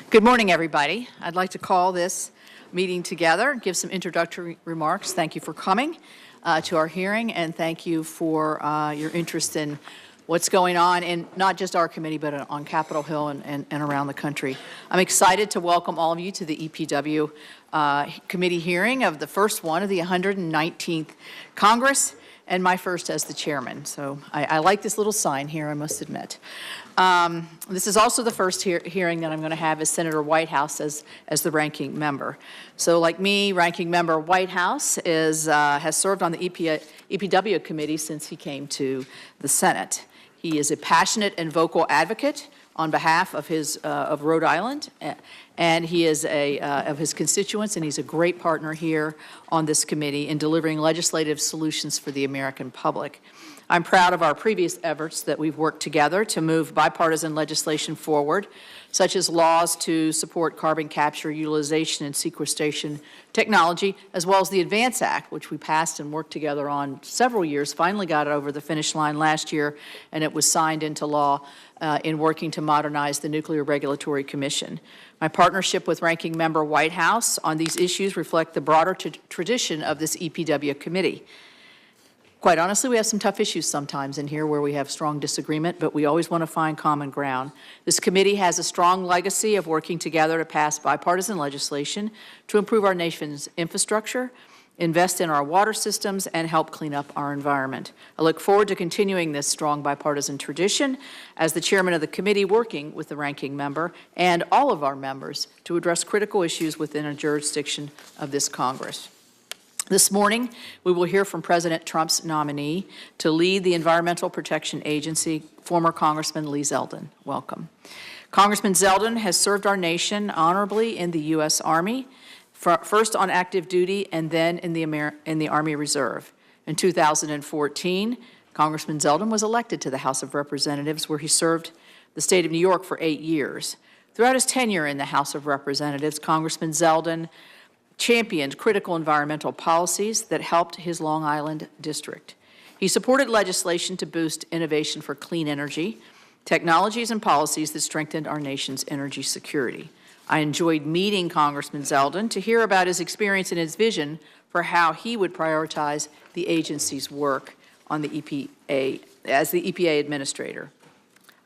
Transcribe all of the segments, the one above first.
Good morning, everybody. I'd like to call this meeting together, give some introductory remarks. Thank you for coming to our hearing, and thank you for your interest in what's going on in not just our committee, but on Capitol Hill and around the country. I'm excited to welcome all of you to the EPW committee hearing of the first one of the 119th Congress, and my first as the chairman. So I like this little sign here, I must admit. This is also the first hearing that I'm going to have as Senator Whitehouse as the ranking member. So like me, ranking member Whitehouse has served on the EPW committee since he came to the Senate. He is a passionate and vocal advocate on behalf of of Rhode Island, and he is of his constituents, and he's a great partner here on this committee in delivering legislative solutions for the American public. I'm proud of our previous efforts that we've worked together to move bipartisan legislation forward, such as laws to support carbon capture, utilization, and sequestration technology, as well as the ADVANCE Act, which we passed and worked together on several years, finally got it over the finish line last year, and it was signed into law in working to modernize the Nuclear Regulatory Commission. My partnership with Ranking Member Whitehouse on these issues reflect the broader tradition of this EPW committee. Quite honestly, we have some tough issues sometimes in here where we have strong disagreement, but we always want to find common ground. This committee has a strong legacy of working together to pass bipartisan legislation to improve our nation's infrastructure, invest in our water systems, and help clean up our environment. I look forward to continuing this strong bipartisan tradition as the chairman of the committee, working with the ranking member and all of our members to address critical issues within a jurisdiction of this Congress. This morning, we will hear from President Trump's nominee to lead the Environmental Protection Agency, former Congressman Lee Zeldin. Welcome. Congressman Zeldin has served our nation honorably in the U.S. Army, first on active duty and then in the Army Reserve. In 2014, Congressman Zeldin was elected to the House of Representatives, where he served the state of New York for 8 years. Throughout his tenure in the House of Representatives, Congressman Zeldin championed critical environmental policies that helped his Long Island district. He supported legislation to boost innovation for clean energy, technologies and policies that strengthened our nation's energy security. I enjoyed meeting Congressman Zeldin to hear about his experience and his vision for how he would prioritize the agency's work on the EPA as the EPA Administrator.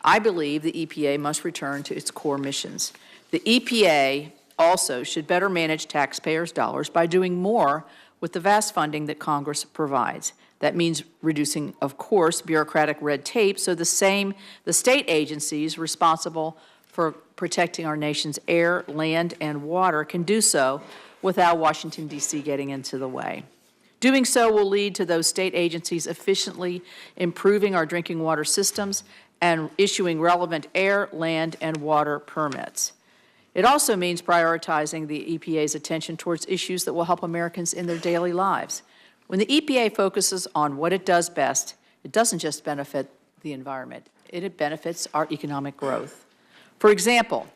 I believe the EPA must return to its core missions. The EPA also should better manage taxpayers' dollars by doing more with the vast funding that Congress provides. That means reducing, of course, bureaucratic red tape so the state agencies responsible for protecting our nation's air, land, and water can do so without Washington, D.C. getting into the way. Doing so will lead to those state agencies efficiently improving our drinking water systems and issuing relevant air, land, and water permits. It also means prioritizing the EPA's attention towards issues that will help Americans in their daily lives. When the EPA focuses on what it does best, it doesn't just benefit the environment, it benefits our economic growth. For example,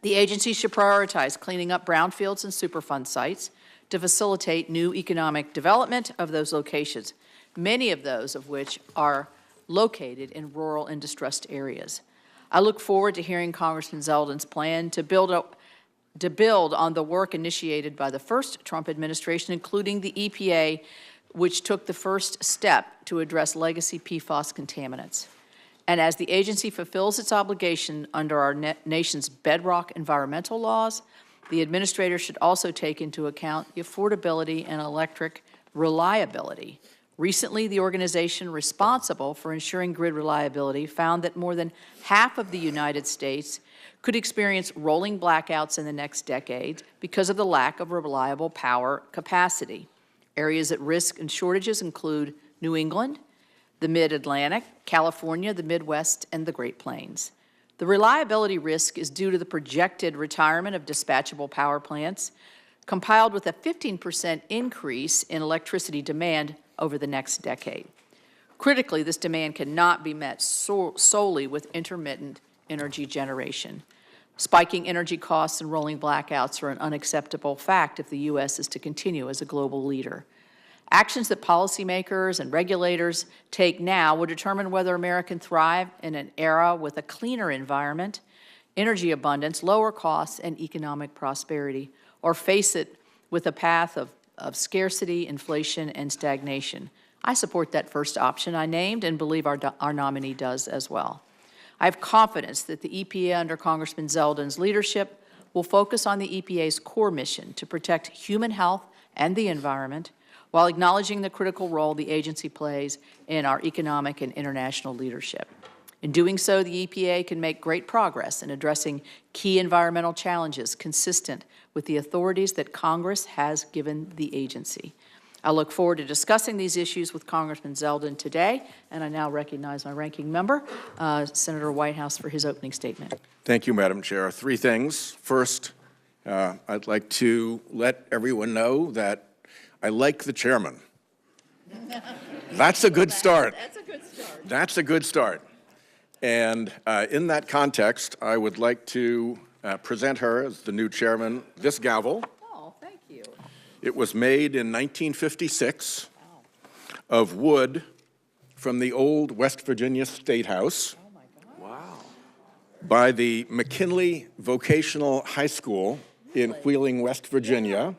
the agency should prioritize cleaning up brownfields and Superfund sites to facilitate new economic development of those locations, many of those of which are located in rural and distressed areas. I look forward to hearing Congressman Zeldin's plan to build on the work initiated by the first Trump administration, including the EPA, which took the first step to address legacy PFAS contaminants. And as the agency fulfills its obligation under our nation's bedrock environmental laws, the administrator should also take into account the affordability and electric reliability. Recently, the organization responsible for ensuring grid reliability found that more than half of the United States could experience rolling blackouts in the next decade because of the lack of reliable power capacity. Areas at risk and shortages include New England, the Mid-Atlantic, California, the Midwest, and the Great Plains. The reliability risk is due to the projected retirement of dispatchable power plants, compiled with a 15% increase in electricity demand over the next decade. Critically, this demand cannot be met solely with intermittent energy generation. Spiking energy costs and rolling blackouts are an unacceptable fact if the U.S. is to continue as a global leader. Actions that policymakers and regulators take now will determine whether America can thrive in an era with a cleaner environment, energy abundance, lower costs, and economic prosperity, or face it with a path of scarcity, inflation, and stagnation. I support that first option I named and believe our nominee does as well. I have confidence that the EPA under Congressman Zeldin's leadership will focus on the EPA's core mission to protect human health and the environment while acknowledging the critical role the agency plays in our economic and international leadership. In doing so, the EPA can make great progress in addressing key environmental challenges consistent with the authorities that Congress has given the agency. I look forward to discussing these issues with Congressman Zeldin today, and I now recognize my ranking member, Senator Whitehouse, for his opening statement. Thank you, Madam Chair. Three things. First, I'd like to let everyone know that I like the chairman. That's a good start. That's a good start. That's a good start. And in that context, I would like to present her as the new chairman this gavel. Oh, thank you. It was made in 1956 of wood from the old West Virginia State House. Oh, my God. Wow. By the McKinley Vocational High School in Wheeling, West Virginia.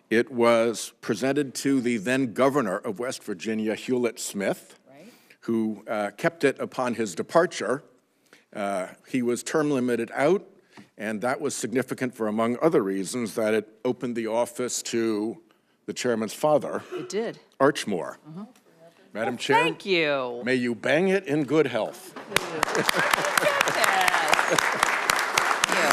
It was presented to the then governor of West Virginia, Hewlett Smith, who kept it upon his departure. He was term limited out, and that was significant for, among other reasons, that it opened the office to the chairman's father. It did. Archmore. Madam Chair. Thank you. May you bang it in good health. Thank you.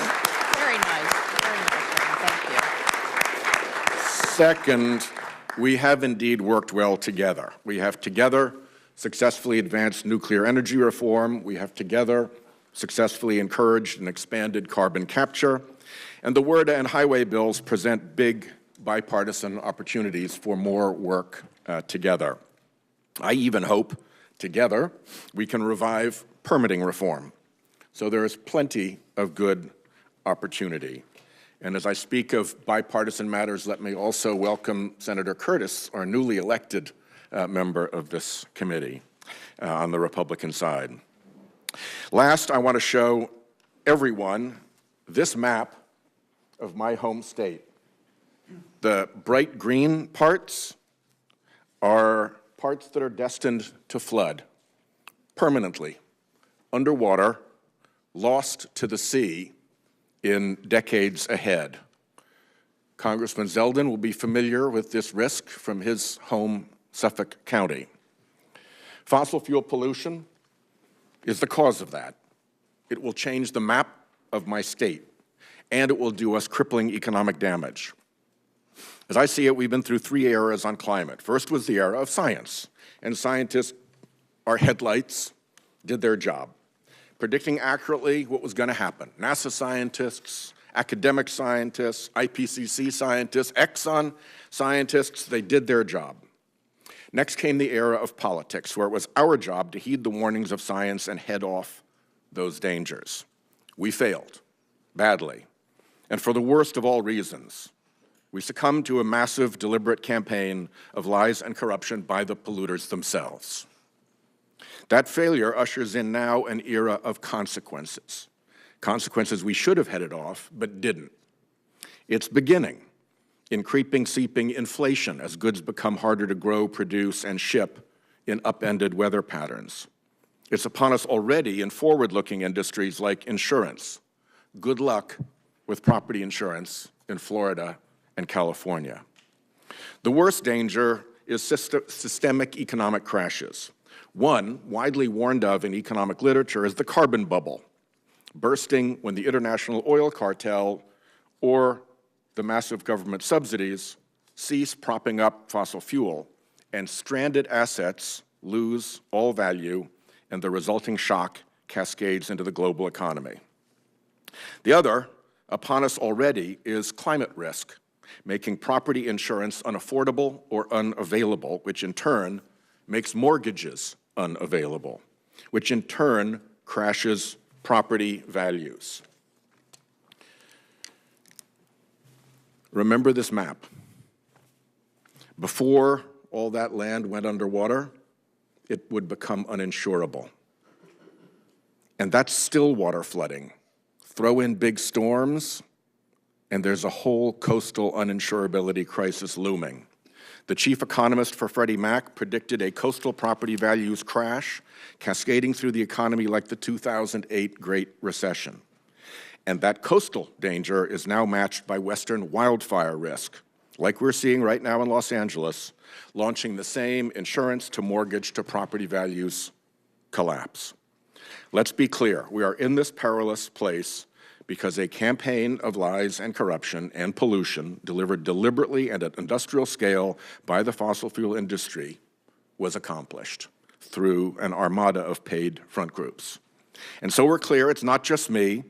Very nice. Very nice. Thank you. Second, we have indeed worked well together. We have together successfully advanced nuclear energy reform. We have together successfully encouraged and expanded carbon capture. And the WRDA and highway bills present big bipartisan opportunities for more work together. I even hope together we can revive permitting reform. So there is plenty of good opportunity. And as I speak of bipartisan matters, let me also welcome Senator Curtis, our newly elected member of this committee on the Republican side. Last, I want to show everyone this map of my home state. The bright green parts are parts that are destined to flood permanently, underwater, lost to the sea in decades ahead. Congressman Zeldin will be familiar with this risk from his home, Suffolk County. Fossil fuel pollution is the cause of that. It will change the map of my state, and it will do us crippling economic damage. As I see it, we've been through three eras on climate. First was the era of science, and scientists, our headlights, did their job, predicting accurately what was going to happen. NASA scientists, academic scientists, IPCC scientists, Exxon scientists, they did their job. Next came the era of politics, where it was our job to heed the warnings of science and head off those dangers. We failed, badly, and for the worst of all reasons. We succumbed to a massive, deliberate campaign of lies and corruption by the polluters themselves. That failure ushers in now an era of consequences. Consequences we should have headed off, but didn't. It's beginning in creeping, seeping inflation as goods become harder to grow, produce, and ship in upended weather patterns. It's upon us already in forward-looking industries like insurance. Good luck with property insurance in Florida and California. The worst danger is systemic economic crashes. One, widely warned of in economic literature, is the carbon bubble, bursting when the international oil cartel or the massive government subsidies cease propping up fossil fuel, and stranded assets lose all value, and the resulting shock cascades into the global economy. The other, upon us already, is climate risk, making property insurance unaffordable or unavailable, which in turn makes mortgages unavailable, which in turn crashes property values. Remember this map. Before all that land went underwater, it would become uninsurable. And that's still water flooding. Throw in big storms, and there's a whole coastal uninsurability crisis looming. The chief economist for Freddie Mac predicted a coastal property values crash cascading through the economy like the 2008 Great Recession. And that coastal danger is now matched by Western wildfire risk, like we're seeing right now in Los Angeles, launching the same insurance to mortgage to property values collapse. Let's be clear, we are in this perilous place because a campaign of lies and corruption and pollution delivered deliberately and at industrial scale by the fossil fuel industry was accomplished through an armada of paid front groups. And so we're clear, it's not just me,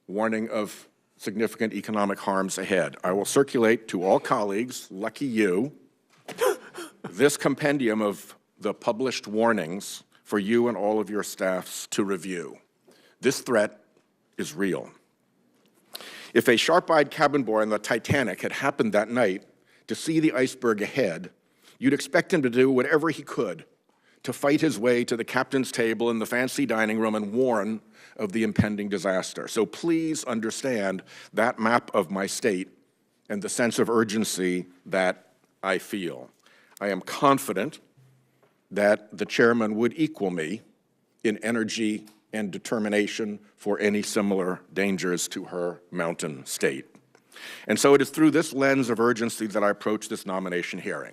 warning of significant economic harms ahead. I will circulate to all colleagues, lucky you, this compendium of the published warnings for you and all of your staffs to review. This threat is real. If a sharp-eyed cabin boy on the Titanic had happened that night to see the iceberg ahead, you'd expect him to do whatever he could to fight his way to the captain's table in the fancy dining room and warn of the impending disaster. So please understand that map of my state and the sense of urgency that I feel. I am confident that the chairman would equal me in energy and determination for any similar dangers to her mountain state. And so it is through this lens of urgency that I approach this nomination hearing.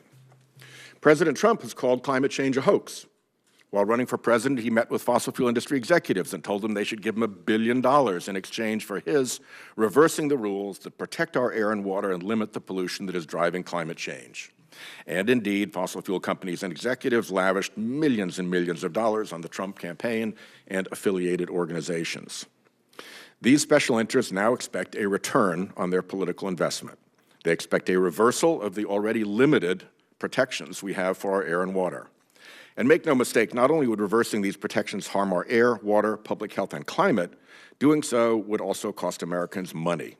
President Trump has called climate change a hoax. While running for president, he met with fossil fuel industry executives and told them they should give him $1 billion in exchange for his reversing the rules that protect our air and water and limit the pollution that is driving climate change. And indeed, fossil fuel companies and executives lavished millions and millions of dollars on the Trump campaign and affiliated organizations. These special interests now expect a return on their political investment. They expect a reversal of the already limited protections we have for our air and water. And make no mistake, not only would reversing these protections harm our air, water, public health, and climate, doing so would also cost Americans money,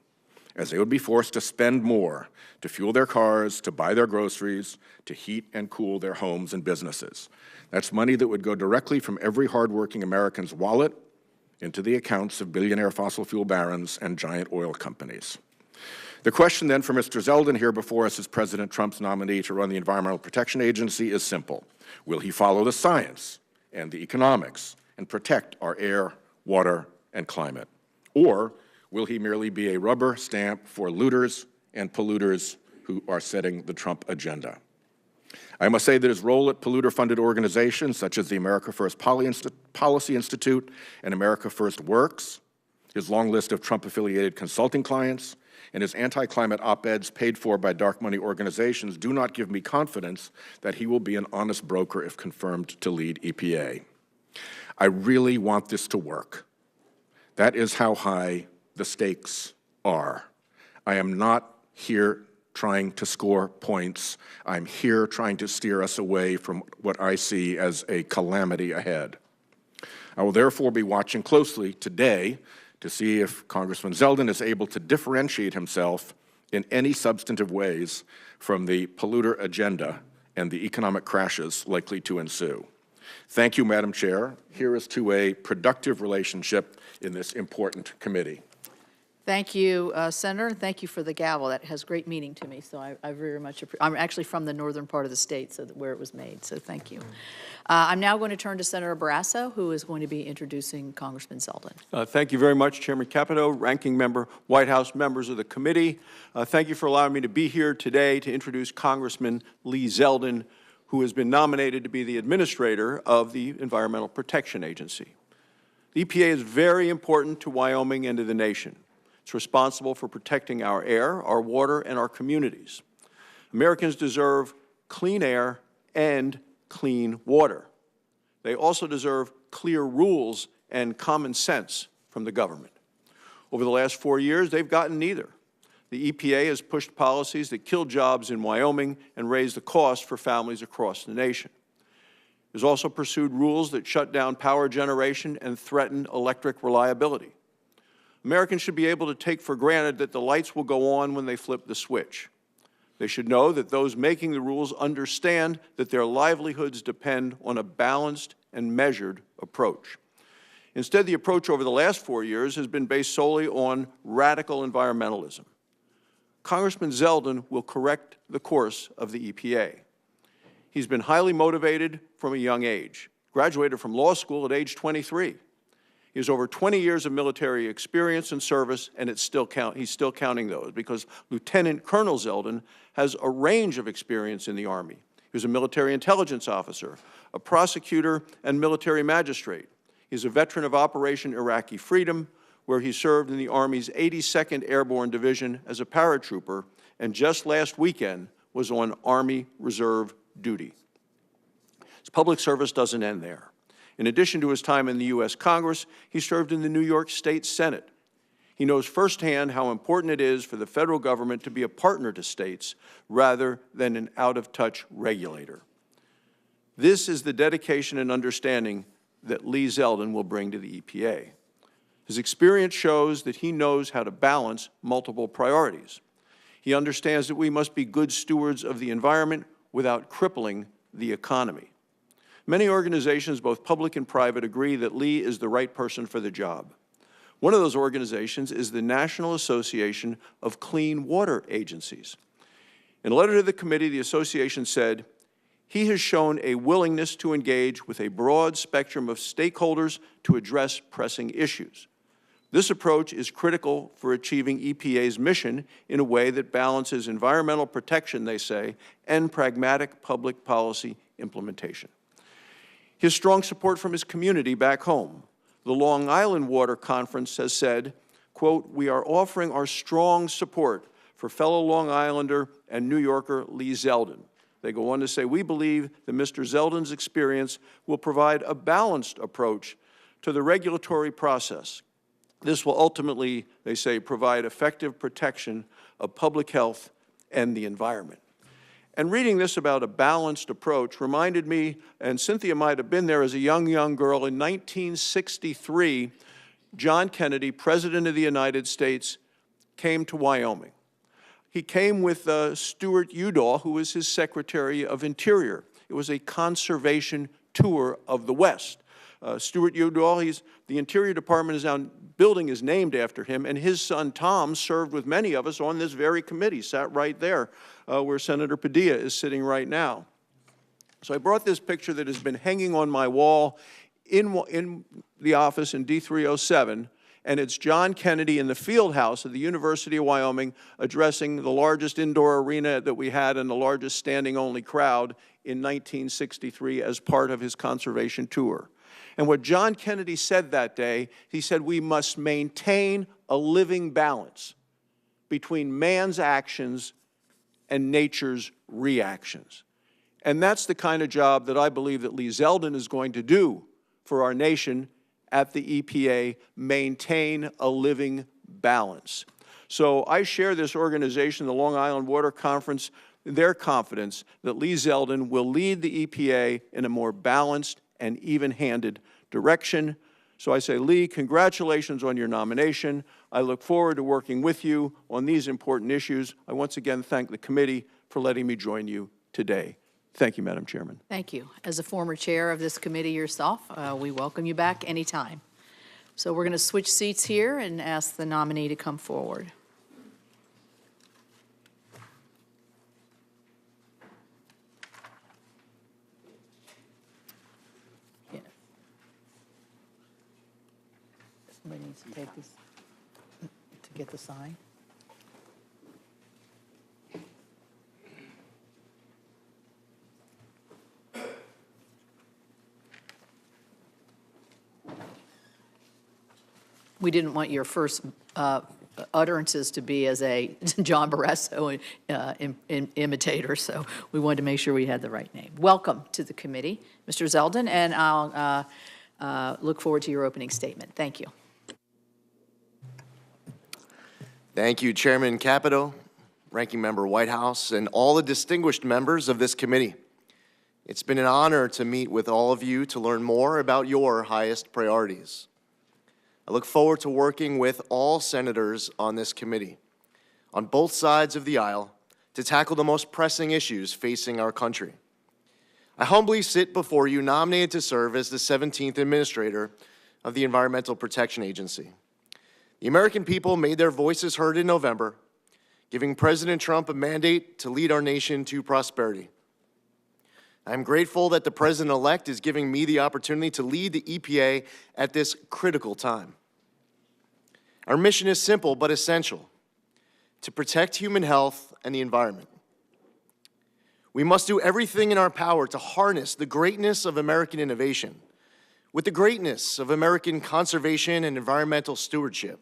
as they would be forced to spend more to fuel their cars, to buy their groceries, to heat and cool their homes and businesses. That's money that would go directly from every hardworking American's wallet into the accounts of billionaire fossil fuel barons and giant oil companies. The question then for Mr. Zeldin here before us as President Trump's nominee to run the Environmental Protection Agency is simple. Will he follow the science and the economics and protect our air, water, and climate? Or will he merely be a rubber stamp for looters and polluters who are setting the Trump agenda? I must say that his role at polluter-funded organizations such as the America First Policy Institute and America First Works, his long list of Trump-affiliated consulting clients, and his anti-climate op-eds paid for by dark money organizations do not give me confidence that he will be an honest broker if confirmed to lead EPA. I really want this to work. That is how high the stakes are. I am not here trying to score points. I'm here trying to steer us away from what I see as a calamity ahead. I will therefore be watching closely today to see if Congressman Zeldin is able to differentiate himself in any substantive ways from the polluter agenda and the economic crashes likely to ensue. Thank you, Madam Chair. Here is to a productive relationship in this important committee. Thank you, Senator. Thank you for the gavel. That has great meaning to me, so I very much appreciate it. I'm actually from the northern part of the state, so where it was made, so thank you. I'm now going to turn to Senator Barrasso, who is going to be introducing Congressman Zeldin. Thank you very much, Chairman Capito, Ranking Member, White House members of the committee. Thank you for allowing me to be here today to introduce Congressman Lee Zeldin, who has been nominated to be the administrator of the Environmental Protection Agency. The EPA is very important to Wyoming and to the nation. It's responsible for protecting our air, our water, and our communities. Americans deserve clean air and clean water. They also deserve clear rules and common sense from the government. Over the last 4 years, they've gotten neither. The EPA has pushed policies that kill jobs in Wyoming and raise the cost for families across the nation. It has also pursued rules that shut down power generation and threaten electric reliability. Americans should be able to take for granted that the lights will go on when they flip the switch. They should know that those making the rules understand that their livelihoods depend on a balanced and measured approach. Instead, the approach over the last 4 years has been based solely on radical environmentalism. Congressman Zeldin will correct the course of the EPA. He's been highly motivated from a young age, graduated from law school at age 23. He has over 20 years of military experience and service, and he's still counting those, because Lieutenant Colonel Zeldin has a range of experience in the Army. He was a military intelligence officer, a prosecutor, and military magistrate. He's a veteran of Operation Iraqi Freedom, where he served in the Army's 82nd Airborne Division as a paratrooper, and just last weekend was on Army Reserve duty. His public service doesn't end there. In addition to his time in the U.S. Congress, he served in the New York State Senate. He knows firsthand how important it is for the federal government to be a partner to states rather than an out-of-touch regulator. This is the dedication and understanding that Lee Zeldin will bring to the EPA. His experience shows that he knows how to balance multiple priorities. He understands that we must be good stewards of the environment without crippling the economy. Many organizations, both public and private, agree that Lee is the right person for the job. One of those organizations is the National Association of Clean Water Agencies. In a letter to the committee, the association said, "He has shown a willingness to engage with a broad spectrum of stakeholders to address pressing issues. This approach is critical for achieving EPA's mission in a way that balances environmental protection," they say, "and pragmatic public policy implementation." His strong support from his community back home. The Long Island Water Conference has said, quote, "We are offering our strong support for fellow Long Islander and New Yorker Lee Zeldin." They go on to say, "We believe that Mr. Zeldin's experience will provide a balanced approach to the regulatory process. This will ultimately," they say, "provide effective protection of public health and the environment." And reading this about a balanced approach reminded me, and Cynthia might have been there as a young girl, in 1963, John Kennedy, President of the United States, came to Wyoming. He came with Stuart Udall, who was his Secretary of Interior. It was a conservation tour of the West. Stuart Udall, the Interior Department is now, building is named after him, and his son Tom served with many of us on this very committee, sat right there where Senator Padilla is sitting right now. So I brought this picture that has been hanging on my wall in the office in D307, and it's John Kennedy in the field house of the University of Wyoming addressing the largest indoor arena that we had and the largest standing-only crowd in 1963 as part of his conservation tour. And what John Kennedy said that day, he said, "We must maintain a living balance between man's actions and nature's reactions." And that's the kind of job that I believe that Lee Zeldin is going to do for our nation at the EPA, maintain a living balance. So I share this organization, the Long Island Water Conference, their confidence that Lee Zeldin will lead the EPA in a more balanced and even-handed direction. So I say, Lee, congratulations on your nomination. I look forward to working with you on these important issues. I once again thank the committee for letting me join you today. Thank you, Madam Chairman. Thank you. As a former chair of this committee yourself, we welcome you back anytime. So we're going to switch seats here and ask the nominee to come forward. Somebody needs to take this to get the sign. We didn't want your first utterances to be as a John Barresso imitator, so we wanted to make sure we had the right name. Welcome to the committee, Mr. Zeldin, and I'll look forward to your opening statement. Thank you. Thank you, Chairman Capito, Ranking Member Whitehouse, and all the distinguished members of this committee. It's been an honor to meet with all of you to learn more about your highest priorities. I look forward to working with all senators on this committee, on both sides of the aisle, to tackle the most pressing issues facing our country. I humbly sit before you nominated to serve as the 17th Administrator of the Environmental Protection Agency. The American people made their voices heard in November, giving President Trump a mandate to lead our nation to prosperity. I'm grateful that the President-elect is giving me the opportunity to lead the EPA at this critical time. Our mission is simple but essential: to protect human health and the environment. We must do everything in our power to harness the greatness of American innovation with the greatness of American conservation and environmental stewardship.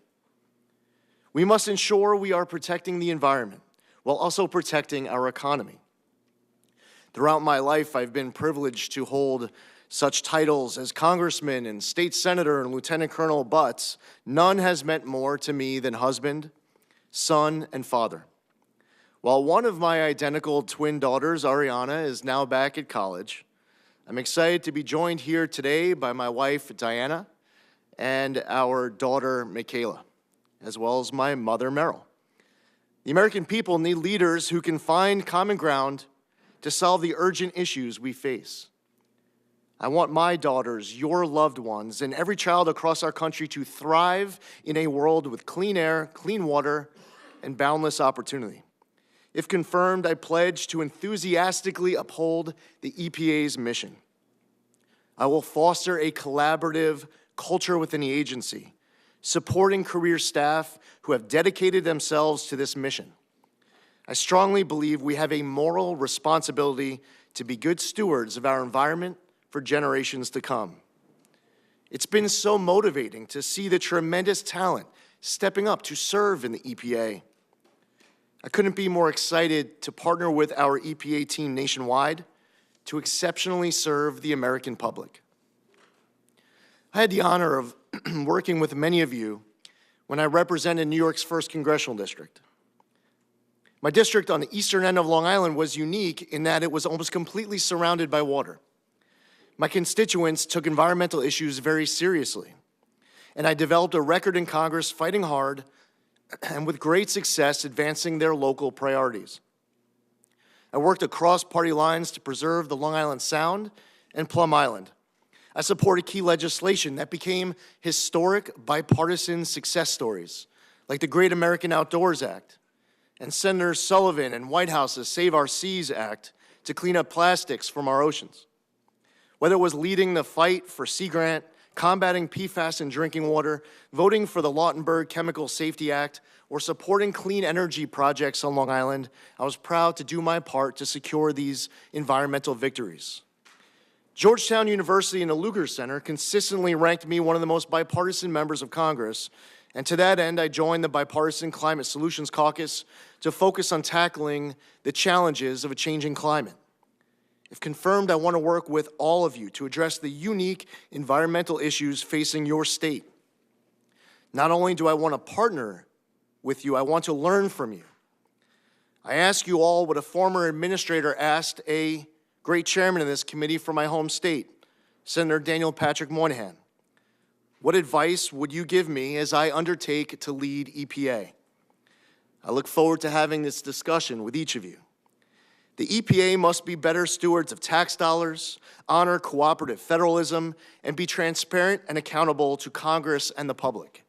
We must ensure we are protecting the environment while also protecting our economy. Throughout my life, I've been privileged to hold such titles as Congressman and State Senator and Lieutenant Colonel, but none has meant more to me than husband, son, and father. While one of my identical twin daughters, Ariana, is now back at college, I'm excited to be joined here today by my wife, Diana, and our daughter, Michaela, as well as my mother, Merrill. The American people need leaders who can find common ground to solve the urgent issues we face. I want my daughters, your loved ones, and every child across our country to thrive in a world with clean air, clean water, and boundless opportunity. If confirmed, I pledge to enthusiastically uphold the EPA's mission. I will foster a collaborative culture within the agency, supporting career staff who have dedicated themselves to this mission. I strongly believe we have a moral responsibility to be good stewards of our environment for generations to come. It's been so motivating to see the tremendous talent stepping up to serve in the EPA. I couldn't be more excited to partner with our EPA team nationwide to exceptionally serve the American public. I had the honor of working with many of you when I represented New York's 1st Congressional District. My district on the eastern end of Long Island was unique in that it was almost completely surrounded by water. My constituents took environmental issues very seriously, and I developed a record in Congress fighting hard and with great success advancing their local priorities. I worked across party lines to preserve the Long Island Sound and Plum Island. I supported key legislation that became historic bipartisan success stories, like the Great American Outdoors Act and Senator Sullivan and Whitehouse's Save Our Seas Act to clean up plastics from our oceans. Whether it was leading the fight for Sea Grant, combating PFAS in drinking water, voting for the Lautenberg Chemical Safety Act, or supporting clean energy projects on Long Island, I was proud to do my part to secure these environmental victories. Georgetown University and the Lugar Center consistently ranked me one of the most bipartisan members of Congress, and to that end, I joined the Bipartisan Climate Solutions Caucus to focus on tackling the challenges of a changing climate. If confirmed, I want to work with all of you to address the unique environmental issues facing your state. Not only do I want to partner with you, I want to learn from you. I ask you all what a former administrator asked a great chairman of this committee from my home state, Senator Daniel Patrick Moynihan. What advice would you give me as I undertake to lead EPA? I look forward to having this discussion with each of you. The EPA must be better stewards of tax dollars, honor cooperative federalism, and be transparent and accountable to Congress and the public.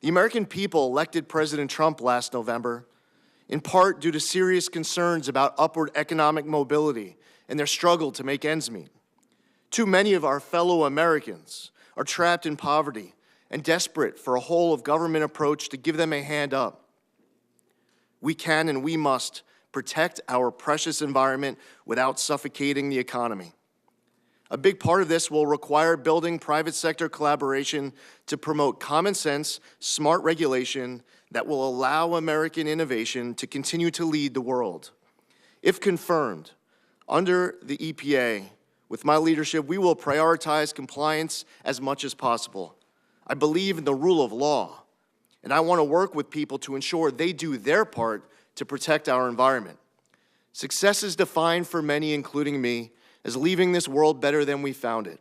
The American people elected President Trump last November, in part due to serious concerns about upward economic mobility and their struggle to make ends meet. Too many of our fellow Americans are trapped in poverty and desperate for a whole-of-government approach to give them a hand up. We can and we must protect our precious environment without suffocating the economy. A big part of this will require building private sector collaboration to promote common sense, smart regulation that will allow American innovation to continue to lead the world. If confirmed, under the EPA, with my leadership, we will prioritize compliance as much as possible. I believe in the rule of law, and I want to work with people to ensure they do their part to protect our environment. Success is defined for many, including me, as leaving this world better than we found it.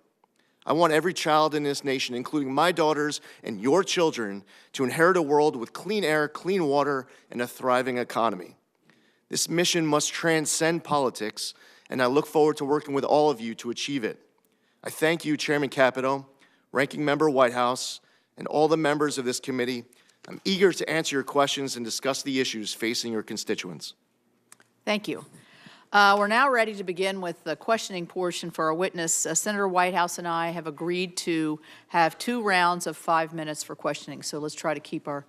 I want every child in this nation, including my daughters and your children, to inherit a world with clean air, clean water, and a thriving economy. This mission must transcend politics, and I look forward to working with all of you to achieve it. I thank you, Chairman Capito, Ranking Member Whitehouse, and all the members of this committee. I'm eager to answer your questions and discuss the issues facing your constituents. Thank you. We're now ready to begin with the questioning portion for our witness. Senator Whitehouse and I have agreed to have 2 rounds of 5 minutes for questioning. So let's try to keep our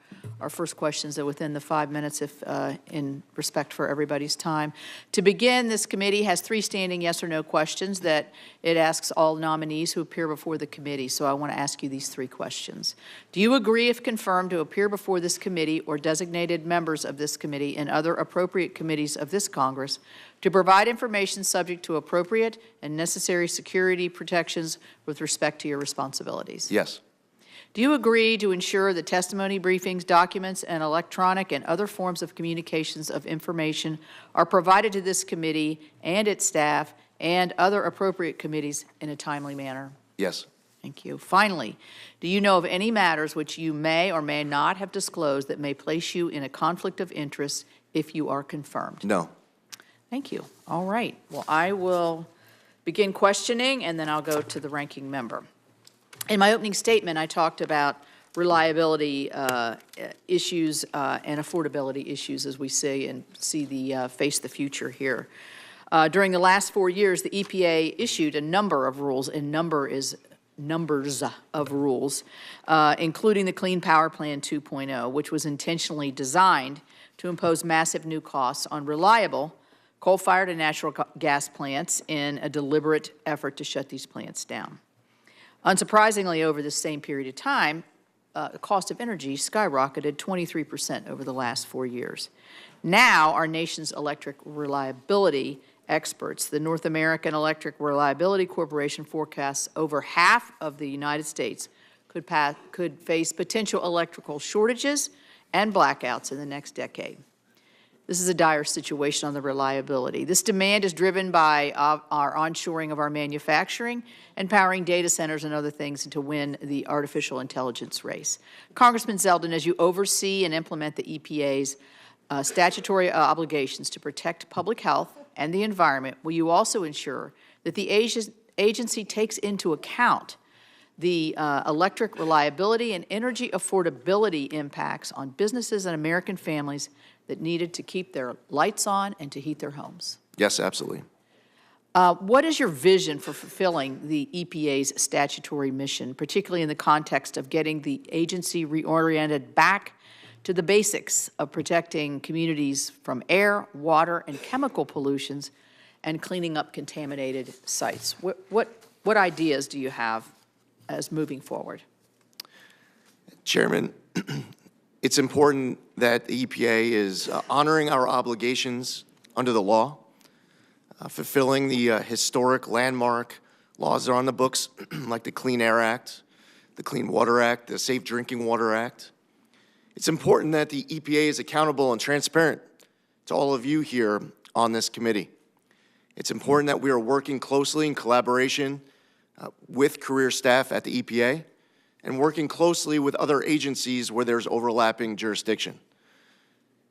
first questions within the 5 minutes if in respect for everybody's time. To begin, this committee has 3 standing yes or no questions that it asks all nominees who appear before the committee. So I want to ask you these 3 questions. Do you agree, if confirmed, to appear before this committee or designated members of this committee and other appropriate committees of this Congress to provide information subject to appropriate and necessary security protections with respect to your responsibilities? Yes. Do you agree to ensure that testimony, briefings, documents, and electronic and other forms of communications of information are provided to this committee and its staff and other appropriate committees in a timely manner? Yes. Thank you. Finally, do you know of any matters which you may or may not have disclosed that may place you in a conflict of interest if you are confirmed? No. Thank you. All right. Well, I will begin questioning, and then I'll go to the ranking member. In my opening statement, I talked about reliability issues and affordability issues as we see the face the future here. During the last 4 years, the EPA issued a number of rules, and numbers of rules, including the Clean Power Plan 2.0, which was intentionally designed to impose massive new costs on reliable coal-fired and natural gas plants in a deliberate effort to shut these plants down. Unsurprisingly, over the same period of time, the cost of energy skyrocketed 23% over the last 4 years. Now, our nation's electric reliability experts, the North American Electric Reliability Corporation, forecasts over half of the United States could face potential electrical shortages and blackouts in the next decade. This is a dire situation on the reliability. This demand is driven by our onshoring of our manufacturing and powering data centers and other things to win the artificial intelligence race. Congressman Zeldin, as you oversee and implement the EPA's statutory obligations to protect public health and the environment, will you also ensure that the agency takes into account the electric reliability and energy affordability impacts on businesses and American families that needed to keep their lights on and to heat their homes? Yes, absolutely. What is your vision for fulfilling the EPA's statutory mission, particularly in the context of getting the agency reoriented back to the basics of protecting communities from air, water, and chemical pollutions and cleaning up contaminated sites? What ideas do you have as moving forward? Chairman, it's important that the EPA is honoring our obligations under the law, fulfilling the historic landmark laws that are on the books, like the Clean Air Act, the Clean Water Act, the Safe Drinking Water Act. It's important that the EPA is accountable and transparent to all of you here on this committee. It's important that we are working closely in collaboration with career staff at the EPA and working closely with other agencies where there's overlapping jurisdiction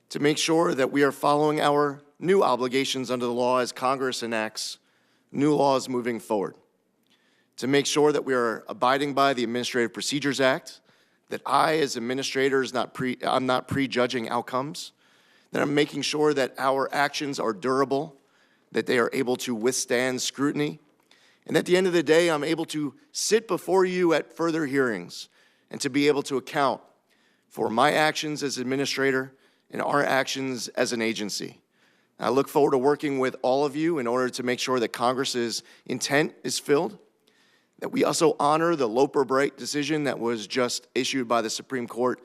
to make sure that we are following our new obligations under the law as Congress enacts new laws moving forward, to make sure that we are abiding by the Administrative Procedures Act, that I, as administrator, I'm not prejudging outcomes, that I'm making sure that our actions are durable, that they are able to withstand scrutiny, and at the end of the day, I'm able to sit before you at further hearings and to be able to account for my actions as administrator and our actions as an agency. I look forward to working with all of you in order to make sure that Congress's intent is filled, that we also honor the Loper-Bright decision that was just issued by the Supreme Court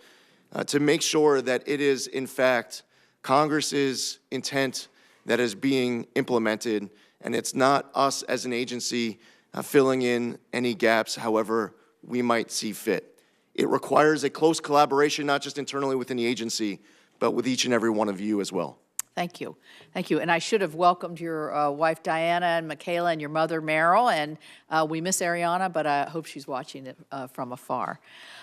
to make sure that it is, in fact, Congress's intent that is being implemented, and it's not us as an agency filling in any gaps however we might see fit. It requires a close collaboration, not just internally within the agency, but with each and every one of you as well. Thank you. Thank you. And I should have welcomed your wife, Diana, and Michaela, and your mother, Meryl. And we miss Ariana, but I hope she's watching it from afar.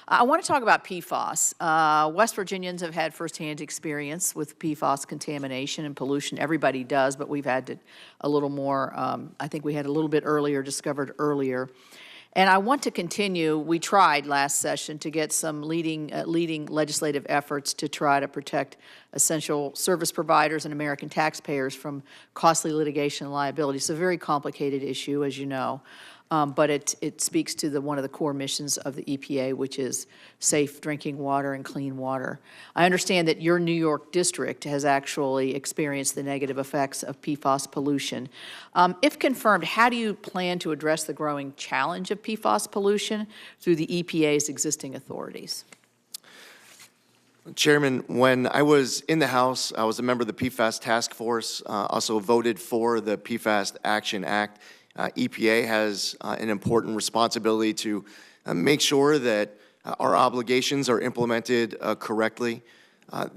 I want to talk about PFAS. West Virginians have had firsthand experience with PFAS contamination and pollution. Everybody does, but we've had it a little more. I think we had a little bit earlier, discovered earlier. And I want to continue. We tried last session to get some leading legislative efforts to try to protect essential service providers and American taxpayers from costly litigation and liability. It's a very complicated issue, as you know, but it speaks to one of the core missions of the EPA, which is safe drinking water and clean water. I understand that your New York district has actually experienced the negative effects of PFAS pollution. If confirmed, how do you plan to address the growing challenge of PFAS pollution through the EPA's existing authorities? Chairman, when I was in the House, I was a member of the PFAS Task Force, also voted for the PFAS Action Act. EPA has an important responsibility to make sure that our obligations are implemented correctly.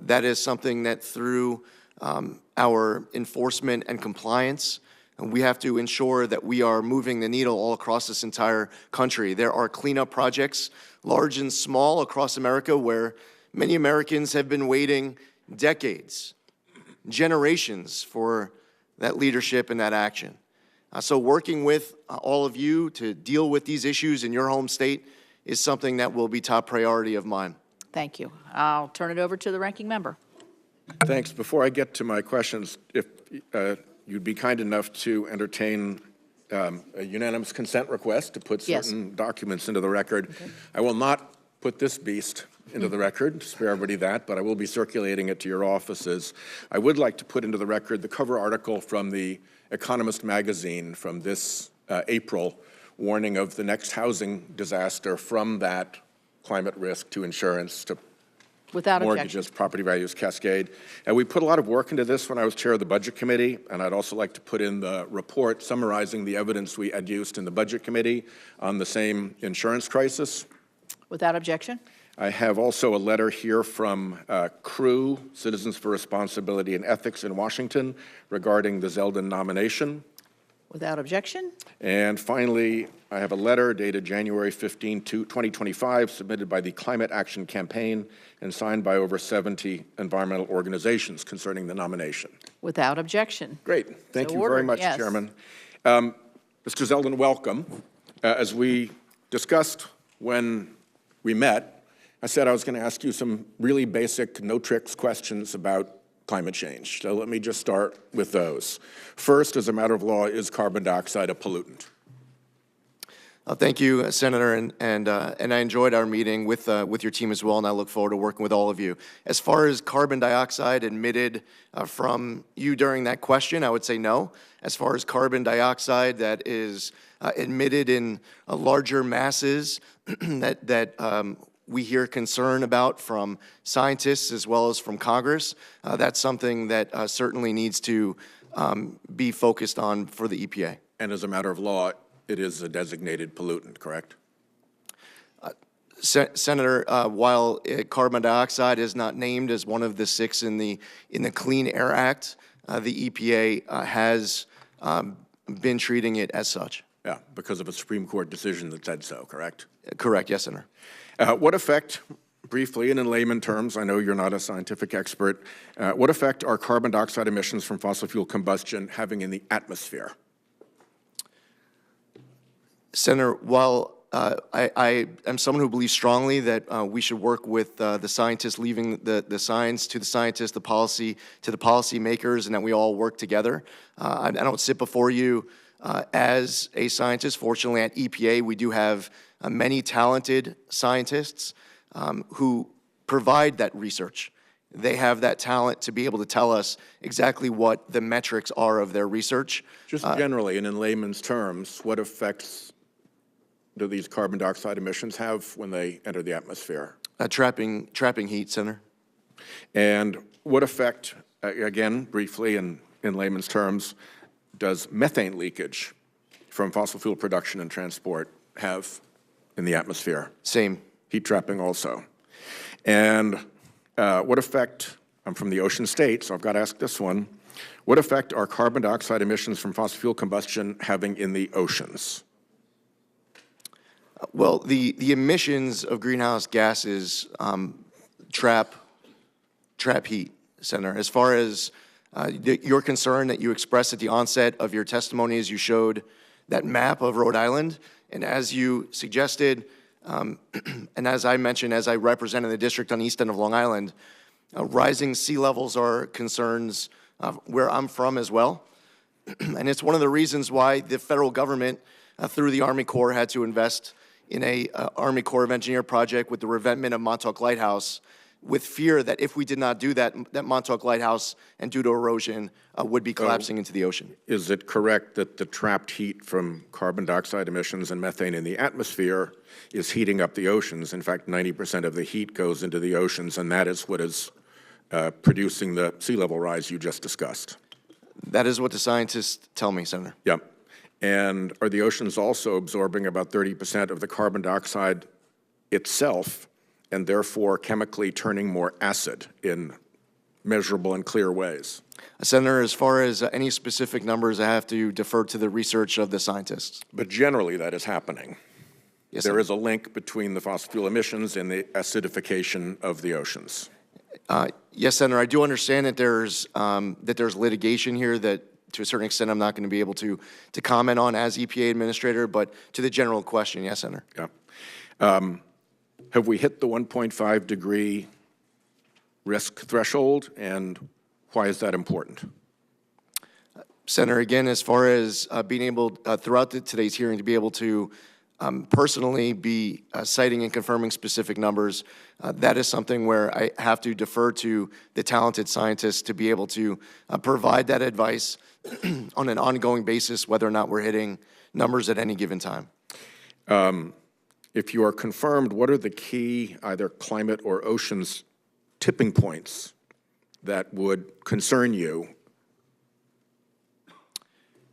That is something that through our enforcement and compliance, we have to ensure that we are moving the needle all across this entire country. There are cleanup projects, large and small, across America where many Americans have been waiting decades, generations for that leadership and that action. So working with all of you to deal with these issues in your home state is something that will be top priority of mine. Thank you. I'll turn it over to the ranking member. Thanks. Before I get to my questions, if you'd be kind enough to entertain a unanimous consent request to put certain documents into the record. Okay. I will not put this beast into the record, spare everybody that, but I will be circulating it to your offices. I would like to put into the record the cover article from the Economist magazine from this April, warning of the next housing disaster from that climate risk to insurance to without mortgages, objection. Property values cascade. And we put a lot of work into this when I was chair of the Budget Committee, and I'd also like to put in the report summarizing the evidence we had used in the Budget Committee on the same insurance crisis. Without objection. I have also a letter here from CREW, Citizens for Responsibility and Ethics in Washington, regarding the Zeldin nomination. Without objection. And finally, I have a letter dated January 15, 2025, submitted by the Climate Action Campaign and signed by over 70 environmental organizations concerning the nomination. Without objection. Great. Thank you very much, Chairman. Mr. Zeldin, welcome. As we discussed when we met, I said I was going to ask you some really basic, no-tricks questions about climate change. So let me just start with those. First, as a matter of law, is carbon dioxide a pollutant? Thank you, Senator, and I enjoyed our meeting with your team as well, and I look forward to working with all of you. As far as carbon dioxide emitted from you during that question, I would say no. As far as carbon dioxide that is emitted in larger masses that we hear concern about from scientists as well as from Congress, that's something that certainly needs to be focused on for the EPA. And as a matter of law, it is a designated pollutant, correct? Senator, while carbon dioxide is not named as one of the 6 in the Clean Air Act, the EPA has been treating it as such. Yeah, because of a Supreme Court decision that said so, correct? Correct, yes, Senator. What effect, briefly and in layman terms, I know you're not a scientific expert, what effect are carbon dioxide emissions from fossil fuel combustion having in the atmosphere? Senator, while I am someone who believes strongly that we should work with the scientists, leaving the science to the scientists, the policy to the policymakers, and that we all work together. I don't sit before you as a scientist. Fortunately, at EPA, we do have many talented scientists who provide that research. They have that talent to be able to tell us exactly what the metrics are of their research. Just generally, and in layman's terms, what effects do these carbon dioxide emissions have when they enter the atmosphere? Trapping heat, Senator. And what effect, again, briefly and in layman's terms, does methane leakage from fossil fuel production and transport have in the atmosphere? Same. Heat trapping also. And what effect, I'm from the ocean state, so I've got to ask this one. What effect are carbon dioxide emissions from fossil fuel combustion having in the oceans? Well, the emissions of greenhouse gases trap heat, Senator. As far as your concern that you expressed at the onset of your testimony as you showed that map of Rhode Island, and as you suggested, and as I mentioned, as I represented the district on the east end of Long Island, rising sea levels are concerns where I'm from as well. And it's one of the reasons why the federal government, through the Army Corps, had to invest in a Army Corps of Engineer project with the revetment of Montauk Lighthouse, with fear that if we did not do that, that Montauk Lighthouse, and due to erosion, would be collapsing into the ocean. Is it correct that the trapped heat from carbon dioxide emissions and methane in the atmosphere is heating up the oceans? In fact, 90% of the heat goes into the oceans, and that is what is producing the sea level rise you just discussed. That is what the scientists tell me, Senator. Yep. And are the oceans also absorbing about 30% of the carbon dioxide itself, and therefore chemically turning more acid in measurable and clear ways? Senator, as far as any specific numbers, I have to defer to the research of the scientists. But generally that is happening. Yes, There sir. is a link between the fossil fuel emissions and the acidification of the oceans. Yes, Senator, I do understand that there's litigation here that, to a certain extent, I'm not going to be able to comment on as EPA Administrator, but to the general question, yes, Senator. Yeah. Have we hit the 1.5 degree risk threshold, and why is that important? Senator, again, as far as being able, throughout today's hearing, to be able to personally be citing and confirming specific numbers, that is something where I have to defer to the talented scientists to be able to provide that advice on an ongoing basis, whether or not we're hitting numbers at any given time. If you are confirmed, what are the key either climate or oceans tipping points that would concern you?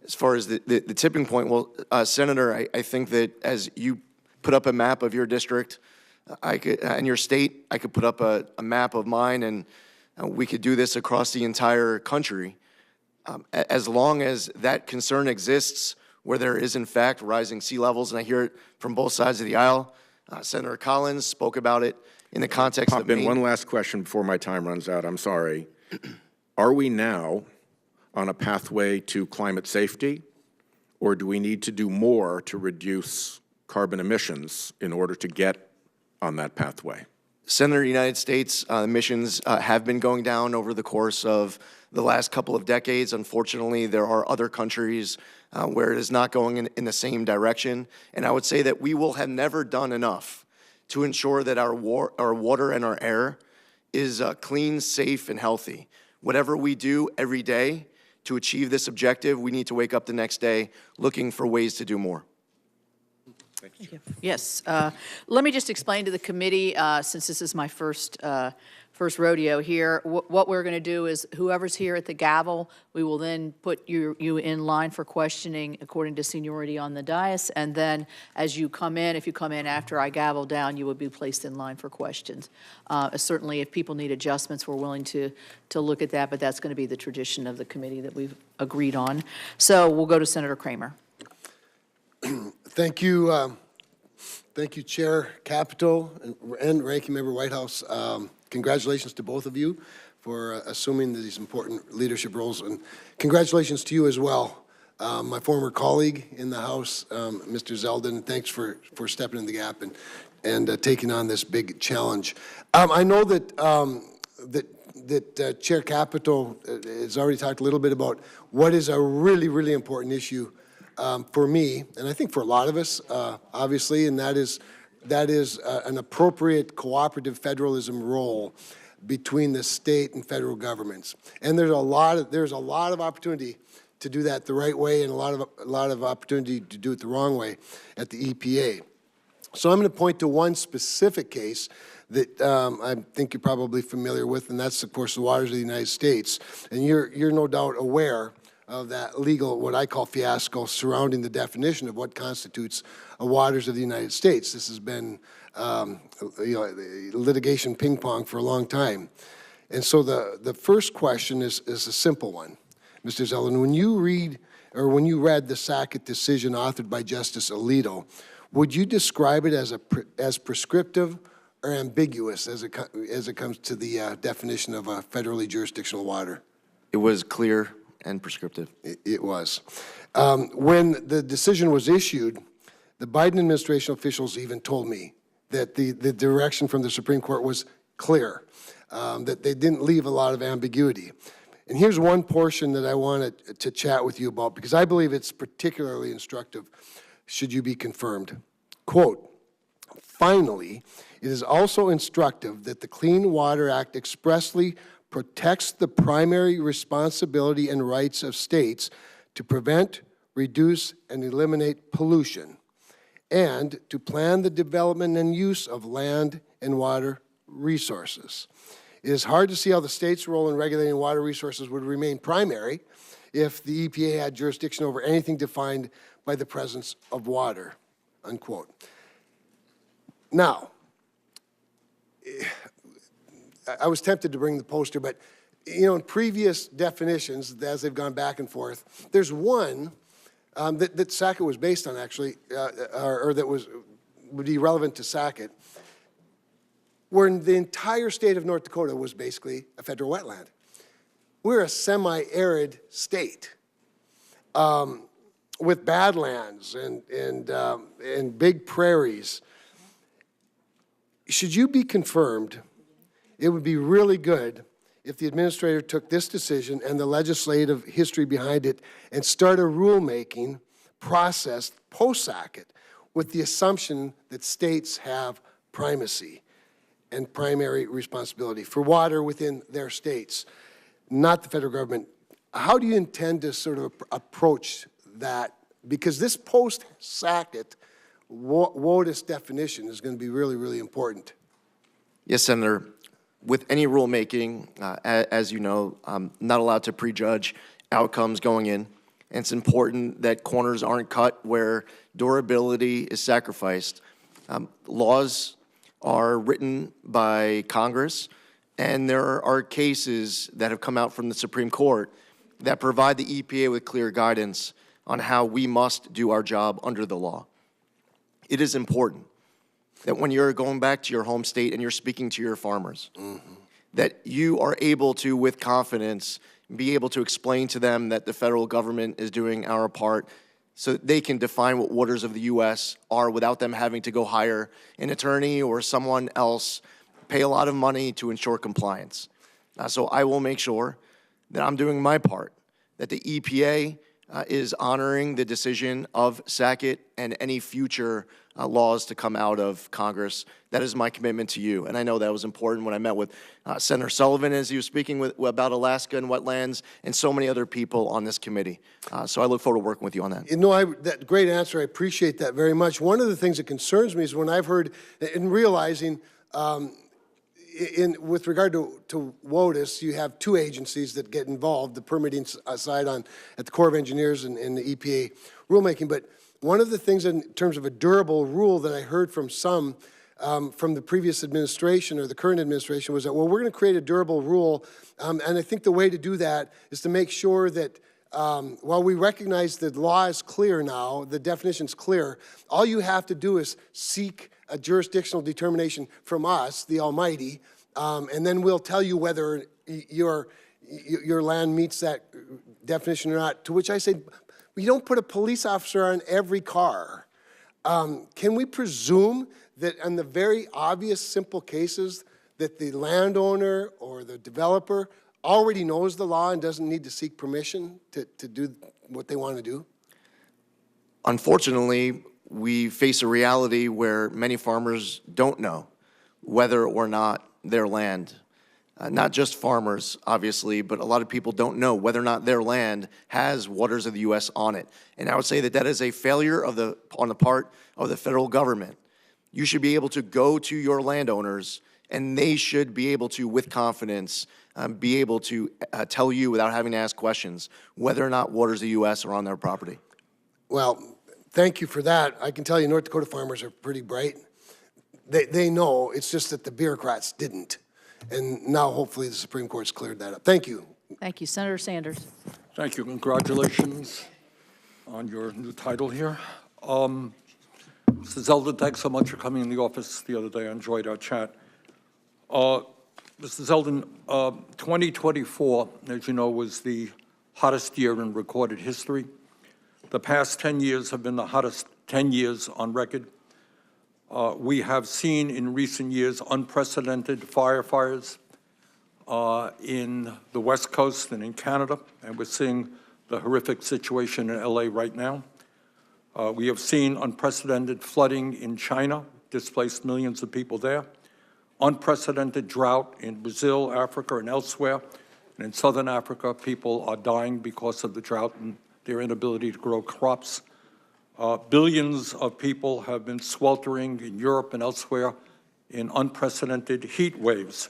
As far as the tipping point, well, Senator, I think that as you put up a map of your district and your state, I could put up a map of mine, and we could do this across the entire country. As long as that concern exists, where there is, in fact, rising sea levels, and I hear it from both sides of the aisle. Senator Collins spoke about it in the context of Maine. One last question before my time runs out. I'm sorry. Are we now on a pathway to climate safety, or do we need to do more to reduce carbon emissions in order to get on that pathway? Senator, the United States emissions have been going down over the course of the last couple of decades. Unfortunately, there are other countries where it is not going in the same direction. And I would say that we will have never done enough to ensure that our water and our air is clean, safe, and healthy. Whatever we do every day to achieve this objective, we need to wake up the next day looking for ways to do more. Thank you. Yes. Let me just explain to the committee, since this is my first rodeo here, what we're going to do is whoever's here at the gavel, we will then put you in line for questioning according to seniority on the dais, and then as you come in, if you come in after I gavel down, you will be placed in line for questions. Certainly, if people need adjustments, we're willing to look at that, but that's going to be the tradition of the committee that we've agreed on. So we'll go to Senator Kramer. Thank you, Chair Capito and Ranking Member Whitehouse. Congratulations to both of you for assuming these important leadership roles, and congratulations to you as well. My former colleague in the House, Mr. Zeldin, thanks for stepping in the gap and taking on this big challenge. I know that Chair Capito has already talked a little bit about what is a really, really important issue for me, and I think for a lot of us, obviously, and that is an appropriate cooperative federalism role between the state and federal governments. And there's a lot of opportunity to do that the right way, and a lot of opportunity to do it the wrong way at the EPA. So I'm going to point to one specific case that I think you're probably familiar with, and that's, of course, the waters of the United States. And you're no doubt aware of that legal, what I call fiasco, surrounding the definition of what constitutes a waters of the United States. This has been litigation ping pong for a long time. And so the first question is a simple one. Mr. Zeldin, when you read the Sackett decision authored by Justice Alito, would you describe it as prescriptive or ambiguous as it comes to the definition of federally jurisdictional water? It was clear and prescriptive. It was. When the decision was issued, the Biden administration officials even told me that the direction from the Supreme Court was clear, that they didn't leave a lot of ambiguity. And here's one portion that I wanted to chat with you about, because I believe it's particularly instructive, should you be confirmed. Quote, finally, it is also instructive that the Clean Water Act expressly protects the primary responsibility and rights of states to prevent, reduce, and eliminate pollution, and to plan the development and use of land and water resources. It is hard to see how the state's role in regulating water resources would remain primary if the EPA had jurisdiction over anything defined by the presence of water, unquote. Now, I was tempted to bring the poster, but in previous definitions, as they've gone back and forth, there's one that Sackett was based on, actually, or that would be relevant to Sackett, where the entire state of North Dakota was basically a federal wetland. We're a semi-arid state with badlands and big prairies. Should you be confirmed, it would be really good if the administrator took this decision and the legislative history behind it and start a rulemaking process post-Sackett with the assumption that states have primacy and primary responsibility for water within their states, not the federal government. How do you intend to sort of approach that? Because this post-Sackett WOTUS definition is going to be really, really important. Yes, Senator. With any rulemaking, as you know, I'm not allowed to prejudge outcomes going in. And it's important that corners aren't cut where durability is sacrificed. Laws are written by Congress, and there are cases that have come out from the Supreme Court that provide the EPA with clear guidance on how we must do our job under the law. It is important that when you're going back to your home state and you're speaking to your farmers, that you are able to, with confidence, be able to explain to them that the federal government is doing our part so that they can define what waters of the U.S. are without them having to go hire an attorney or someone else, pay a lot of money to ensure compliance. So I will make sure that I'm doing my part, that the EPA is honoring the decision of Sackett and any future laws to come out of Congress. That is my commitment to you. And I know that was important when I met with Senator Sullivan as he was speaking about Alaska and wetlands and so many other people on this committee. So I look forward to working with you on that. That great answer. I appreciate that very much. One of the things that concerns me is when I've heard and realizing with regard to WOTUS, you have two agencies that get involved, the permitting side at the Corps of Engineers and the EPA rulemaking. But one of the things in terms of a durable rule that I heard from some from the previous administration or the current administration was that, well, we're going to create a durable rule. And I think the way to do that is to make sure that while we recognize that the law is clear now, the definition's clear, all you have to do is seek a jurisdictional determination from us, the Almighty, and then we'll tell you whether your land meets that definition or not, to which I say, you don't put a police officer on every car. Can we presume that in the very obvious, simple cases that the landowner or the developer already knows the law and doesn't need to seek permission to do what they want to do? Unfortunately, we face a reality where many farmers don't know whether or not their land, not just farmers, obviously, but a lot of people don't know whether or not their land has waters of the U.S. on it. And I would say that that is a failure on the part of the federal government. You should be able to go to your landowners, and they should be able to, with confidence, be able to tell you without having to ask questions whether or not waters of the U.S. are on their property. Well, thank you for that. I can tell you North Dakota farmers are pretty bright. They know, it's just that the bureaucrats didn't. and now hopefully the Supreme Court's cleared that up. Thank you. Thank you. Senator Sanders. Thank you. Congratulations on your new title here. Mr. Zeldin, thanks so much for coming in the office the other day. I enjoyed our chat. Mr. Zeldin, 2024, as you know, was the hottest year in recorded history. The past 10 years have been the hottest 10 years on record. We have seen in recent years unprecedented fires in the West Coast and in Canada, and we're seeing the horrific situation in LA right now. We have seen unprecedented flooding in China, displaced millions of people there, unprecedented drought in Brazil, Africa, and elsewhere. And in Southern Africa, people are dying because of the drought and their inability to grow crops. Billions of people have been sweltering in Europe and elsewhere in unprecedented heat waves.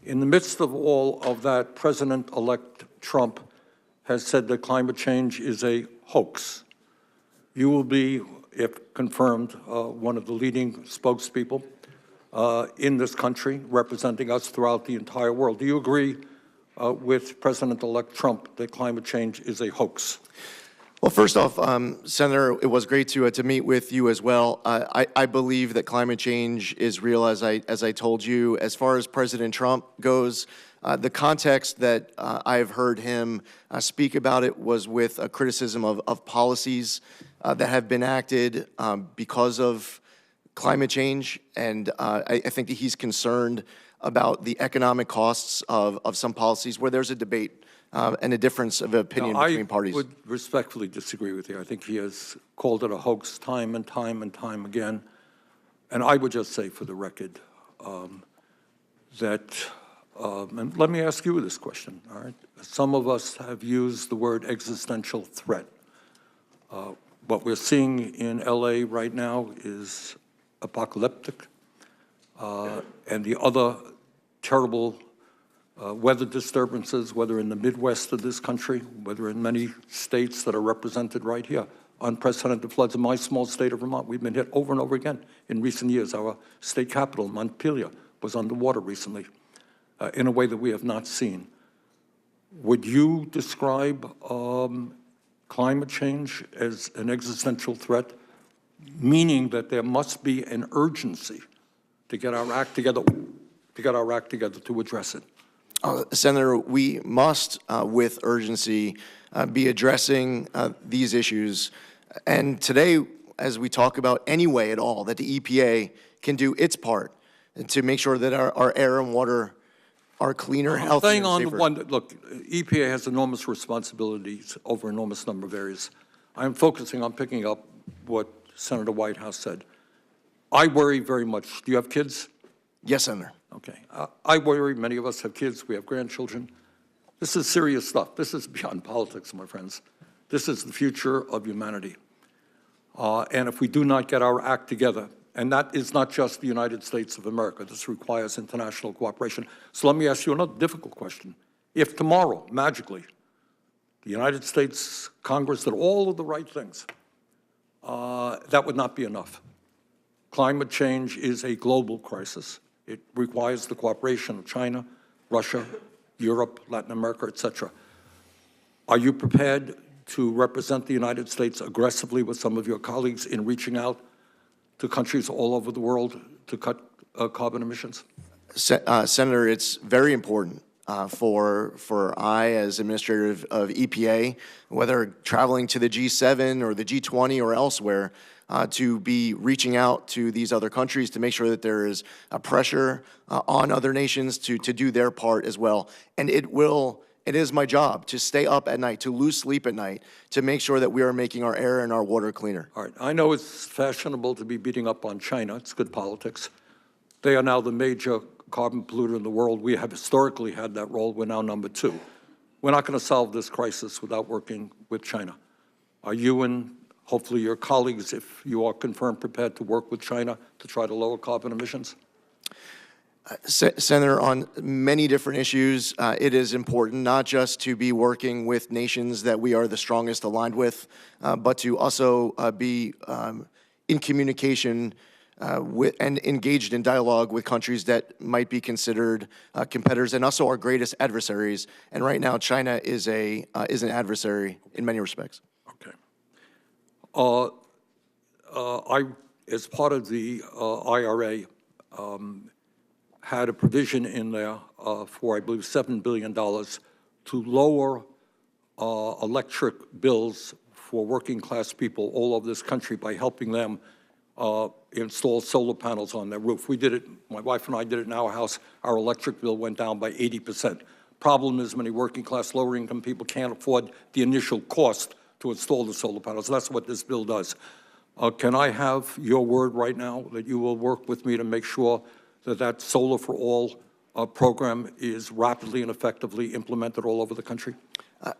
In the midst of all of that, President-elect Trump has said that climate change is a hoax. You will be, if confirmed, one of the leading spokespeople in this country, representing us throughout the entire world. Do you agree with President-elect Trump that climate change is a hoax? Well, first off, Senator, it was great to meet with you as well. I believe that climate change is real, as I told you. As far as President Trump goes, the context that I've heard him speak about it was with a criticism of policies that have been acted because of climate change, and I think that he's concerned about the economic costs of some policies where there's a debate and a difference of opinion between parties. I would respectfully disagree with you. I think he has called it a hoax time and time and time again. And I would just say for the record that, and let me ask you this question, all right? Some of us have used the word existential threat. What we're seeing in LA right now is apocalyptic, and the other terrible weather disturbances, whether in the Midwest of this country, whether in many states that are represented right here, unprecedented floods in my small state of Vermont. We've been hit over and over again in recent years. Our state capital, Montpelier, was underwater recently in a way that we have not seen. Would you describe climate change as an existential threat, meaning that there must be an urgency to get our act together, to address it? Senator, we must, with urgency, be addressing these issues. And today, as we talk about any way at all that the EPA can do its part to make sure that our air and water are cleaner, healthier, Staying on safer. the one, look, EPA has enormous responsibilities over an enormous number of areas. I'm focusing on picking up what Senator Whitehouse said. I worry very much. Do you have kids? Yes, Senator. Okay. I worry. Many of us have kids. We have grandchildren. This is serious stuff. This is beyond politics, my friends. This is the future of humanity. And if we do not get our act together, and that is not just the United States of America, this requires international cooperation. So let me ask you another difficult question. If tomorrow, magically, the United States Congress did all of the right things, that would not be enough. Climate change is a global crisis. It requires the cooperation of China, Russia, Europe, Latin America, etc. Are you prepared to represent the United States aggressively with some of your colleagues in reaching out to countries all over the world to cut carbon emissions? Senator, it's very important for I, as administrator of EPA, whether traveling to the G7 or the G20 or elsewhere, to be reaching out to these other countries to make sure that there is a pressure on other nations to do their part as well. And it is my job to stay up at night, to lose sleep at night, to make sure that we are making our air and our water cleaner. All right. I know it's fashionable to be beating up on China. It's good politics. They are now the major carbon polluter in the world. We have historically had that role. We're now number 2. We're not going to solve this crisis without working with China. Are you and hopefully your colleagues, if you are confirmed, prepared to work with China to try to lower carbon emissions? Senator, on many different issues, it is important not just to be working with nations that we are the strongest aligned with, but to also be in communication and engaged in dialogue with countries that might be considered competitors and also our greatest adversaries. And right now, China is an adversary in many respects. Okay. As part of the IRA, had a provision in there for, I believe, $7 billion to lower electric bills for working-class people all over this country by helping them install solar panels on their roof. We did it, my wife and I did it in our house. Our electric bill went down by 80%. Problem is many working-class, lower-income people can't afford the initial cost to install the solar panels. That's what this bill does. Can I have your word right now that you will work with me to make sure that that Solar for All program is rapidly and effectively implemented all over the country?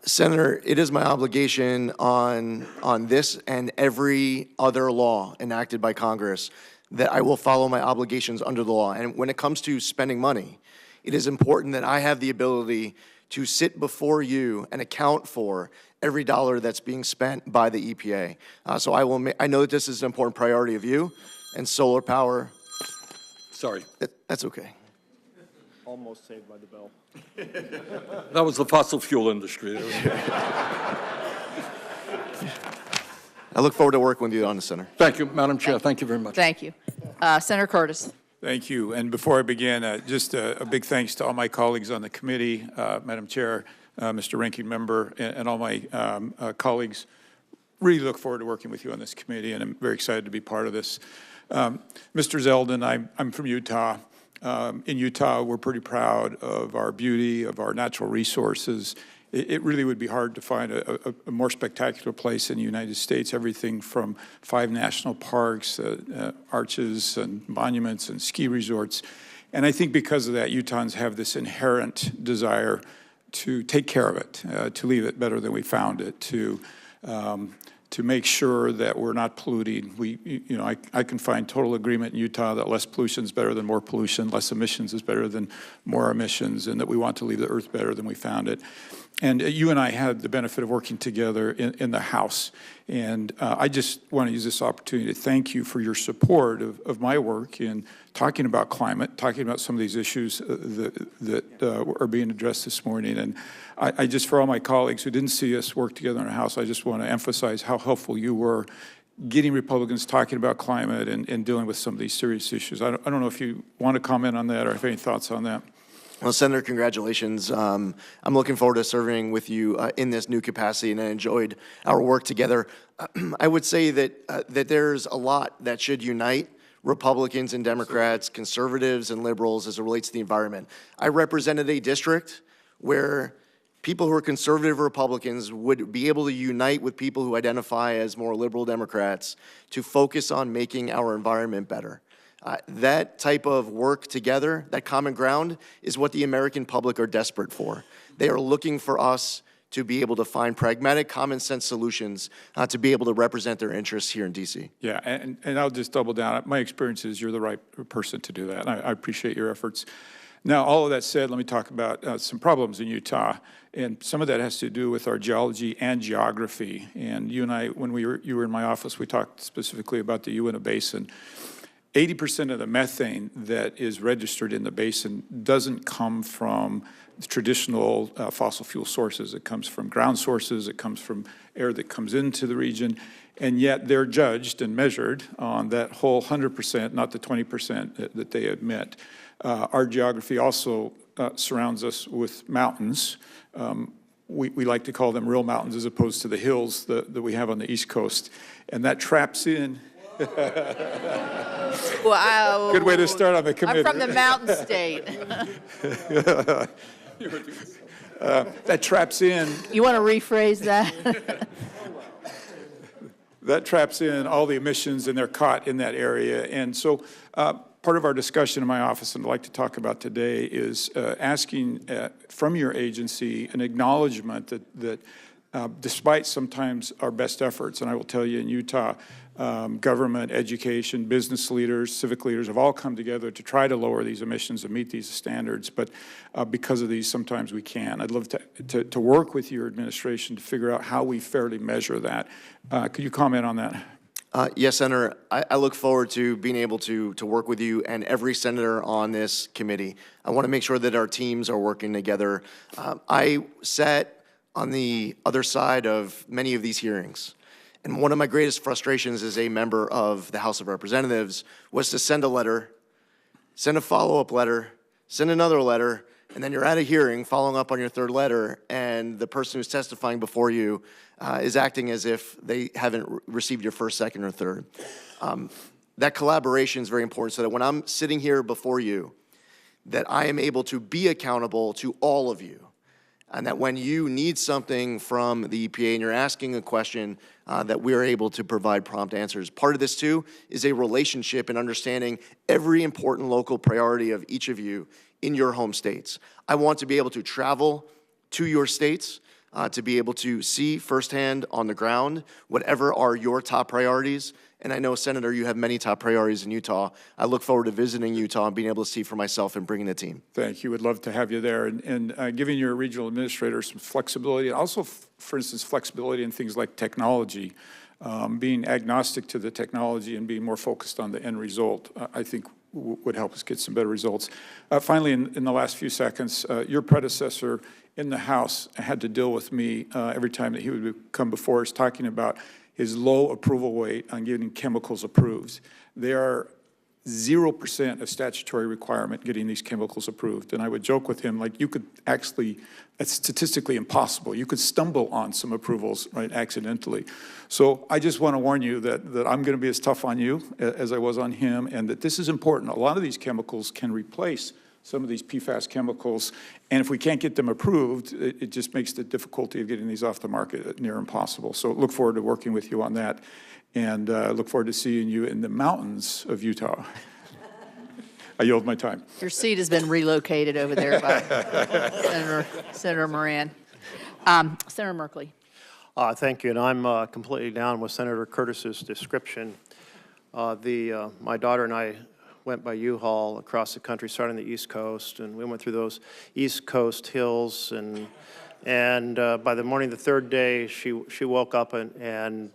Senator, it is my obligation on this and every other law enacted by Congress that I will follow my obligations under the law. And when it comes to spending money, it is important that I have the ability to sit before you and account for every dollar that's being spent by the EPA. So I know that this is an important priority of you, and solar power. Sorry. That's okay. Almost saved by the bell. That was the fossil fuel industry. I look forward to working with you on this, Senator. Thank you, Madam Chair. Thank you very much. Thank you. Senator Curtis. Thank you. And before I begin, just a big thanks to all my colleagues on the committee, Madam Chair, Mr. Ranking Member, and all my colleagues. Really look forward to working with you on this committee, and I'm very excited to be part of this. Mr. Zeldin, I'm from Utah. In Utah, we're pretty proud of our beauty, of our natural resources. It really would be hard to find a more spectacular place in the United States. Everything from 5 national parks, arches and monuments and ski resorts. And I think because of that, Utahns have this inherent desire to take care of it, to leave it better than we found it, to make sure that we're not polluting. I can find total agreement in Utah that less pollution is better than more pollution, less emissions is better than more emissions, and that we want to leave the earth better than we found it. And you and I had the benefit of working together in the House. And I just want to use this opportunity to thank you for your support of my work in talking about climate, talking about some of these issues that are being addressed this morning. And I just, for all my colleagues who didn't see us work together in the House, I just want to emphasize how helpful you were getting Republicans talking about climate and dealing with some of these serious issues. I don't know if you want to comment on that or have any thoughts on that. Well, Senator, congratulations. I'm looking forward to serving with you in this new capacity, and I enjoyed our work together. I would say that there's a lot that should unite Republicans and Democrats, conservatives and liberals as it relates to the environment. I represented a district where people who are conservative Republicans would be able to unite with people who identify as more liberal Democrats to focus on making our environment better. That type of work together, that common ground, is what the American public are desperate for. They are looking for us to be able to find pragmatic, common sense solutions to be able to represent their interests here in D.C. Yeah, and I'll just double down. My experience is you're the right person to do that. I appreciate your efforts. Now, all of that said, let me talk about some problems in Utah. And some of that has to do with our geology and geography. And you and I, when you were in my office, we talked specifically about the Uinta Basin. 80% of the methane that is registered in the basin doesn't come from traditional fossil fuel sources. It comes from ground sources. It comes from air that comes into the region. And yet they're judged and measured on that whole 100%, not the 20% that they admit. Our geography also surrounds us with mountains. We like to call them real mountains as opposed to the hills that we have on the East Coast. And that traps in. Wow. Good way to start on the committee. I'm from the mountain state. That traps in. You want to rephrase that? That traps in all the emissions, and they're caught in that area. And so part of our discussion in my office, and I'd like to talk about today, is asking from your agency an acknowledgement that despite sometimes our best efforts, and I will tell you in Utah, government, education, business leaders, civic leaders have all come together to try to lower these emissions and meet these standards, but because of these, sometimes we can't. I'd love to work with your administration to figure out how we fairly measure that. Could you comment on that? Yes, Senator. I look forward to being able to work with you and every senator on this committee. I want to make sure that our teams are working together. I sat on the other side of many of these hearings, and one of my greatest frustrations as a member of the House of Representatives was to send a letter, send a follow-up letter, send another letter, and then you're at a hearing following up on your third letter, and the person who's testifying before you is acting as if they haven't received your first, second, or third. That collaboration is very important so that when I'm sitting here before you, that I am able to be accountable to all of you. And that when you need something from the EPA and you're asking a question, that we're able to provide prompt answers. Part of this, too, is a relationship and understanding every important local priority of each of you in your home states. I want to be able to travel to your states, to be able to see firsthand on the ground whatever are your top priorities. And I know, Senator, you have many top priorities in Utah. I look forward to visiting Utah and being able to see for myself and bringing a team. Thank you. Would love to have you there. And giving your regional administrator some flexibility, and also, for instance, flexibility in things like technology, being agnostic to the technology and being more focused on the end result, I think would help us get some better results. Finally, in the last few seconds, your predecessor in the House had to deal with me every time that he would come before us talking about his low approval rate on getting chemicals approved. They are 0% of statutory requirement getting these chemicals approved. And I would joke with him, like, you could actually, it's statistically impossible. You could stumble on some approvals, right, accidentally. So I just want to warn you that I'm going to be as tough on you as I was on him, and that this is important. A lot of these chemicals can replace some of these PFAS chemicals, and if we can't get them approved, it just makes the difficulty of getting these off the market near impossible. So look forward to working with you on that, and look forward to seeing you in the mountains of Utah. I yield my time. Your seat has been relocated over there by Senator Moran. Senator Merkley. Thank you, and I'm completely down with Senator Curtis's description. My daughter and I went by U-Haul across the country, starting on the East Coast, and we went through those East Coast hills, and by the morning of the third day, she woke up and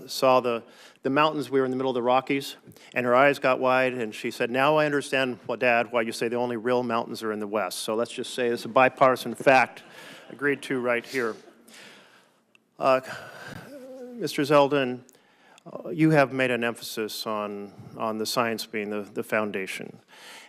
saw the mountains. We were in the middle of the Rockies, and her eyes got wide, and she said, "Now I understand, Dad, why you say the only real mountains are in the West." So let's just say it's a bipartisan fact, agreed to right here. Mr. Zeldin, you have made an emphasis on the science being the foundation.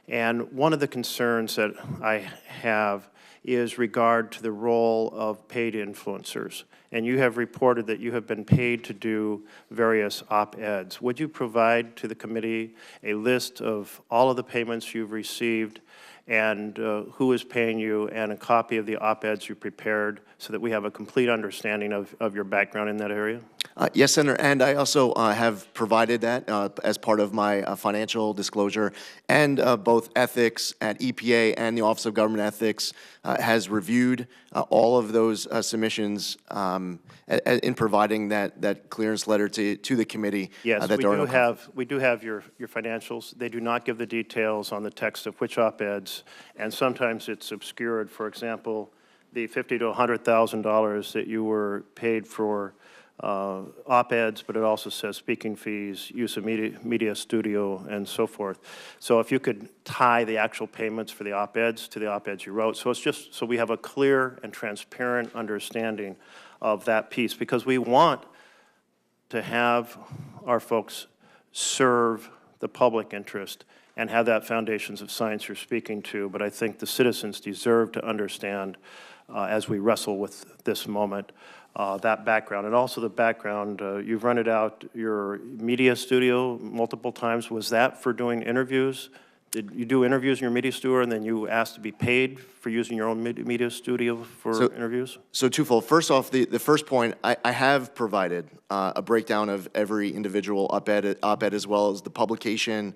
And one of the concerns that I have is regard to the role of paid influencers. And you have reported that you have been paid to do various op-eds. Would you provide to the committee a list of all of the payments you've received and who is paying you, and a copy of the op-eds you prepared so that we have a complete understanding of your background in that area? Yes, Senator, and I also have provided that as part of my financial disclosure, and both ethics at EPA and the Office of Government Ethics has reviewed all of those submissions in providing that clearance letter to the committee. Yes, we do have your financials. They do not give the details on the text of which op-eds, and sometimes it's obscured. For example, the $50,000 to $100,000 that you were paid for op-eds, but it also says speaking fees, use of media studio, and so forth. So if you could tie the actual payments for the op-eds to the op-eds you wrote, so it's just so we have a clear and transparent understanding of that piece, because we want to have our folks serve the public interest and have that foundations of science you're speaking to, but I think the citizens deserve to understand as we wrestle with this moment, that background. And also the background, you've rented out your media studio multiple times. Was that for doing interviews? Did you do interviews in your media studio and then you asked to be paid for using your own media studio for interviews? So twofold. First off, the first point, I have provided a breakdown of every individual op-ed as well as the publication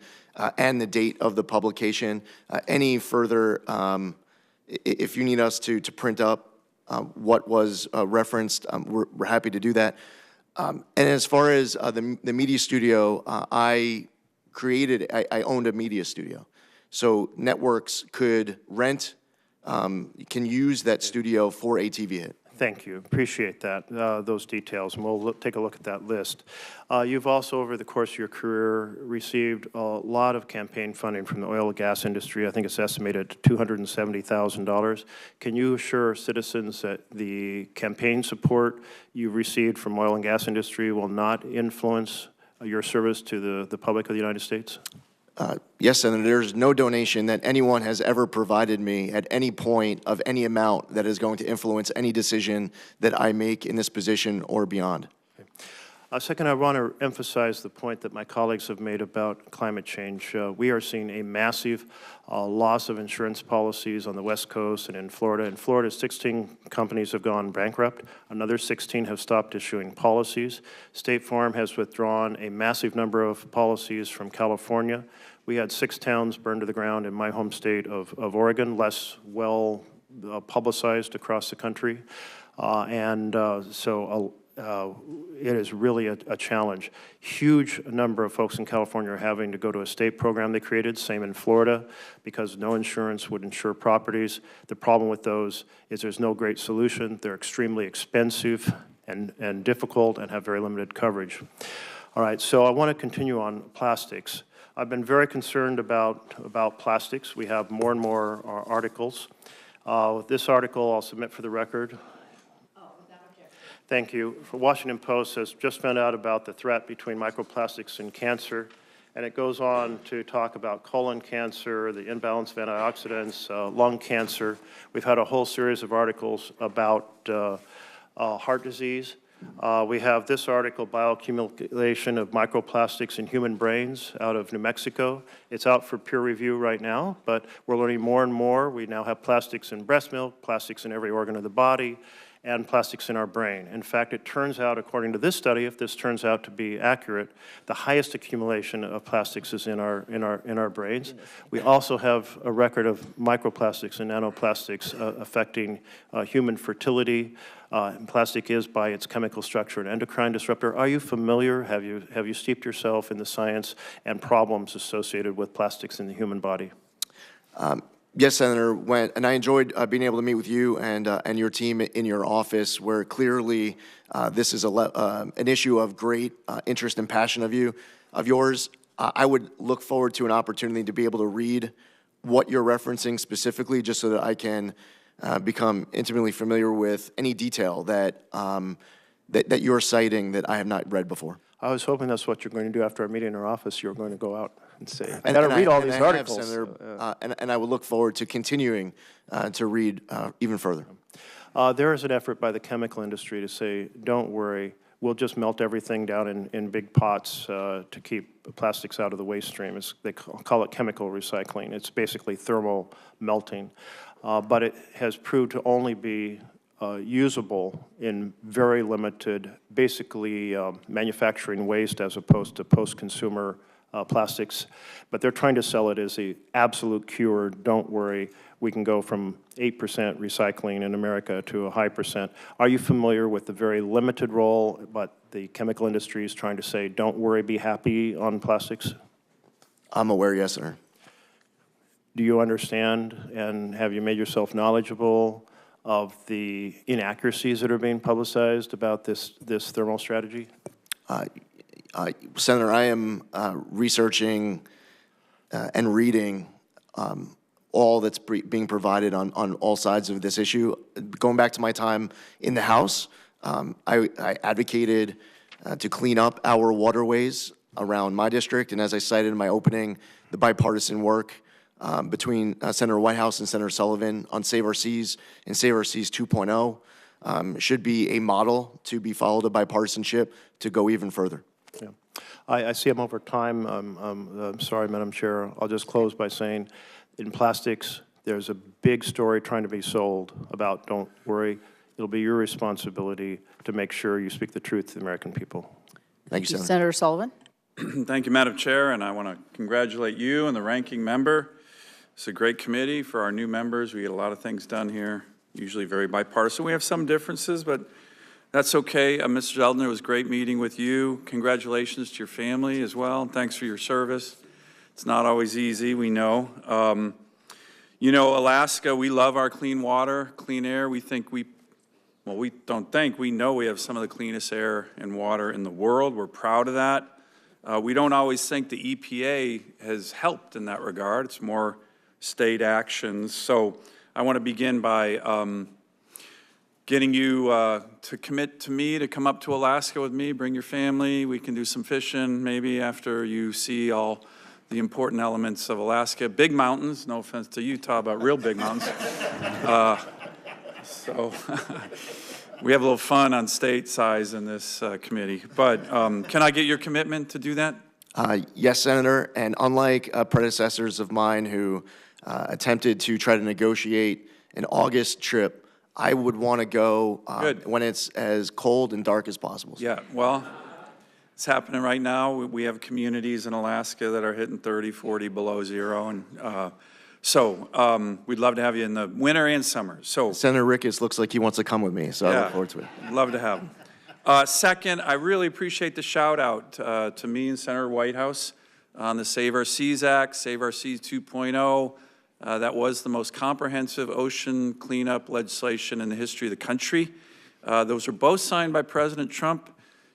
and the date of the publication. Any further, if you need us to print up what was referenced, we're happy to do that. And as far as the media studio, I owned a media studio. So networks could rent, can use that studio for a TV hit. Thank you. Appreciate that, those details, and we'll take a look at that list. You've also, over the course of your career, received a lot of campaign funding from the oil and gas industry. I think it's estimated at $270,000. Can you assure citizens that the campaign support you've received from oil and gas industry will not influence your service to the public of the United States? Yes, Senator, there's no donation that anyone has ever provided me at any point of any amount that is going to influence any decision that I make in this position or beyond. Second, I want to emphasize the point that my colleagues have made about climate change. We are seeing a massive loss of insurance policies on the West Coast and in Florida. In Florida, 16 companies have gone bankrupt. Another 16 have stopped issuing policies. State Farm has withdrawn a massive number of policies from California. We had 6 towns burned to the ground in my home state of Oregon, less well publicized across the country. It is really a challenge. Huge number of folks in California are having to go to a state program they created, same in Florida, because no insurance would insure properties. The problem with those is there's no great solution. They're extremely expensive and difficult and have very limited coverage. All right, so I want to continue on plastics. I've been very concerned about plastics. We have more and more articles. This article I'll submit for the record. Thank you. The Washington Post has just found out about the threat between microplastics and cancer, and it goes on to talk about colon cancer, the imbalance of antioxidants, lung cancer. We've had a whole series of articles about heart disease. We have this article, Bioaccumulation of Microplastics in Human Brains, out of New Mexico. It's out for peer review right now, but we're learning more and more. We now have plastics in breast milk, plastics in every organ of the body, and plastics in our brain. In fact, it turns out, according to this study, if this turns out to be accurate, the highest accumulation of plastics is in our brains. We also have a record of microplastics and nanoplastics affecting human fertility. Plastic is, by its chemical structure, an endocrine disruptor. Are you familiar? Have you steeped yourself in the science and problems associated with plastics in the human body? Yes, Senator, and I enjoyed being able to meet with you and your team in your office, where clearly this is an issue of great interest and passion of yours. I would look forward to an opportunity to be able to read what you're referencing specifically, just so that I can become intimately familiar with any detail that you're citing that I have not read before. I was hoping that's what you're going to do after our meeting in our office. You're going to go out and say, I got to read all these articles. Senator, and I would look forward to continuing to read even further. There is an effort by the chemical industry to say, don't worry, we'll just melt everything down in big pots to keep plastics out of the waste stream. They call it chemical recycling. It's basically thermal melting. But it has proved to only be usable in very limited, basically manufacturing waste as opposed to post-consumer plastics. But they're trying to sell it as the absolute cure. Don't worry, we can go from 8% recycling in America to a high percent. Are you familiar with the very limited role, but the chemical industry is trying to say, don't worry, be happy on plastics? I'm aware, yes, sir. Do you understand, and have you made yourself knowledgeable of the inaccuracies that are being publicized about this thermal strategy? Senator, I am researching and reading all that's being provided on all sides of this issue. Going back to my time in the House, I advocated to clean up our waterways around my district, and as I cited in my opening, the bipartisan work between Senator Whitehouse and Senator Sullivan on Save Our Seas and Save Our Seas 2.0 should be a model to be followed of bipartisanship to go even further. Yeah. I see I'm over time. I'm sorry, Madam Chair. I'll just close by saying, in plastics, there's a big story trying to be sold about don't worry. It'll be your responsibility to make sure you speak the truth to the American people. Thank you, Senator. Senator Sullivan. Thank you, Madam Chair, and I want to congratulate you and the ranking member. It's a great committee for our new members. We get a lot of things done here, usually very bipartisan. We have some differences, but that's okay. Mr. Zeldin, it was great meeting with you. Congratulations to your family as well. Thanks for your service. It's not always easy, we know. You know, Alaska, we love our clean water, clean air. We think we well, we don't think, we know we have some of the cleanest air and water in the world. We're proud of that. We don't always think the EPA has helped in that regard. It's more state actions. So I want to begin by getting you to commit to me to come up to Alaska with me, bring your family. We can do some fishing maybe after you see all the important elements of Alaska. Big mountains, no offense to Utah, but real big mountains. So we have a little fun on state size in this committee. But can I get your commitment to do that? Yes, Senator, and unlike predecessors of mine who attempted to try to negotiate an August trip, I would want to go when it's as cold and dark as possible. Yeah, well, it's happening right now. We have communities in Alaska that are hitting 30, 40 below zero, and so we'd love to have you in the winter and summer. So Senator Ricketts looks like he wants to come with me, so I look forward to it. Love to have him. Second, I really appreciate the shout out to me and Senator Whitehouse on the Save Our Seas Act, Save Our Seas 2.0. That was the most comprehensive ocean cleanup legislation in the history of the country. Those were both signed by President Trump.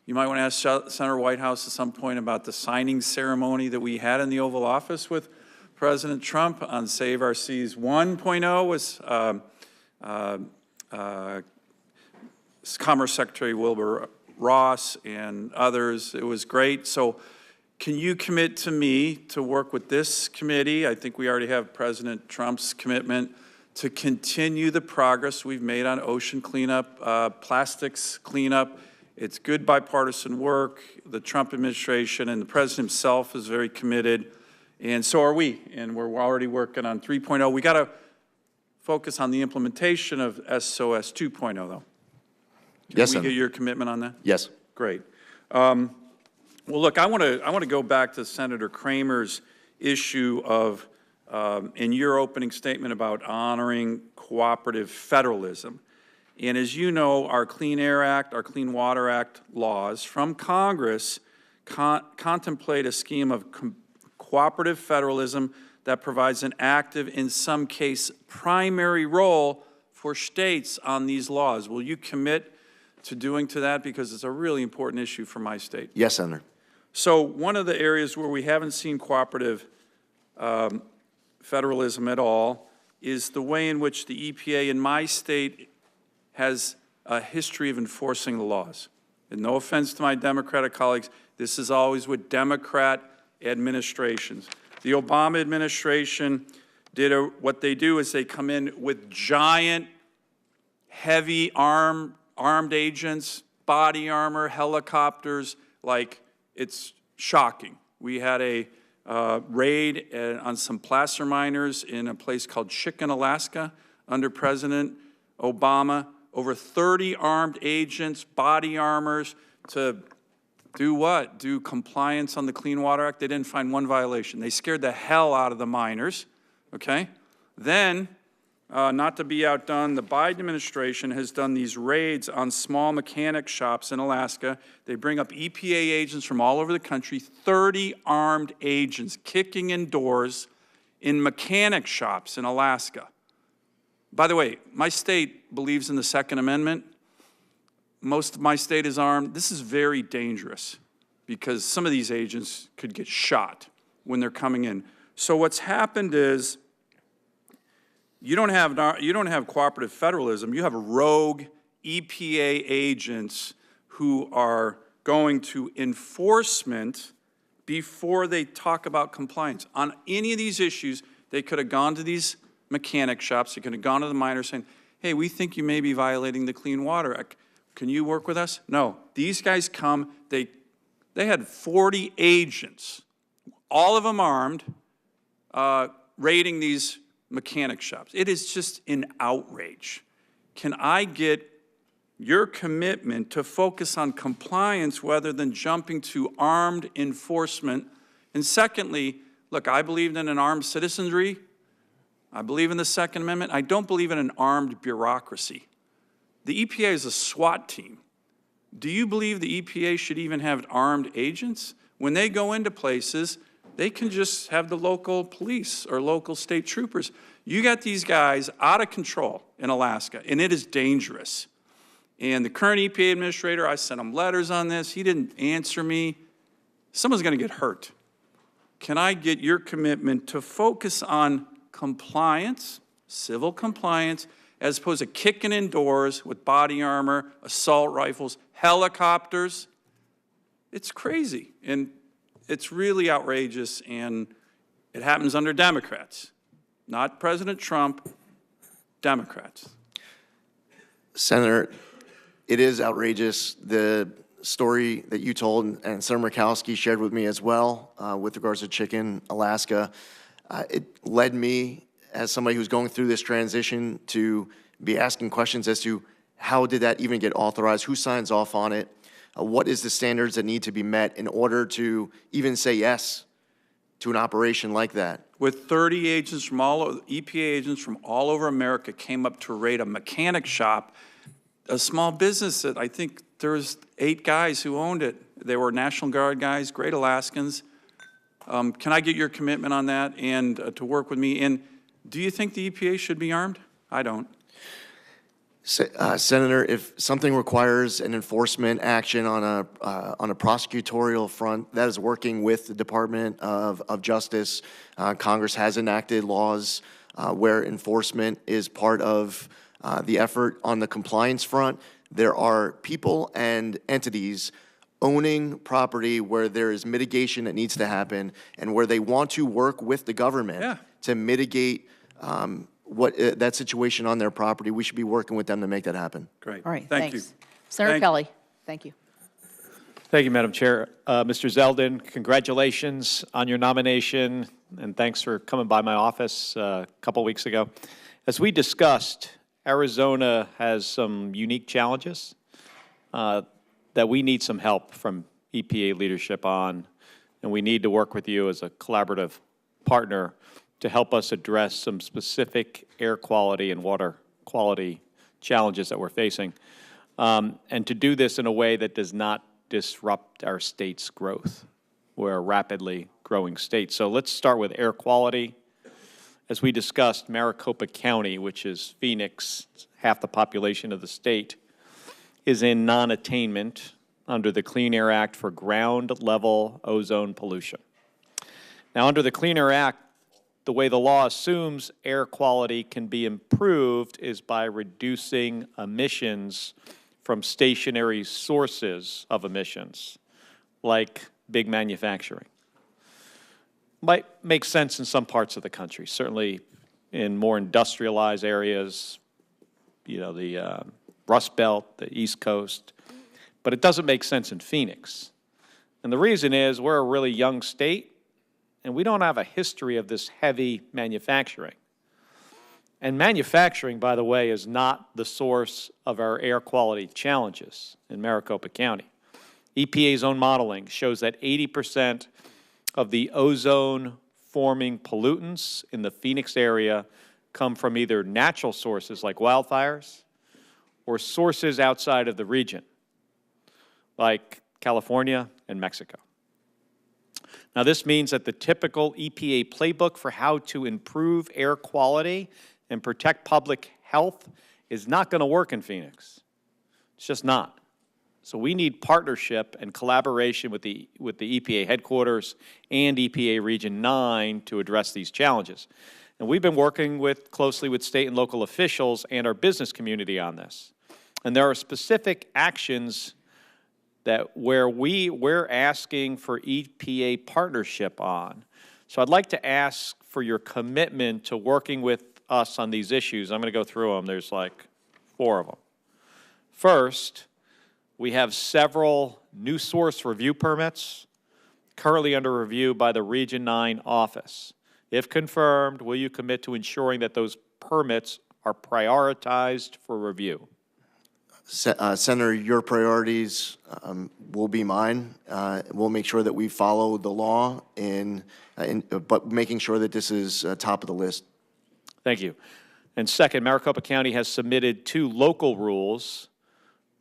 You might want to ask Senator Whitehouse at some point about the signing ceremony that we had in the Oval Office with President Trump on Save Our Seas 1.0 was Commerce Secretary Wilbur Ross and others. It was great. So can you commit to me to work with this committee? I think we already have President Trump's commitment to continue the progress we've made on ocean cleanup, plastics cleanup. It's good bipartisan work. The Trump administration and the president himself is very committed, and so are we. And we're already working on 3.0. We got to focus on the implementation of SOS 2.0, though. Yes, Can we get your commitment on that? Yes. Great. Well, look, I want to go back to Senator Kramer's issue of, in your opening statement about honoring cooperative federalism. And as you know, our Clean Air Act, our Clean Water Act laws from Congress contemplate a scheme of cooperative federalism that provides an active, in some case, primary role for states on these laws. Will you commit to doing to that? Because it's a really important issue for my state. Yes, Senator. So one of the areas where we haven't seen cooperative federalism at all is the way in which the EPA in my state has a history of enforcing the laws. And no offense to my Democratic colleagues, this is always with Democrat administrations. The Obama administration did what they do is they come in with giant, heavy armed agents, body armor, helicopters, like it's shocking. We had a raid on some placer miners in a place called Chicken, Alaska, under President Obama. Over 30 armed agents, body armors, to do what? Do compliance on the Clean Water Act. They didn't find one violation. They scared the hell out of the miners, okay? Then, not to be outdone, the Biden administration has done these raids on small mechanic shops in Alaska. They bring up EPA agents from all over the country, 30 armed agents kicking in doors in mechanic shops in Alaska. By the way, my state believes in the Second Amendment. Most of my state is armed. This is very dangerous because some of these agents could get shot when they're coming in. So what's happened is you don't have cooperative federalism. You have rogue EPA agents who are going to enforcement before they talk about compliance. On any of these issues, they could have gone to these mechanic shops. They could have gone to the miners saying, hey, we think you may be violating the Clean Water Act. Can you work with us? No. These guys come. They had 40 agents, all of them armed, raiding these mechanic shops. It is just an outrage. Can I get your commitment to focus on compliance rather than jumping to armed enforcement? And secondly, look, I believe in an armed citizenry. I believe in the Second Amendment. I don't believe in an armed bureaucracy. The EPA is a SWAT team. Do you believe the EPA should even have armed agents? When they go into places, they can just have the local police or local state troopers. You got these guys out of control in Alaska, and it is dangerous. And the current EPA administrator, I sent him letters on this. He didn't answer me. Someone's going to get hurt. Can I get your commitment to focus on compliance, civil compliance, as opposed to kicking in doors with body armor, assault rifles, helicopters? It's crazy, and it's really outrageous, and it happens under Democrats, not President Trump, Democrats. Senator, it is outrageous. The story that you told and Senator Murkowski shared with me as well with regards to Chicken, Alaska, it led me, as somebody who's going through this transition, to be asking questions as to how did that even get authorized, who signs off on it, what is the standards that need to be met in order to even say yes to an operation like that. With 30 agents from EPA agents from all over America came up to raid a mechanic shop, a small business that I think there was 8 guys who owned it. They were National Guard guys, great Alaskans. Can I get your commitment on that and to work with me? And do you think the EPA should be armed? I don't. Senator, if something requires an enforcement action on a prosecutorial front, that is working with the Department of Justice. Congress has enacted laws where enforcement is part of the effort. On the compliance front, there are people and entities owning property where there is mitigation that needs to happen and where they want to work with the government to mitigate that situation on their property. We should be working with them to make that happen. Great. All right, Thank thanks. you. Senator Kelly, thank you. Thank you, Madam Chair. Mr. Zeldin, congratulations on your nomination, and thanks for coming by my office a couple weeks ago. As we discussed, Arizona has some unique challenges that we need some help from EPA leadership on, and we need to work with you as a collaborative partner to help us address some specific air quality and water quality challenges that we're facing, and to do this in a way that does not disrupt our state's growth. We're a rapidly growing state. So let's start with air quality. As we discussed, Maricopa County, which is Phoenix, half the population of the state, is in non-attainment under the Clean Air Act for ground-level ozone pollution. Now, under the Clean Air Act, the way the law assumes air quality can be improved is by reducing emissions from stationary sources of emissions, like big manufacturing. Might make sense in some parts of the country, certainly in more industrialized areas, you know, the Rust Belt, the East Coast, but it doesn't make sense in Phoenix. And the reason is we're a really young state, and we don't have a history of this heavy manufacturing. And manufacturing, by the way, is not the source of our air quality challenges in Maricopa County. EPA's own modeling shows that 80% of the ozone-forming pollutants in the Phoenix area come from either natural sources like wildfires or sources outside of the region, like California and Mexico. Now, this means that the typical EPA playbook for how to improve air quality and protect public health is not going to work in Phoenix. It's just not. So we need partnership and collaboration with the EPA headquarters and EPA Region 9 to address these challenges. And we've been working closely with state and local officials and our business community on this. And there are specific actions where we're asking for EPA partnership on. So I'd like to ask for your commitment to working with us on these issues. I'm going to go through them. There's like 4 of them. First, we have several new source review permits currently under review by the Region 9 office. If confirmed, will you commit to ensuring that those permits are prioritized for review? Senator, your priorities will be mine. We'll make sure that we follow the law, but making sure that this is top of the list. Thank you. And second, Maricopa County has submitted 2 local rules,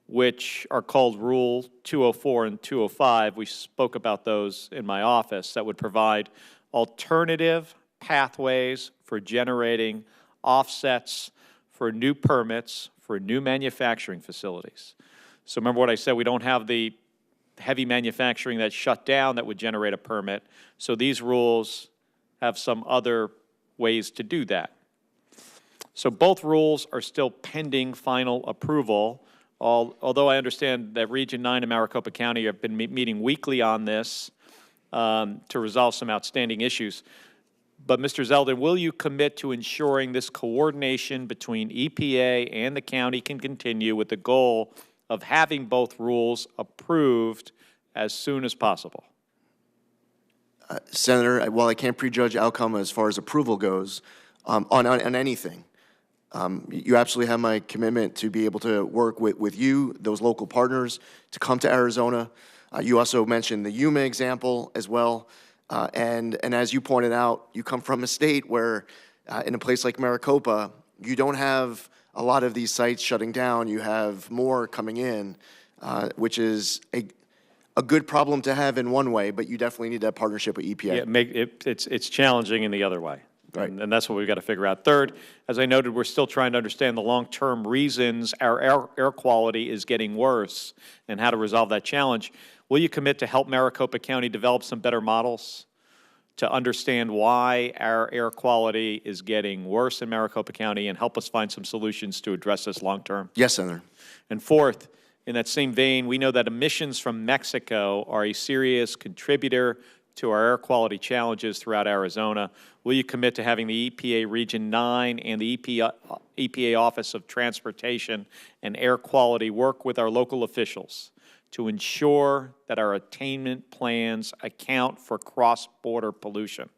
which are called Rule 204 and 205. We spoke about those in my office, that would provide alternative pathways for generating offsets for new permits for for new manufacturing facilities. So remember what I said, we don't have the heavy manufacturing that's shut down that would generate a permit. So these rules have some other ways to do that. So both rules are still pending final approval, although I understand that Region 9 and Maricopa County have been meeting weekly on this to resolve some outstanding issues. But Mr. Zeldin, will you commit to ensuring this coordination between EPA and the county can continue with the goal of having both rules approved as soon as possible? Senator, while I can't prejudge outcome as far as approval goes, on anything, you absolutely have my commitment to be able to work with you, those local partners, to come to Arizona. You also mentioned the Yuma example as well. And as you pointed out, you come from a state where, in a place like Maricopa, you don't have a lot of these sites shutting down. You have more coming in, which is a good problem to have in one way, but you definitely need that partnership with EPA. Yeah, it's challenging in the other way. Right. And that's what we've got to figure out. Third, as I noted, we're still trying to understand the long-term reasons our air quality is getting worse and how to resolve that challenge. Will you commit to help Maricopa County develop some better models to understand why our air quality is getting worse in Maricopa County and help us find some solutions to address this long-term? Yes, Senator. And fourth, in that same vein, we know that emissions from Mexico are a serious contributor to our air quality challenges throughout Arizona. Will you commit to having the EPA Region 9 and the EPA Office of Transportation and Air Quality work with our local officials to ensure that our attainment plans account for cross-border pollution?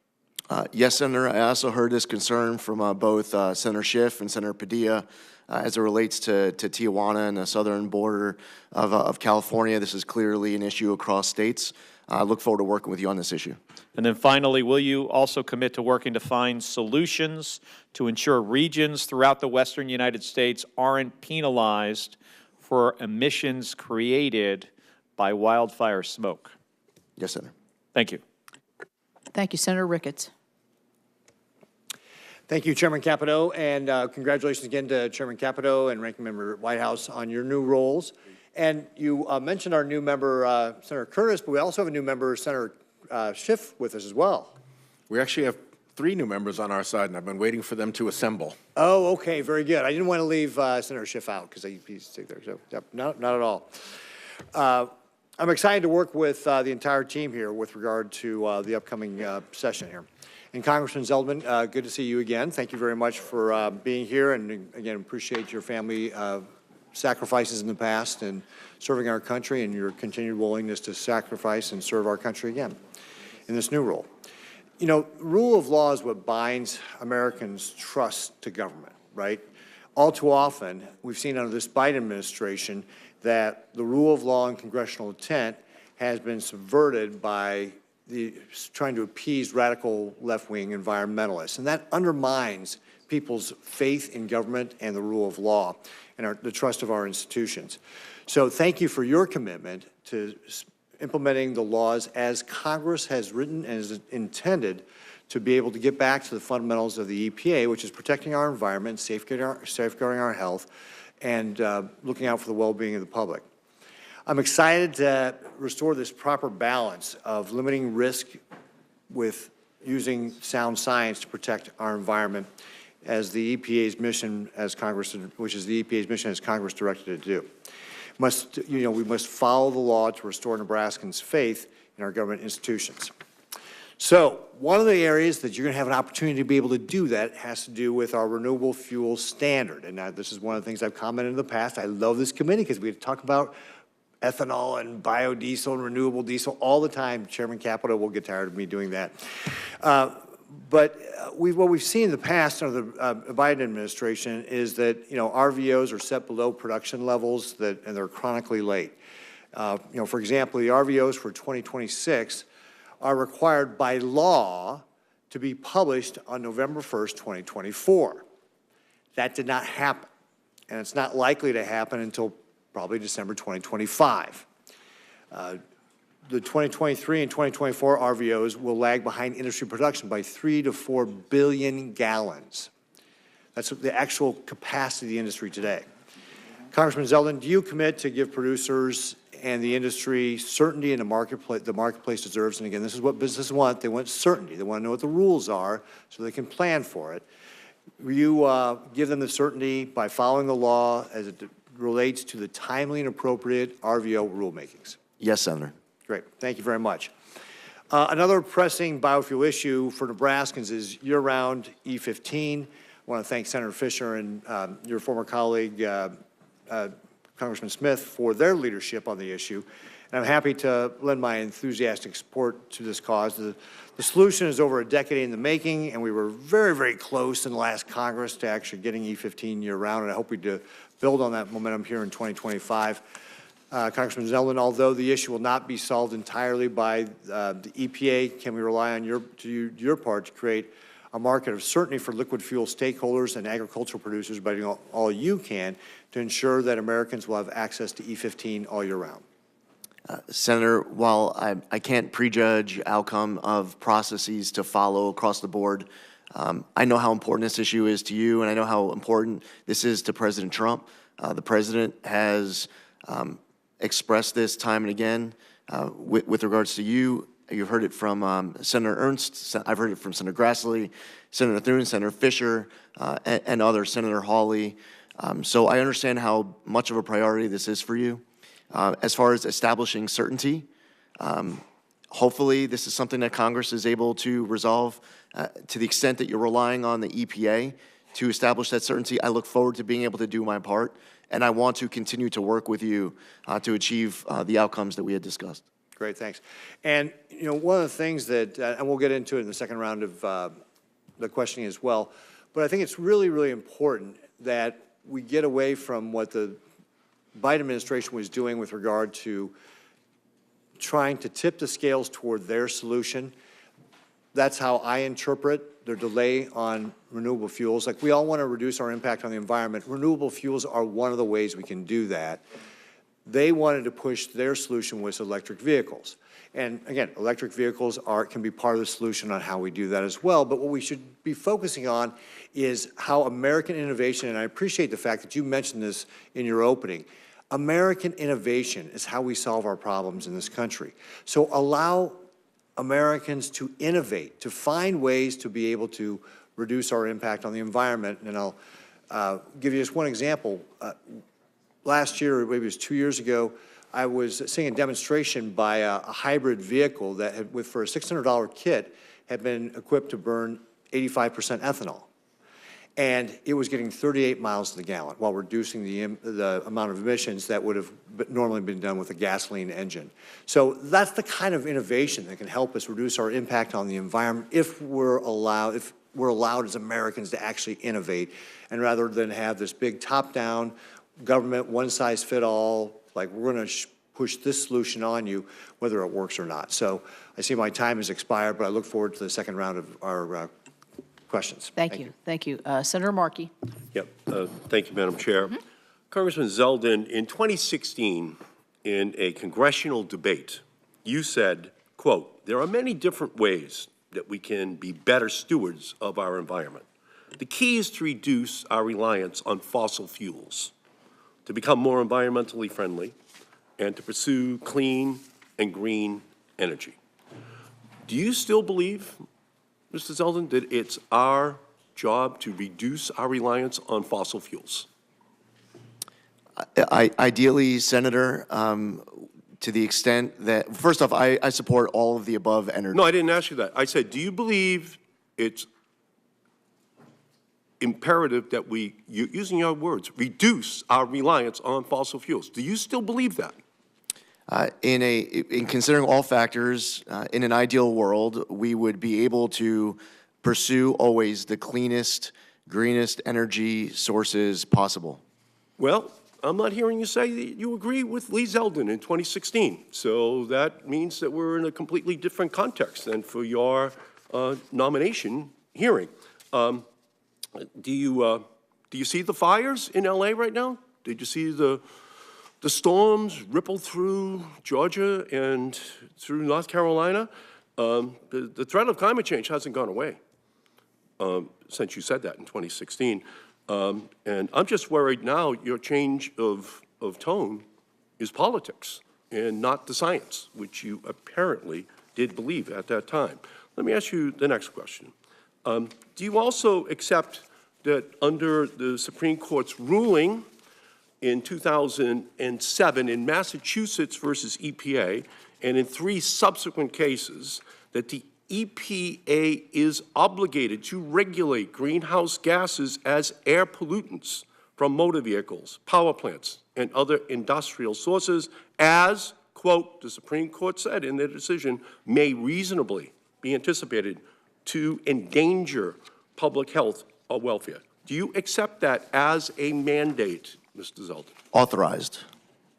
Yes, Senator. I also heard this concern from both Senator Schiff and Senator Padilla as it relates to Tijuana and the southern border of California. This is clearly an issue across states. I look forward to working with you on this issue. And then finally, will you also commit to working to find solutions to ensure regions throughout the western United States aren't penalized for emissions created by wildfire smoke? Yes, Senator. Thank you. Thank you, Senator Ricketts. Thank you, Chairman Capito, and congratulations again to Chairman Capito and Ranking Member Whitehouse on your new roles. And you mentioned our new member, Senator Curtis, but we also have a new member, Senator Schiff, with us as well. We actually have 3 new members on our side, and I've been waiting for them to assemble. Oh, okay, very good. I didn't want to leave Senator Schiff out because he's there. So, yep, not at all. I'm excited to work with the entire team here with regard to the upcoming session here. And Congressman Zeldin, good to see you again. Thank you very much for being here, and again, appreciate your family sacrifices in the past and serving our country and your continued willingness to sacrifice and serve our country again in this new role. You know, rule of law is what binds Americans' trust to government, right? All too often, we've seen under this Biden administration that the rule of law and congressional intent has been subverted by trying to appease radical left-wing environmentalists. And that undermines people's faith in government and the rule of law and the trust of our institutions. So thank you for your commitment to implementing the laws as Congress has written and is intended to be able to get back to the fundamentals of the EPA, which is protecting our environment, safeguarding our health, and looking out for the well-being of the public. I'm excited to restore this proper balance of limiting risk with using sound science to protect our environment as the EPA's mission as Congress, which is the EPA's mission as Congress directed it to do. We must follow the law to restore Nebraskans' faith in our government institutions. So one of the areas that you're going to have an opportunity to be able to do that has to do with our renewable fuel standard. And this is one of the things I've commented in the past. I love this committee because we talk about ethanol and biodiesel and renewable diesel all the time. Chairman Capito will get tired of me doing that. But what we've seen in the past under the Biden administration is that, RVOs are set below production levels and they're chronically late. For example, the RVOs for 2026 are required by law to be published on November 1st, 2024. That did not happen, and it's not likely to happen until probably December 2025. The 2023 and 2024 RVOs will lag behind industry production by 3 to 4 billion gallons. That's the actual capacity of the industry today. Congressman Zeldin, do you commit to give producers and the industry certainty in the marketplace deserves? And again, this is what businesses want. They want certainty. They want to know what the rules are so they can plan for it. Will you give them the certainty by following the law as it relates to the timely and appropriate RVO rulemakings? Yes, Senator. Great. Thank you very much. Another pressing biofuel issue for Nebraskans is year-round E15. I want to thank Senator Fisher and your former colleague, Congressman Smith, for their leadership on the issue. And I'm happy to lend my enthusiastic support to this cause. The solution is over a decade in the making, and we were very, very close in the last Congress to actually getting E15 year-round, and I hope we do build on that momentum here in 2025. Congressman Zeldin, although the issue will not be solved entirely by the EPA, can we rely on your part to create a market of certainty for liquid fuel stakeholders and agricultural producers by doing all you can to ensure that Americans will have access to E15 all year round? Senator, while I can't prejudge outcome of processes to follow across the board, I know how important this issue is to you, and I know how important this is to President Trump. The president has expressed this time and again with regards to you. You've heard it from Senator Ernst. I've heard it from Senator Grassley, Senator Thune, Senator Fisher, and others, Senator Hawley. So I understand how much of a priority this is for you. As far as establishing certainty, hopefully this is something that Congress is able to resolve to the extent that you're relying on the EPA to establish that certainty. I look forward to being able to do my part, and I want to continue to work with you to achieve the outcomes that we had discussed. Great, thanks. And, you know, one of the things that, and we'll get into it in the second round of the questioning as well, but I think it's really, really important that we get away from what the Biden administration was doing with regard to trying to tip the scales toward their solution. That's how I interpret their delay on renewable fuels. Like, we all want to reduce our impact on the environment. Renewable fuels are one of the ways we can do that. They wanted to push their solution with electric vehicles. And again, electric vehicles can be part of the solution on how we do that as well. But what we should be focusing on is how American innovation, and I appreciate the fact that you mentioned this in your opening, American innovation is how we solve our problems in this country. So allow Americans to innovate, to find ways to be able to reduce our impact on the environment. And I'll give you just one example. Last year, or maybe it was 2 years ago, I was seeing a demonstration by a hybrid vehicle that had, for a $600 kit, had been equipped to burn 85% ethanol. And it was getting 38 miles to the gallon while reducing the amount of emissions that would have normally been done with a gasoline engine. So that's the kind of innovation that can help us reduce our impact on the environment if we're allowed as Americans to actually innovate, and rather than have this big top-down government, one-size-fit-all, like, we're going to push this solution on you, whether it works or not. So I see my time has expired, but I look forward to the second round of our questions. Thank you. Thank you. Senator Markey. Yep. Thank you, Madam Chair. Congressman Zeldin, in 2016, in a congressional debate, you said, quote, "There are many different ways that we can be better stewards of our environment. The key is to reduce our reliance on fossil fuels, to become more environmentally friendly, and to pursue clean and green energy." Do you still believe, Mr. Zeldin, that it's our job to reduce our reliance on fossil fuels? Ideally, Senator, to the extent that, first off, I support all of the above energy. No, I didn't ask you that. I said, do you believe it's imperative that we, using your words, reduce our reliance on fossil fuels? Do you still believe that? In considering all factors, in an ideal world, we would be able to pursue always the cleanest, greenest energy sources possible. Well, I'm not hearing you say that you agree with Lee Zeldin in 2016. So that means that we're in a completely different context than for your nomination hearing. Do you see the fires in LA right now? Did you see the storms ripple through Georgia and through North Carolina? The threat of climate change hasn't gone away since you said that in 2016. And I'm just worried now your change of tone is politics and not the science, which you apparently did believe at that time. Let me ask you the next question. Do you also accept that under the Supreme Court's ruling in 2007 in Massachusetts versus EPA, and in 3 subsequent cases, that the EPA is obligated to regulate greenhouse gases as air pollutants from motor vehicles, power plants, and other industrial sources as, quote, the Supreme Court said in their decision, may reasonably be anticipated to endanger public health or welfare? Do you accept that as a mandate, Mr. Zeldin? Authorized.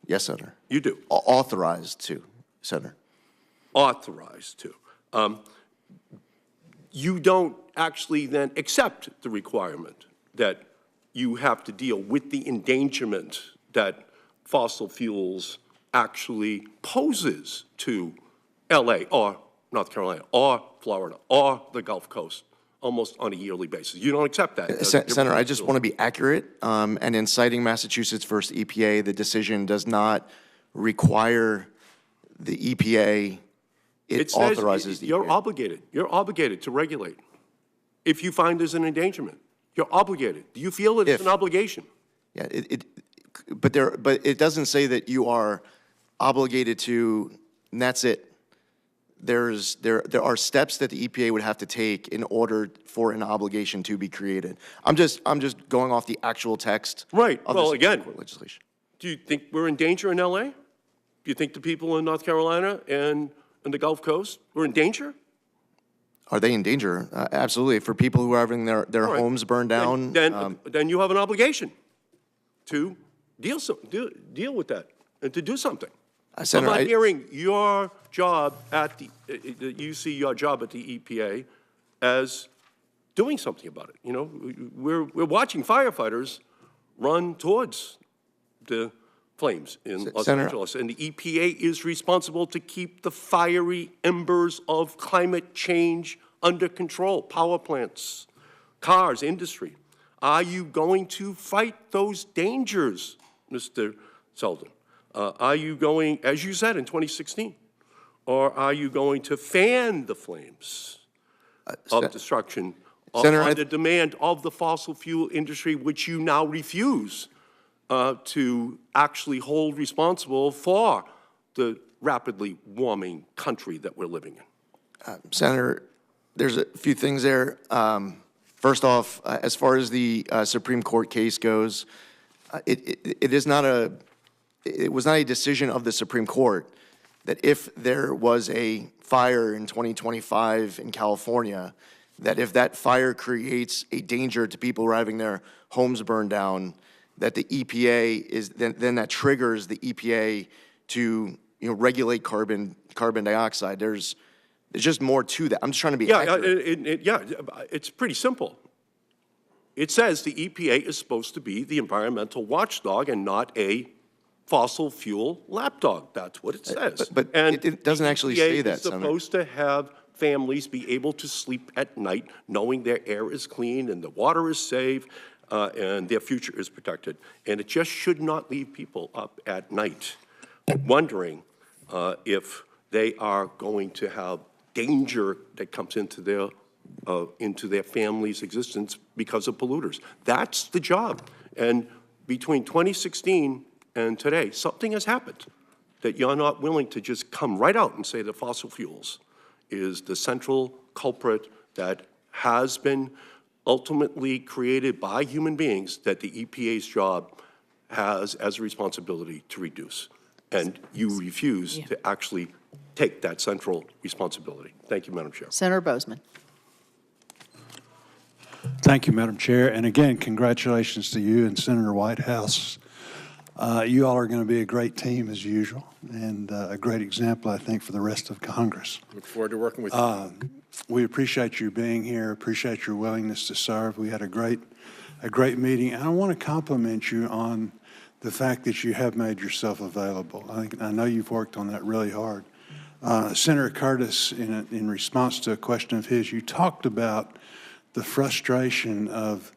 Yes, Senator. You do? Authorized to, Senator. Authorized to. You don't actually then accept the requirement that you have to deal with the endangerment that fossil fuels actually poses to LA or North Carolina or Florida or the Gulf Coast almost on a yearly basis. You don't accept that. Senator, I just want to be accurate, and in citing Massachusetts versus EPA, the decision does not require the EPA. It authorizes the EPA. You're obligated to regulate. If you find there's an endangerment, you're obligated. Do you feel it's an obligation? Yeah, but it doesn't say that you are obligated to, and that's it. There are steps that the EPA would have to take in order for an obligation to be created. I'm just going off the actual text. Right. Of well, the again, Court legislation. Do you think we're in danger in LA? Do you think the people in North Carolina and the Gulf Coast were in danger? Are they in danger? Absolutely. For people who are having their right. homes burned down. Then you have an obligation to deal with that and to do something. Senator, I'm not hearing your job at you see your job at the EPA as doing something about it. You know, we're watching firefighters run towards the flames in Los Angeles, and the EPA is responsible to keep the fiery embers of climate change under control. Power plants, cars, industry. Are you going to fight those dangers, Mr. Zeldin? Are you going, as you said in 2016, or are you going to fan the flames of destruction on the demand of the fossil fuel industry, which you now refuse to actually hold responsible for the rapidly warming country that we're living in? Senator, there's a few things there. First off, as far as the Supreme Court case goes, it was not a decision of the Supreme Court that if there was a fire in 2025 in California, that if that fire creates a danger to people who are having their homes burned down, that the EPA is then that triggers the EPA to regulate carbon dioxide. There's just more to that. I'm just trying to be accurate. It's pretty simple. It says the EPA is supposed to be the environmental watchdog and not a fossil fuel lapdog. That's what it says. But it doesn't actually say that, Senator. It's supposed to have families be able to sleep at night knowing their air is clean and the water is safe and their future is protected. And it just should not leave people up at night wondering if they are going to have danger that comes into their family's existence because of polluters. That's the job. And between 2016 and today, something has happened that you're not willing to just come right out and say that fossil fuels is the central culprit that has been ultimately created by human beings that the EPA's job has as a responsibility to reduce. And you refuse to actually take that central responsibility. Thank you, Madam Chair. Senator Bozeman. Thank you, Madam Chair. And again, congratulations to you and Senator Whitehouse. You all are going to be a great team as usual, and a great example, I think, for the rest of Congress. Look forward to working with you. We appreciate you being here, appreciate your willingness to serve. We had a great meeting, and I want to compliment you on the fact that you have made yourself available. I know you've worked on that really hard. Senator Curtis, in response to a question of his, you talked about the frustration of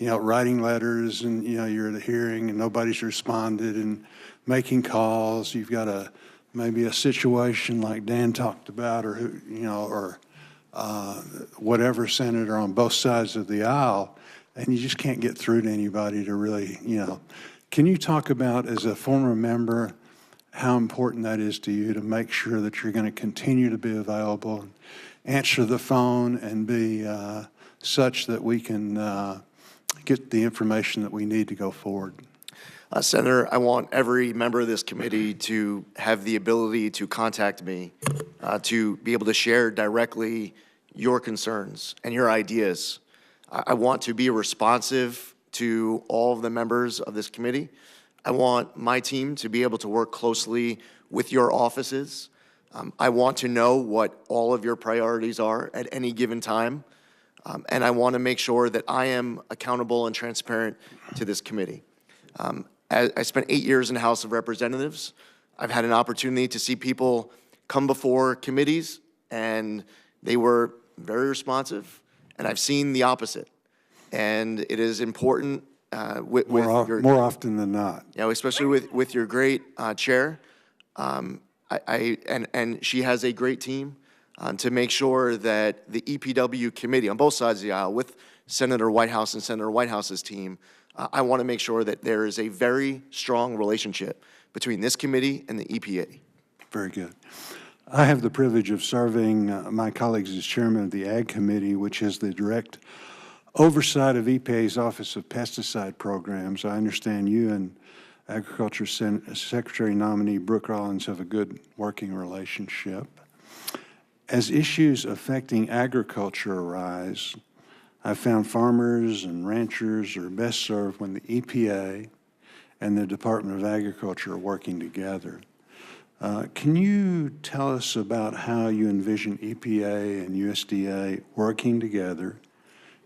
writing letters and, you're at a hearing and nobody's responded and making calls. You've got maybe a situation like Dan talked about or whatever senator on both sides of the aisle, and you just can't get through to anybody to really, Can you talk about, as a former member, how important that is to you to make sure that you're going to continue to be available, and answer the phone, and be such that we can get the information that we need to go forward? Senator, I want every member of this committee to have the ability to contact me, to be able to share directly your concerns and your ideas. I want to be responsive to all of the members of this committee. I want my team to be able to work closely with your offices. I want to know what all of your priorities are at any given time. And I want to make sure that I am accountable and transparent to this committee. I spent 8 years in the House of Representatives. I've had an opportunity to see people come before committees, and they were very responsive, and I've seen the opposite. And it is important more often than not. Especially with your great chair, and she has a great team to make sure that the EPW committee on both sides of the aisle, with Senator Whitehouse and Senator Whitehouse's team, I want to make sure that there is a very strong relationship between this committee and the EPA. Very good. I have the privilege of serving my colleagues as chairman of the Ag Committee, which is the direct oversight of EPA's Office of Pesticide Programs. I understand you and Agriculture Secretary nominee Brooke Rollins have a good working relationship. As issues affecting agriculture arise, I found farmers and ranchers are best served when the EPA and the Department of Agriculture are working together. Can you tell us about how you envision EPA and USDA working together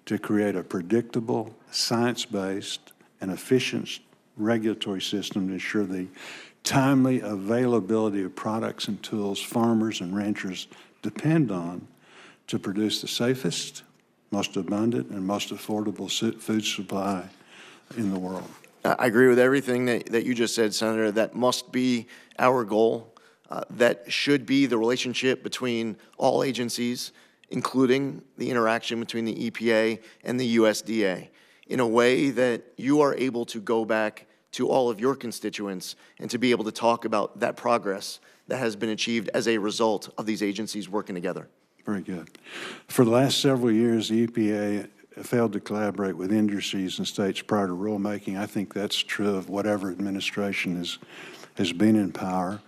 to create a predictable, science-based, and efficient regulatory system to ensure the timely availability of products and tools farmers and ranchers depend on to produce the safest, most abundant, and most affordable food supply in the world? I agree with everything that you just said, Senator. That must be our goal. That should be the relationship between all agencies, including the interaction between the EPA and the USDA, in a way that you are able to go back to all of your constituents and to be able to talk about that progress that has been achieved as a result of these agencies working together. Very good. For the last several years, the EPA failed to collaborate with industries and states prior to rulemaking. I think that's true of whatever administration has been in power.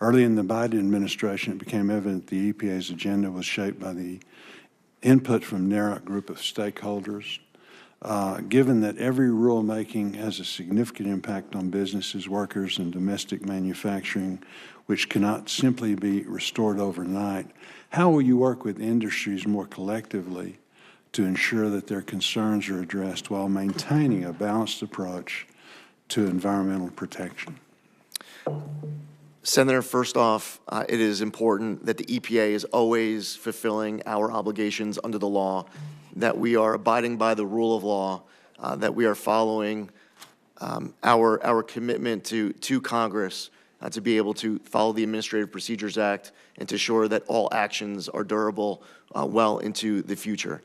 Early in the Biden administration, it became evident the EPA's agenda was shaped by the input from a narrow group of stakeholders. Given that every rulemaking has a significant impact on businesses, workers, and domestic manufacturing, which cannot simply be restored overnight, how will you work with industries more collectively to ensure that their concerns are addressed while maintaining a balanced approach to environmental protection? Senator, first off, it is important that the EPA is always fulfilling our obligations under the law, that we are abiding by the rule of law, that we are following our commitment to Congress to be able to follow the Administrative Procedures Act and to ensure that all actions are durable well into the future.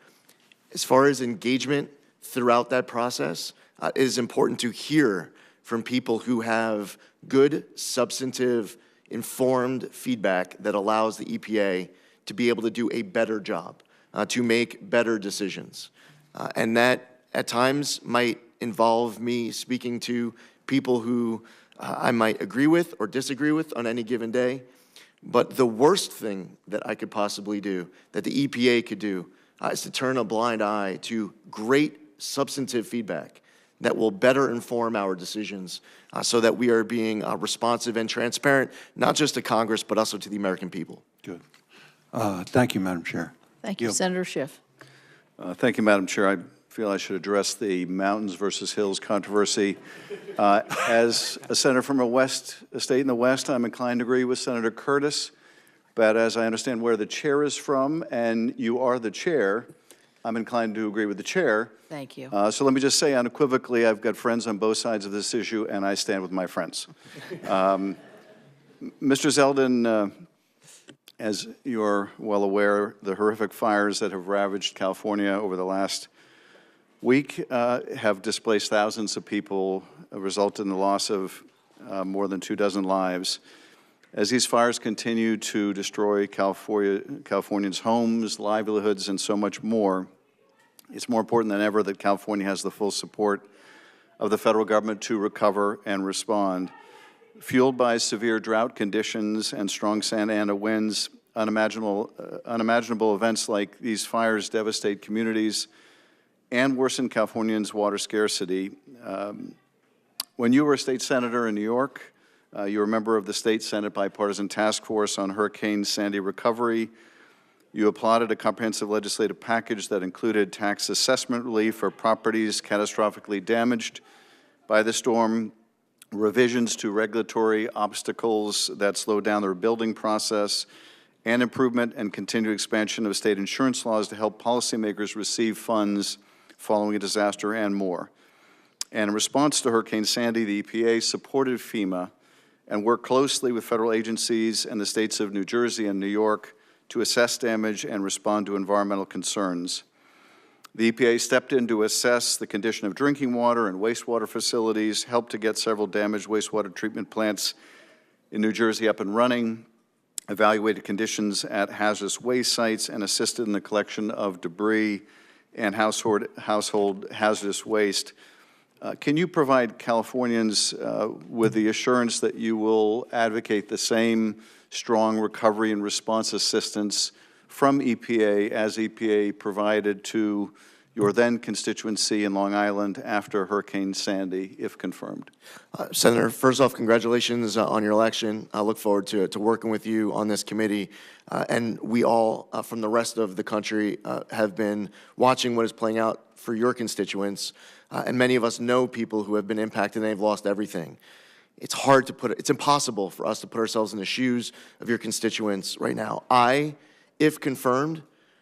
As far as engagement throughout that process, it is important to hear from people who have good, substantive, informed feedback that allows the EPA to be able to do a better job, to make better decisions. And that, at times, might involve me speaking to people who I might agree with or disagree with on any given day. But the worst thing that I could possibly do, that the EPA could do, is to turn a blind eye to great substantive feedback that will better inform our decisions so that we are being responsive and transparent, not just to Congress, but also to the American people. Good. Thank you, Madam Chair. Thank you, Senator Schiff. Thank you, Madam Chair. I feel I should address the mountains versus hills controversy. As a senator from a state in the West, I'm inclined to agree with Senator Curtis, but as I understand where the chair is from, and you are the chair, I'm inclined to agree with the chair. Thank you. So let me just say unequivocally, I've got friends on both sides of this issue, and I stand with my friends. Mr. Zeldin, as you're well aware, the horrific fires that have ravaged California over the last week have displaced thousands of people, resulted in the loss of more than 24 lives. As these fires continue to destroy Californians' homes, livelihoods, and so much more, it's more important than ever that California has the full support of the federal government to recover and respond. Fueled by severe drought conditions and strong Santa Ana winds, unimaginable events like these fires devastate communities and worsen Californians' water scarcity. When you were a state senator in New York, you were a member of the State Senate Bipartisan Task Force on Hurricane Sandy recovery. You applauded a comprehensive legislative package that included tax assessment relief for properties catastrophically damaged by the storm, revisions to regulatory obstacles that slow down the rebuilding process, and improvement and continued expansion of state insurance laws to help policymakers receive funds following a disaster, and more. And in response to Hurricane Sandy, the EPA supported FEMA and worked closely with federal agencies and the states of New Jersey and New York to assess damage and respond to environmental concerns. The EPA stepped in to assess the condition of drinking water and wastewater facilities, helped to get several damaged wastewater treatment plants in New Jersey up and running, evaluated conditions at hazardous waste sites, and assisted in the collection of debris and household hazardous waste. Can you provide Californians with the assurance that you will advocate the same strong recovery and response assistance from EPA as EPA provided to your then constituency in Long Island after Hurricane Sandy, if confirmed? Senator, first off, congratulations on your election. I look forward to working with you on this committee. And we all, from the rest of the country, have been watching what is playing out for your constituents. And many of us know people who have been impacted and they've lost everything. It's hard to it's impossible for us to put ourselves in the shoes of your constituents right now. I, if confirmed,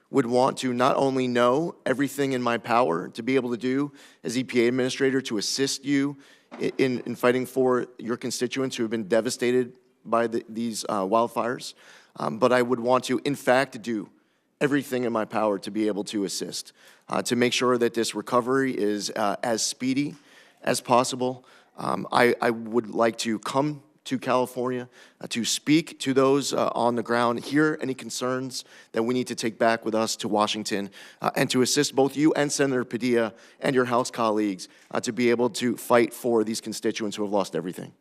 would want to not only know everything in my power to be able to do as EPA Administrator to assist you in fighting for your constituents who have been devastated by these wildfires, but I would want to, in fact, do everything in my power to be able to assist, to make sure that this recovery is as speedy as possible. I would like to come to California to speak to those on the ground, hear any concerns that we need to take back with us to Washington, and to assist both you and Senator Padilla and your House colleagues to be able to fight for these constituents who have lost everything.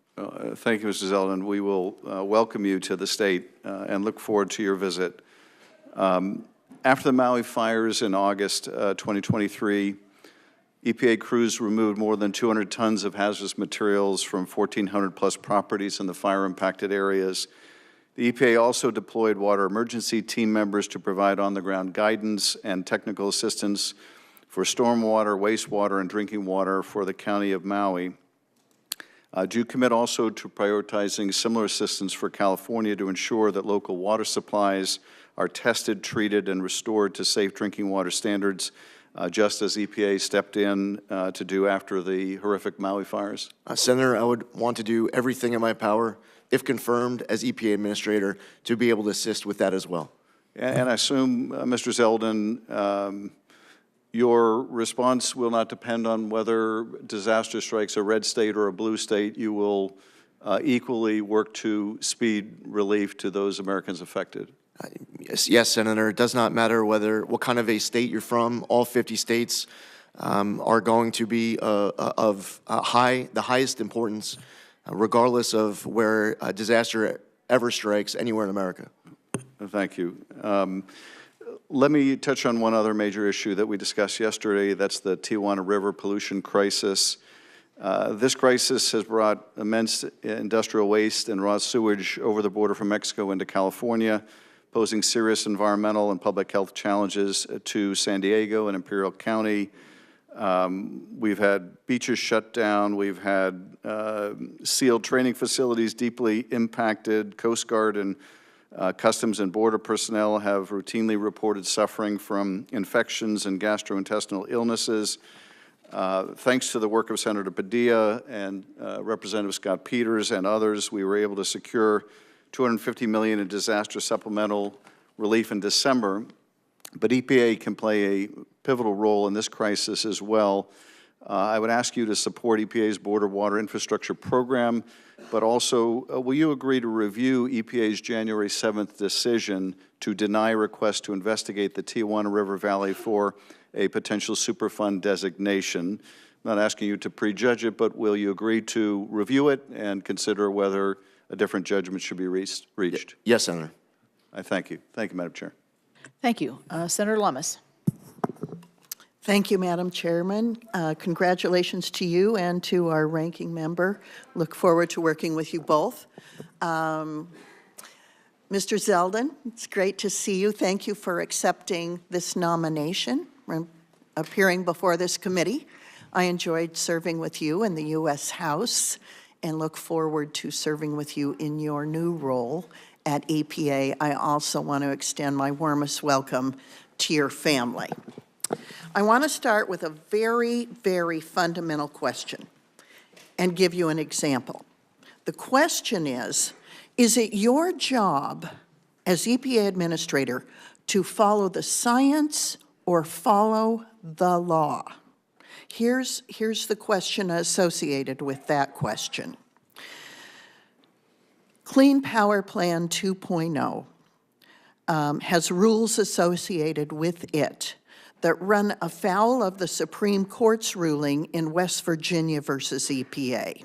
Thank you, Mr. Zeldin. We will welcome you to the state and look forward to your visit. After the Maui fires in August 2023, EPA crews removed more than 200 tons of hazardous materials from 1,400 plus properties in the fire-impacted areas. The EPA also deployed water emergency team members to provide on-the-ground guidance and technical assistance for stormwater, wastewater, and drinking water for the county of Maui. Do you commit also to prioritizing similar assistance for California to ensure that local water supplies are tested, treated, and restored to safe drinking water standards, just as EPA stepped in to do after the horrific Maui fires? Senator, I would want to do everything in my power, if confirmed as EPA Administrator, to be able to assist with that as well. And I assume, Mr. Zeldin, your response will not depend on whether disaster strikes a red state or a blue state. You will equally work to speed relief to those Americans affected. Yes, Senator. It does not matter what kind of a state you're from. All 50 states are going to be of the highest importance, regardless of where a disaster ever strikes anywhere in America. Thank you. Let me touch on one other major issue that we discussed yesterday. That's the Tijuana River pollution crisis. This crisis has brought immense industrial waste and raw sewage over the border from Mexico into California, posing serious environmental and public health challenges to San Diego and Imperial County. We've had beaches shut down. We've had sealed training facilities deeply impacted. Coast Guard and Customs and Border personnel have routinely reported suffering from infections and gastrointestinal illnesses. Thanks to the work of Senator Padilla and Representative Scott Peters and others, we were able to secure $250 million in disaster supplemental relief in December. But EPA can play a pivotal role in this crisis as well. I would ask you to support EPA's Border Water Infrastructure Program, but also will you agree to review EPA's January 7th decision to deny requests to investigate the Tijuana River Valley for a potential Superfund designation? I'm not asking you to prejudge it, but will you agree to review it and consider whether a different judgment should be reached? Yes, Senator. I thank you. Thank you, Madam Chair. Thank you. Senator Lummis. Thank you, Madam Chairman. Congratulations to you and to our ranking member. Look forward to working with you both. Mr. Zeldin, it's great to see you. Thank you for accepting this nomination, appearing before this committee. I enjoyed serving with you in the U.S. House and look forward to serving with you in your new role at EPA. I also want to extend my warmest welcome to your family. I want to start with a very, very fundamental question and give you an example. The question is it your job as EPA Administrator to follow the science or follow the law? Here's the question associated with that question. Clean Power Plan 2.0 has rules associated with it that run afoul of the Supreme Court's ruling in West Virginia versus EPA.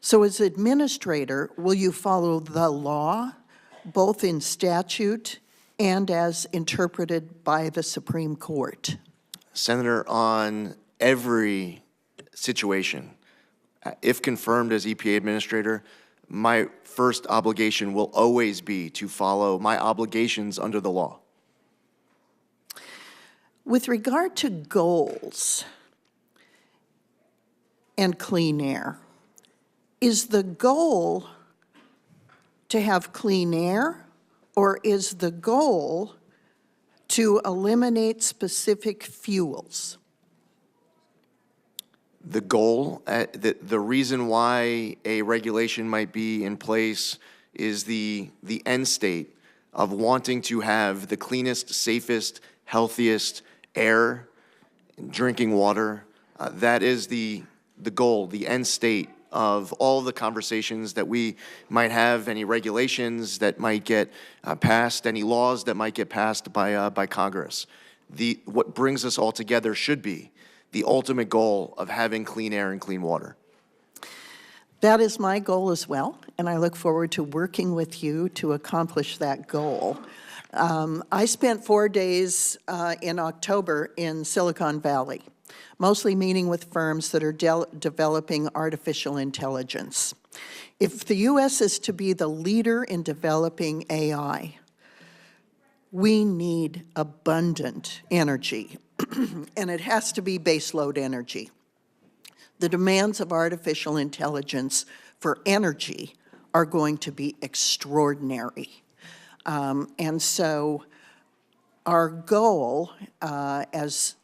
So as administrator, will you follow the law, both in statute and as interpreted by the Supreme Court? Senator, on every situation, if confirmed as EPA Administrator, my first obligation will always be to follow my obligations under the law. With regard to goals and clean air, is the goal to have clean air, or is the goal to eliminate specific fuels? The goal, the reason why a regulation might be in place is the end state of wanting to have the cleanest, safest, healthiest air, drinking water. That is the goal, the end state of all the conversations that we might have, any regulations that might get passed, any laws that might get passed by Congress. What brings us all together should be the ultimate goal of having clean air and clean water. That is my goal as well, and I look forward to working with you to accomplish that goal. I spent 4 days in October in Silicon Valley, mostly meeting with firms that are developing artificial intelligence. If the U.S. is to be the leader in developing AI, we need abundant energy, and it has to be baseload energy. The demands of artificial intelligence for energy are going to be extraordinary. And so our goal, as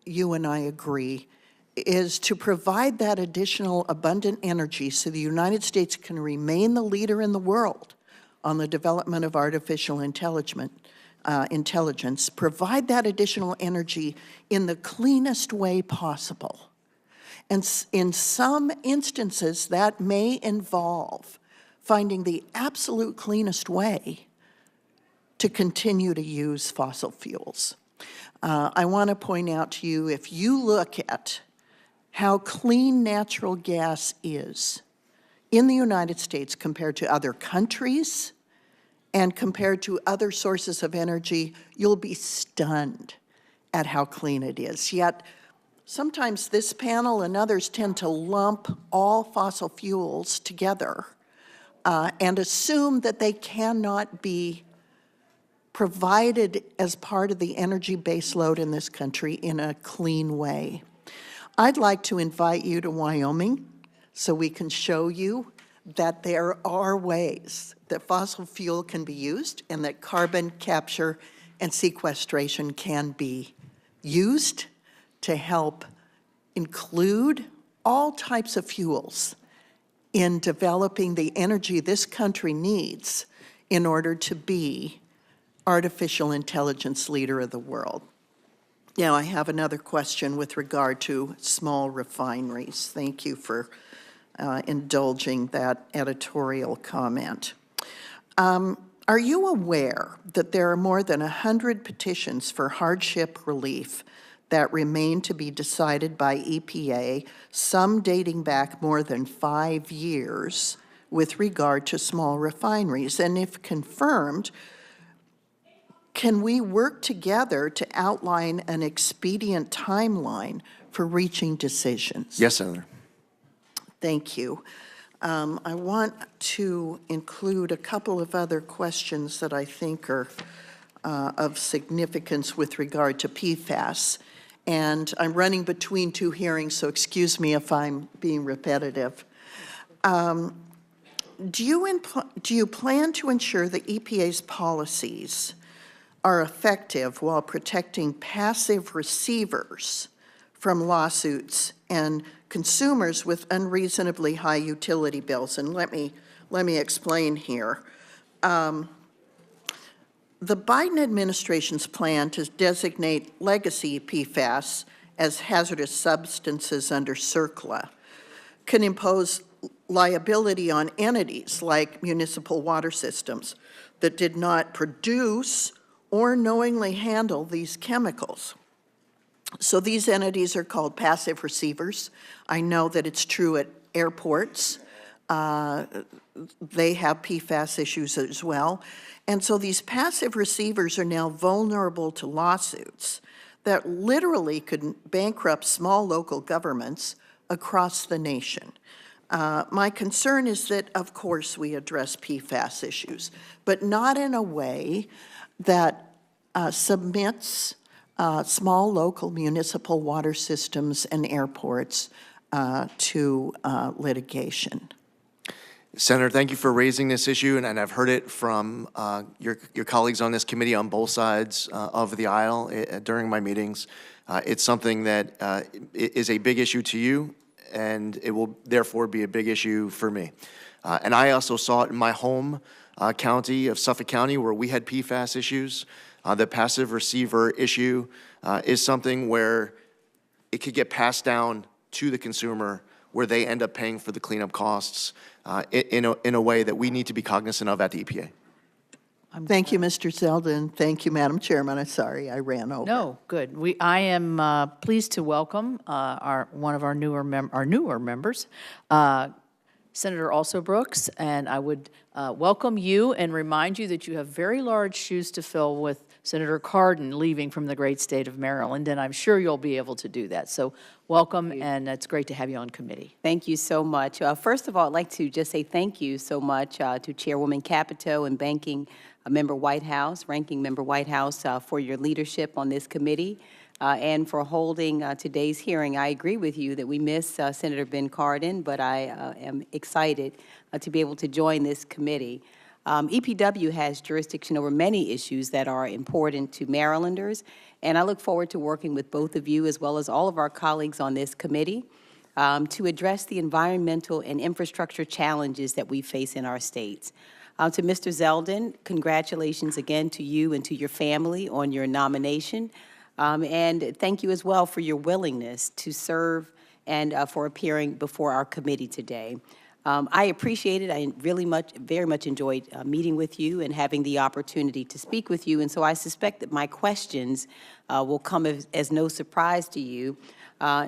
you and I agree, is to provide that additional abundant energy so the United States can remain the leader in the world on the development of artificial intelligence, provide that additional energy in the cleanest way possible. And in some instances, that may involve finding the absolute cleanest way to continue to use fossil fuels. I want to point out to you, if you look at how clean natural gas is in the United States compared to other countries and compared to other sources of energy, you'll be stunned at how clean it is. Yet, sometimes this panel and others tend to lump all fossil fuels together and assume that they cannot be provided as part of the energy baseload in this country in a clean way. I'd like to invite you to Wyoming so we can show you that there are ways that fossil fuel can be used and that carbon capture and sequestration can be used to help include all types of fuels in developing the energy this country needs in order to be artificial intelligence leader of the world. Now, I have another question with regard to small refineries. Thank you for indulging that editorial comment. Are you aware that there are more than 100 petitions for hardship relief that remain to be decided by EPA, some dating back more than 5 years with regard to small refineries? And if confirmed, can we work together to outline an expedient timeline for reaching decisions? Yes, Senator. Thank you. I want to include a couple of other questions that I think are of significance with regard to PFAS. And I'm running between two hearings, so excuse me if I'm being repetitive. Do you plan to ensure that EPA's policies are effective while protecting passive receivers from lawsuits and consumers with unreasonably high utility bills? And let me explain here. The Biden administration's plan to designate legacy PFAS as hazardous substances under CERCLA can impose liability on entities like municipal water systems that did not produce or knowingly handle these chemicals. So these entities are called passive receivers. I know that it's true at airports. They have PFAS issues as well. And so these passive receivers are now vulnerable to lawsuits that literally could bankrupt small local governments across the nation. My concern is that, of course, we address PFAS issues, but not in a way that submits small local municipal water systems and airports to litigation. Senator, thank you for raising this issue, and I've heard it from your colleagues on this committee on both sides of the aisle during my meetings. It's something that is a big issue to you, and it will therefore be a big issue for me. And I also saw it in my home county of Suffolk County, where we had PFAS issues. The passive receiver issue is something where it could get passed down to the consumer, where they end up paying for the cleanup costs in a way that we need to be cognizant of at the EPA. Thank you, Mr. Zeldin. Thank you, Madam Chairman. I'm sorry I ran over. No, good. I am pleased to welcome one of our newer members, Senator Also Brooks, and I would welcome you and remind you that you have very large shoes to fill with Senator Cardin leaving from the great state of Maryland, and I'm sure you'll be able to do that. So welcome, and it's great to have you on committee. Thank you so much. First of all, I'd like to just say thank you so much to Chairwoman Capito and Ranking Member Whitehouse for your leadership on this committee and for holding today's hearing. I agree with you that we miss Senator Ben Cardin, but I am excited to be able to join this committee. EPW has jurisdiction over many issues that are important to Marylanders, and I look forward to working with both of you as well as all of our colleagues on this committee to address the environmental and infrastructure challenges that we face in our states. To Mr. Zeldin, congratulations again to you and to your family on your nomination, and thank you as well for your willingness to serve and for appearing before our committee today. I appreciate it. I very much enjoyed meeting with you and having the opportunity to speak with you. And so I suspect that my questions will come as no surprise to you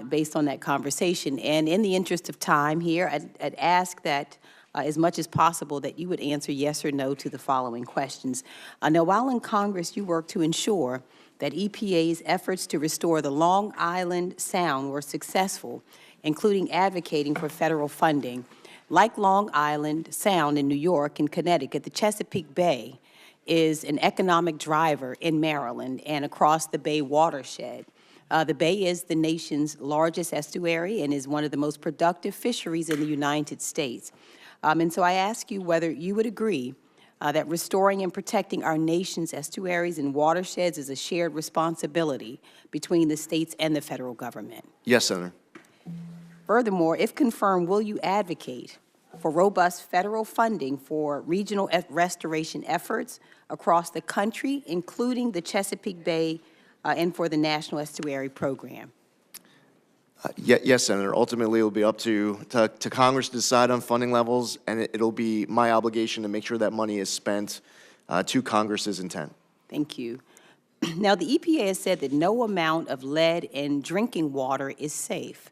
based on that conversation. And in the interest of time here, I'd ask that as much as possible that you would answer yes or no to the following questions. Now, while in Congress, you work to ensure that EPA's efforts to restore the Long Island Sound were successful, including advocating for federal funding. Like Long Island Sound in New York and Connecticut, the Chesapeake Bay is an economic driver in Maryland and across the Bay watershed. The Bay is the nation's largest estuary and is one of the most productive fisheries in the United States. And so I ask you whether you would agree that restoring and protecting our nation's estuaries and watersheds is a shared responsibility between the states and the federal government. Yes, Senator. Furthermore, if confirmed, will you advocate for robust federal funding for regional restoration efforts across the country, including the Chesapeake Bay and for the National Estuary Program? Yes, Senator. Ultimately, it will be up to Congress to decide on funding levels, and it'll be my obligation to make sure that money is spent to Congress's intent. Thank you. Now, the EPA has said that no amount of lead in drinking water is safe,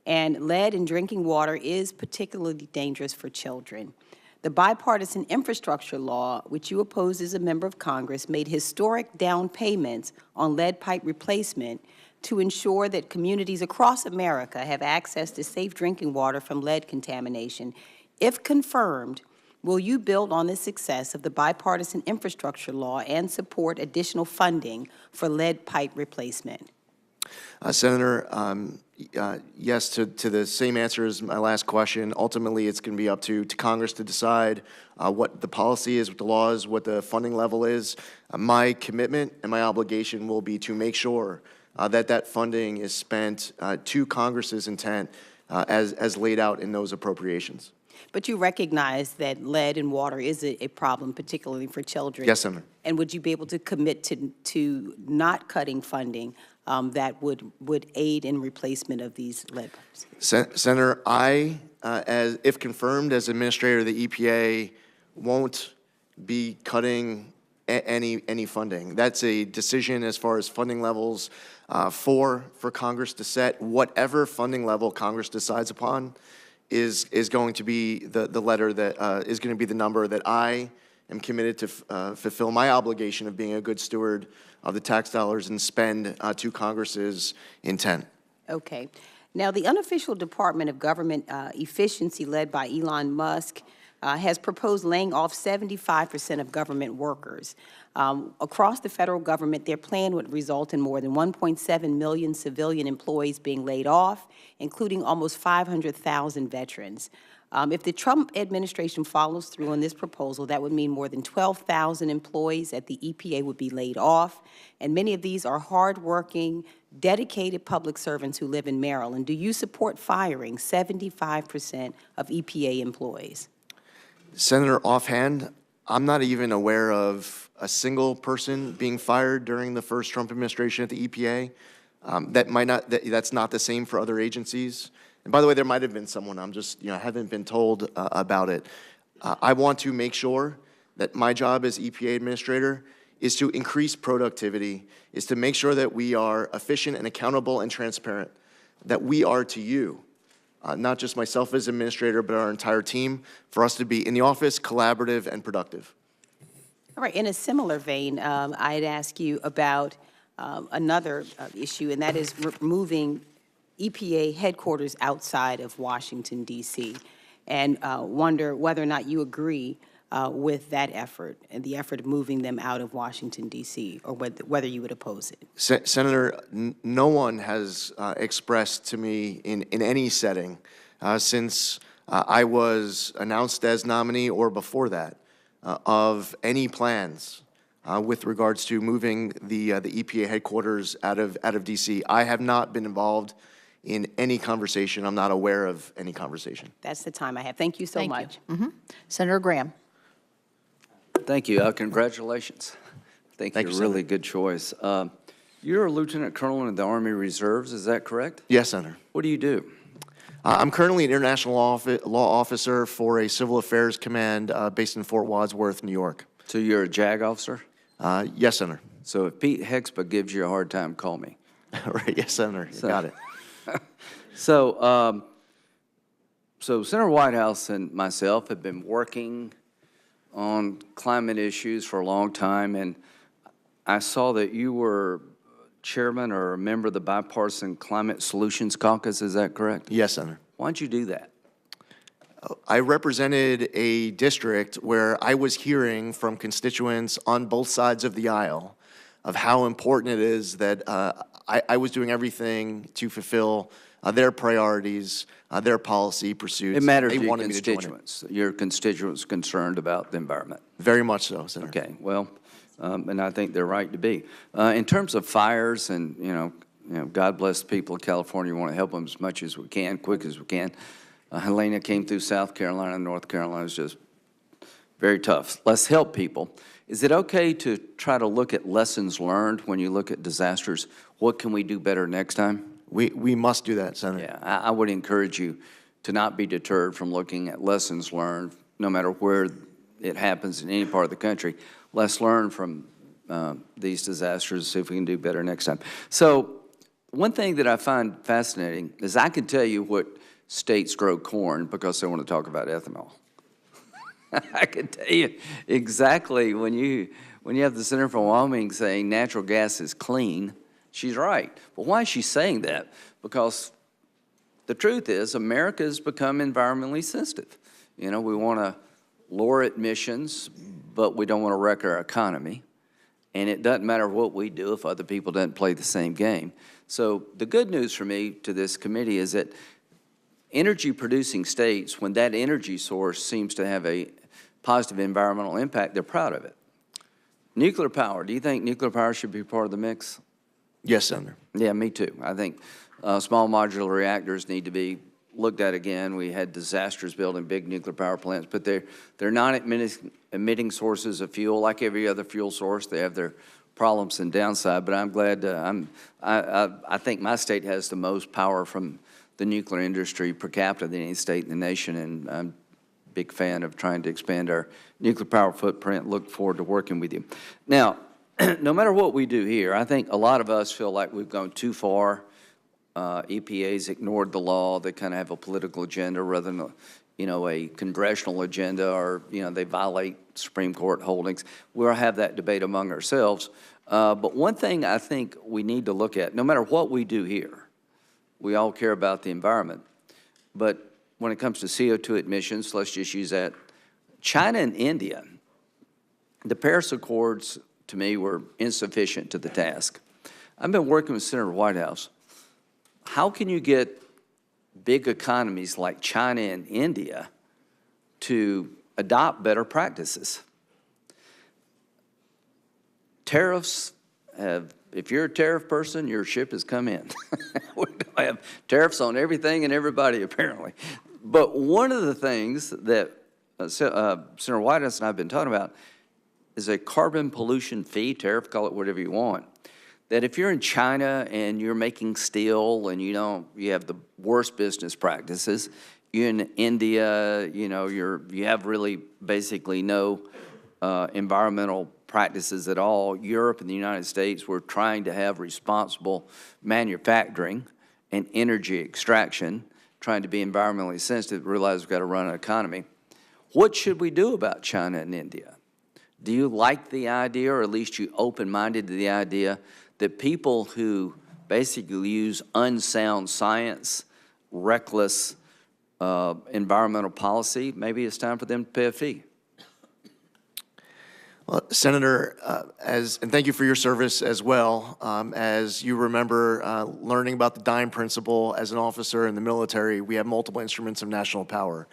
and lead in drinking water is particularly dangerous for children. The bipartisan infrastructure law, which you oppose as a member of Congress, made historic down payments on lead pipe replacement to ensure that communities across America have access to safe drinking water from lead contamination. If confirmed, will you build on the success of the bipartisan infrastructure law and support additional funding for lead pipe replacement? Senator, yes to the same answer as my last question. Ultimately, it's going to be up to Congress to decide what the policy is, what the law is, what the funding level is. My commitment and my obligation will be to make sure that funding is spent to Congress's intent as laid out in those appropriations. But you recognize that lead in water is a problem, particularly for children. Yes, Senator. And would you be able to commit to not cutting funding that would aid in replacement of these lead pipes? Senator, if confirmed as Administrator of the EPA, won't be cutting any funding. That's a decision as far as funding levels for Congress to set. Whatever funding level Congress decides upon is going to be the letter that is going to be the number that I am committed to fulfill my obligation of being a good steward of the tax dollars and spend to Congress's intent. Okay. Now, the unofficial Department of Government Efficiency, led by Elon Musk, has proposed laying off 75% of government workers. Across the federal government, their plan would result in more than 1.7 million civilian employees being laid off, including almost 500,000 veterans. If the Trump administration follows through on this proposal, that would mean more than 12,000 employees at the EPA would be laid off, and many of these are hardworking, dedicated public servants who live in Maryland. Do you support firing 75% of EPA employees? Senator, offhand, I'm not even aware of a single person being fired during the first Trump administration at the EPA. That's not the same for other agencies. And by the way, there might have been someone. I'm just, haven't been told about it. I want to make sure that my job as EPA Administrator is to increase productivity, is to make sure that we are efficient and accountable and transparent, that we are to you. Not just myself as administrator, but our entire team, for us to be in the office, collaborative, and productive. All right. In a similar vein, I'd ask you about another issue, and that is moving EPA headquarters outside of Washington, D.C., and wonder whether or not you agree with that effort and the effort of moving them out of Washington, D.C., or whether you would oppose it. Senator, no one has expressed to me in any setting since I was announced as nominee or before that of any plans with regards to moving the EPA headquarters out of D.C. I have not been involved in any conversation. I'm not aware of any conversation. That's the time I have. Thank you so much. Senator Graham. Thank you. Congratulations. Thank you. Really good choice. You're a lieutenant colonel in the Army Reserves, is that correct? Yes, Senator. What do you do? I'm currently an international law officer for a civil affairs command based in Fort Wadsworth, New York. So you're a JAG officer? Yes, Senator. So if Pete Hexba gives you a hard time, call me. Right, yes, Senator. You got it. So Senator Whitehouse and myself have been working on climate issues for a long time, and I saw that you were chairman or a member of the Bipartisan Climate Solutions Caucus, is that correct? Yes, Senator. Why'd you do that? I represented a district where I was hearing from constituents on both sides of the aisle of how important it is that I was doing everything to fulfill their priorities, their policy pursuits. It matters They to your wanted me to join it. constituents. Your constituents concerned about the environment. Very much so, Senator. Okay, well, and I think they're right to be. In terms of fires, and God bless the people of California. We want to help them as much as we can, quick as we can. Helena came through South Carolina and North Carolina. It's just very tough. Let's help people. Is it okay to try to look at lessons learned when you look at disasters? What can we do better next time? We must do that, Senator. Yeah, I would encourage you to not be deterred from looking at lessons learned, no matter where it happens in any part of the country. Let's learn from these disasters, see if we can do better next time. So one thing that I find fascinating is I can tell you what states grow corn because they want to talk about ethanol. I can tell you exactly when you have the senator from Wyoming saying natural gas is clean, she's right. But why is she saying that? Because the truth is America has become environmentally sensitive. We want to lower emissions, but we don't want to wreck our economy. And it doesn't matter what we do if other people don't play the same game. So the good news for me to this committee is that energy-producing states, when that energy source seems to have a positive environmental impact, they're proud of it. Nuclear power, do you think nuclear power should be part of the mix? Yes, Senator. Yeah, me too. I think small modular reactors need to be looked at again. We had disasters building big nuclear power plants, but they're non-emitting sources of fuel. Like every other fuel source, they have their problems and downside, but I'm glad, I think my state has the most power from the nuclear industry per capita than any state in the nation, and I'm a big fan of trying to expand our nuclear power footprint. Look forward to working with you. Now, no matter what we do here, I think a lot of us feel like we've gone too far. EPA's ignored the law. They kind of have a political agenda rather than a congressional agenda, or they violate Supreme Court holdings. We'll have that debate among ourselves. But one thing I think we need to look at, no matter what we do here, we all care about the environment. But when it comes to CO2 emissions, let's just use that. China and India, the Paris Accords, to me, were insufficient to the task. I've been working with Senator Whitehouse. How can you get big economies like China and India to adopt better practices? Tariffs have, if you're a tariff person, your ship has come in. We have tariffs on everything and everybody, apparently. But one of the things that Senator Whitehouse and I have been talking about is a carbon pollution fee, tariff, call it whatever you want, that if you're in China and you're making steel and you have the worst business practices, you're in India, you have really basically no environmental practices at all. Europe and the United States, we're trying to have responsible manufacturing and energy extraction, trying to be environmentally sensitive, realize we've got to run an economy. What should we do about China and India? Do you like the idea, or at least you open-minded to the idea, that people who basically use unsound science, reckless environmental policy, maybe it's time for them to pay a fee? Well, Senator, and thank you for your service as well. As you remember learning about the dime principle as an officer in the military, we have multiple instruments of national power.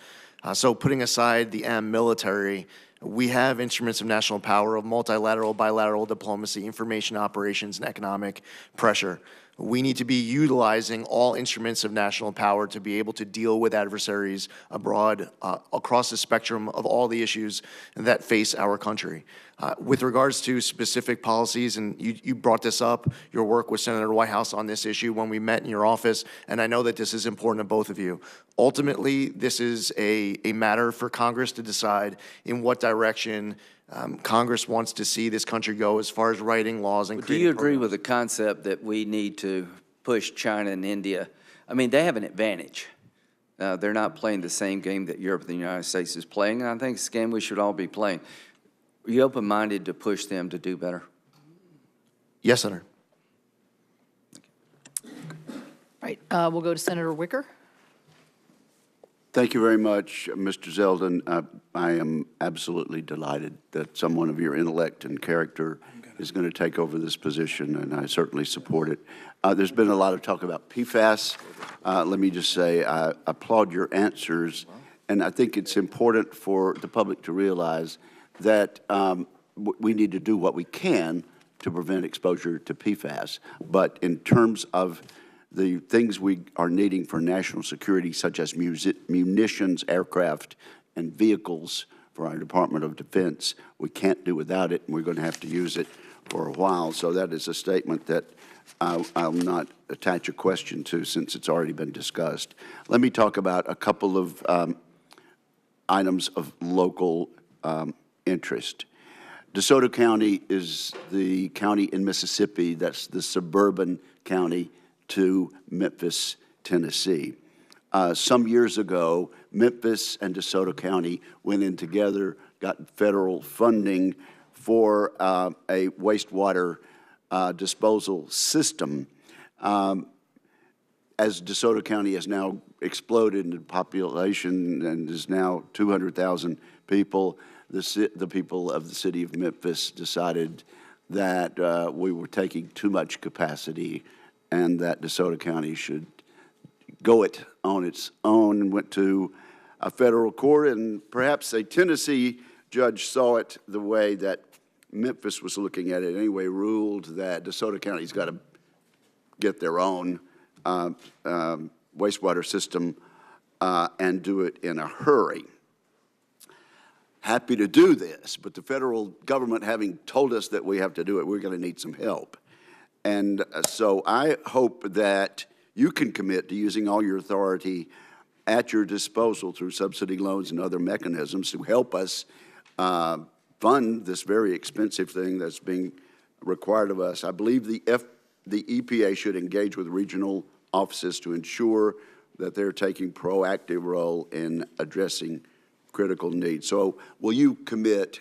So putting aside the M, military, we have instruments of national power of multilateral, bilateral diplomacy, information operations, and economic pressure. We need to be utilizing all instruments of national power to be able to deal with adversaries abroad across the spectrum of all the issues that face our country. With regards to specific policies, and you brought this up, your work with Senator Whitehouse on this issue when we met in your office, and I know that this is important to both of you. Ultimately, this is a matter for Congress to decide in what direction Congress wants to see this country go as far as writing laws and creating programs. Do you agree with the concept that we need to push China and India? I mean, they have an advantage. They're not playing the same game that Europe and the United States is playing, and I think it's a game we should all be playing. Are you open-minded to push them to do better? Yes, Senator. All right, we'll go to Senator Wicker. Thank you very much, Mr. Zeldin. I am absolutely delighted that someone of your intellect and character is going to take over this position, and I certainly support it. There's been a lot of talk about PFAS. Let me just say I applaud your answers, and I think it's important for the public to realize that we need to do what we can to prevent exposure to PFAS. But in terms of the things we are needing for national security, such as munitions, aircraft, and vehicles for our Department of Defense, we can't do without it, and we're going to have to use it for a while. So that is a statement that I'll not attach a question to since it's already been discussed. Let me talk about a couple of items of local interest. DeSoto County is the county in Mississippi that's the suburban county to Memphis, Tennessee. Some years ago, Memphis and DeSoto County went in together, got federal funding for a wastewater disposal system. As DeSoto County has now exploded in population and is now 200,000 people, the people of the city of Memphis decided that we were taking too much capacity and that DeSoto County should go it on its own, and went to a federal court, and perhaps a Tennessee judge saw it the way that Memphis was looking at it anyway, ruled that DeSoto County's got to get their own wastewater system and do it in a hurry. Happy to do this, but the federal government having told us that we have to do it, we're going to need some help. And so I hope that you can commit to using all your authority at your disposal through subsidy loans and other mechanisms to help us fund this very expensive thing that's being required of us. I believe the EPA should engage with regional offices to ensure that they're taking proactive role in addressing critical needs. So will you commit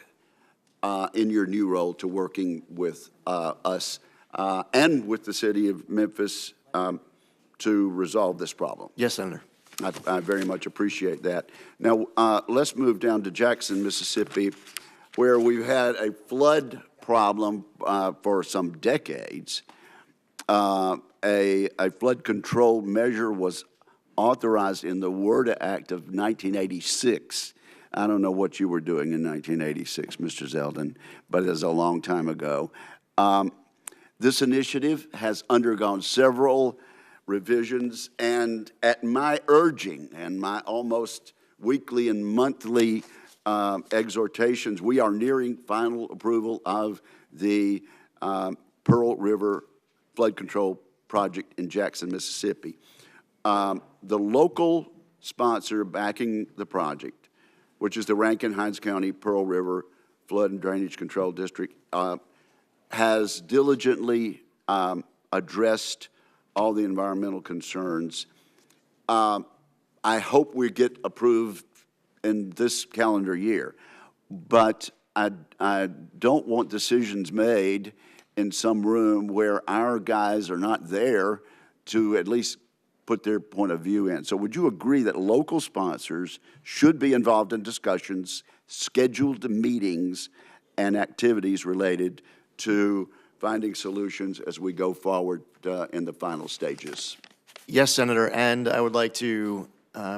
in your new role to working with us and with the city of Memphis to resolve this problem? Yes, Senator. I very much appreciate that. Now, let's move down to Jackson, Mississippi, where we've had a flood problem for some decades. A flood control measure was authorized in the WRDA Act of 1986. I don't know what you were doing in 1986, Mr. Zeldin, but it was a long time ago. This initiative has undergone several revisions, and at my urging and my almost weekly and monthly exhortations, we are nearing final approval of the Pearl River Flood Control Project in Jackson, Mississippi. The local sponsor backing the project, which is the Rankin-Hinds County Pearl River Flood and Drainage Control District, has diligently addressed all the environmental concerns. I hope we get approved in this calendar year, but I don't want decisions made in some room where our guys are not there to at least put their point of view in. So would you agree that local sponsors should be involved in discussions, scheduled meetings, and activities related to finding solutions as we go forward in the final stages? Yes, Senator, and I would like to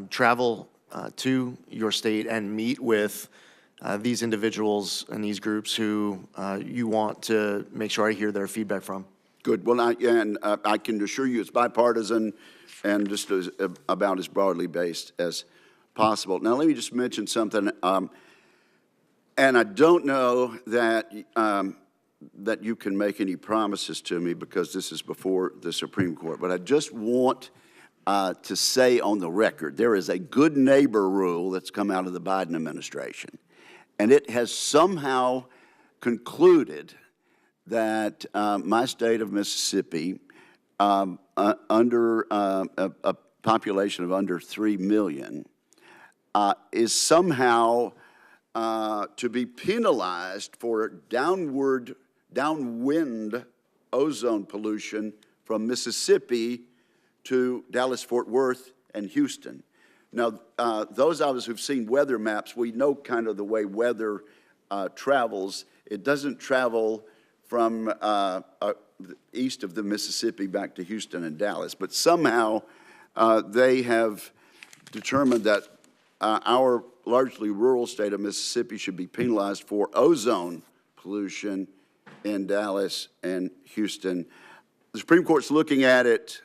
travel to your state and meet with these individuals and these groups who you want to make sure I hear their feedback from. Good. Well, I can assure you it's bipartisan and just about as broadly based as possible. Now, let me just mention something, and I don't know that that you can make any promises to me because this is before the Supreme Court, but I just want to say on the record, there is a good neighbor rule that's come out of the Biden administration, and it has somehow concluded that my state of Mississippi, under a population of under 3 million, is somehow to be penalized for downwind ozone pollution from Mississippi to Dallas-Fort Worth and Houston. Now, those of us who've seen weather maps, we know kind of the way weather travels. It doesn't travel from east of the Mississippi back to Houston and Dallas. But somehow they have determined that our largely rural state of Mississippi should be penalized for ozone pollution in Dallas and Houston. The Supreme Court's looking at it.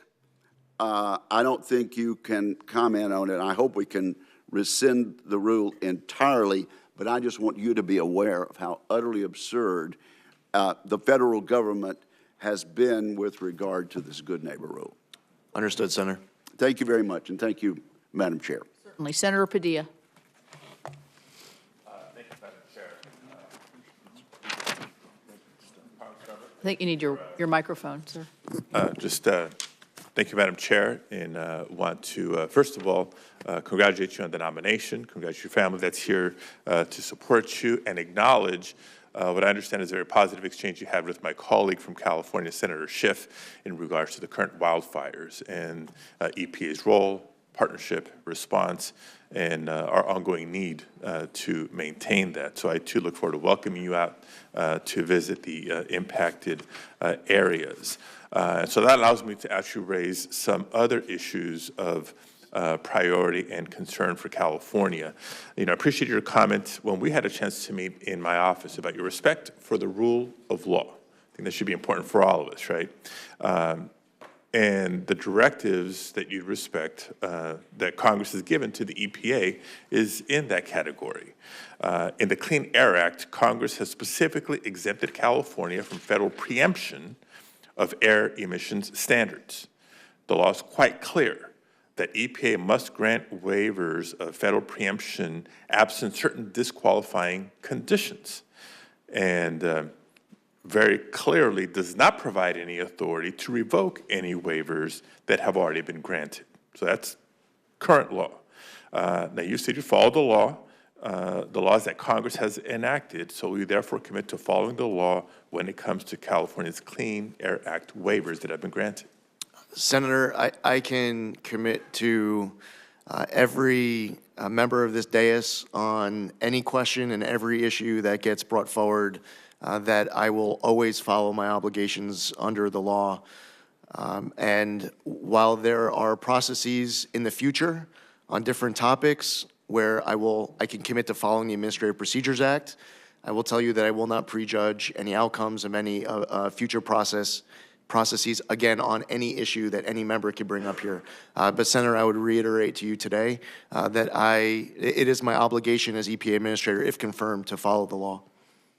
I don't think you can comment on it. I hope we can rescind the rule entirely, but I just want you to be aware of how utterly absurd the federal government has been with regard to this good neighbor rule. Understood, Senator. Thank you very much, and thank you, Madam Chair. Certainly. Senator Padilla. Thank you, Madam Chair. I think you need your microphone, sir. Thank you, Madam Chair, and want to, first of all, congratulate you on the nomination, congratulate your family that's here to support you, and acknowledge what I understand is a very positive exchange you had with my colleague from California, Senator Schiff, in regards to the current wildfires and EPA's role, partnership, response, and our ongoing need to maintain that. So I, too, look forward to welcoming you out to visit the impacted areas. So that allows me to actually raise some other issues of priority and concern for California. I appreciate your comment when we had a chance to meet in my office about your respect for the rule of law. I think that should be important for all of us, right? And the directives that you respect that Congress has given to the EPA is in that category. In the Clean Air Act, Congress has specifically exempted California from federal preemption of air emissions standards. The law is quite clear that EPA must grant waivers of federal preemption absent certain disqualifying conditions, and very clearly does not provide any authority to revoke any waivers that have already been granted. So that's current law. Now, you said you follow the laws that Congress has enacted, so we therefore commit to following the law when it comes to California's Clean Air Act waivers that have been granted. Senator, I can commit to every member of this dais on any question and every issue that gets brought forward that I will always follow my obligations under the law. And while there are processes in the future on different topics where I can commit to following the Administrative Procedures Act, I will tell you that I will not prejudge any outcomes of any future processes, again, on any issue that any member could bring up here. But Senator, I would reiterate to you today that it is my obligation as EPA Administrator, if confirmed, to follow the law.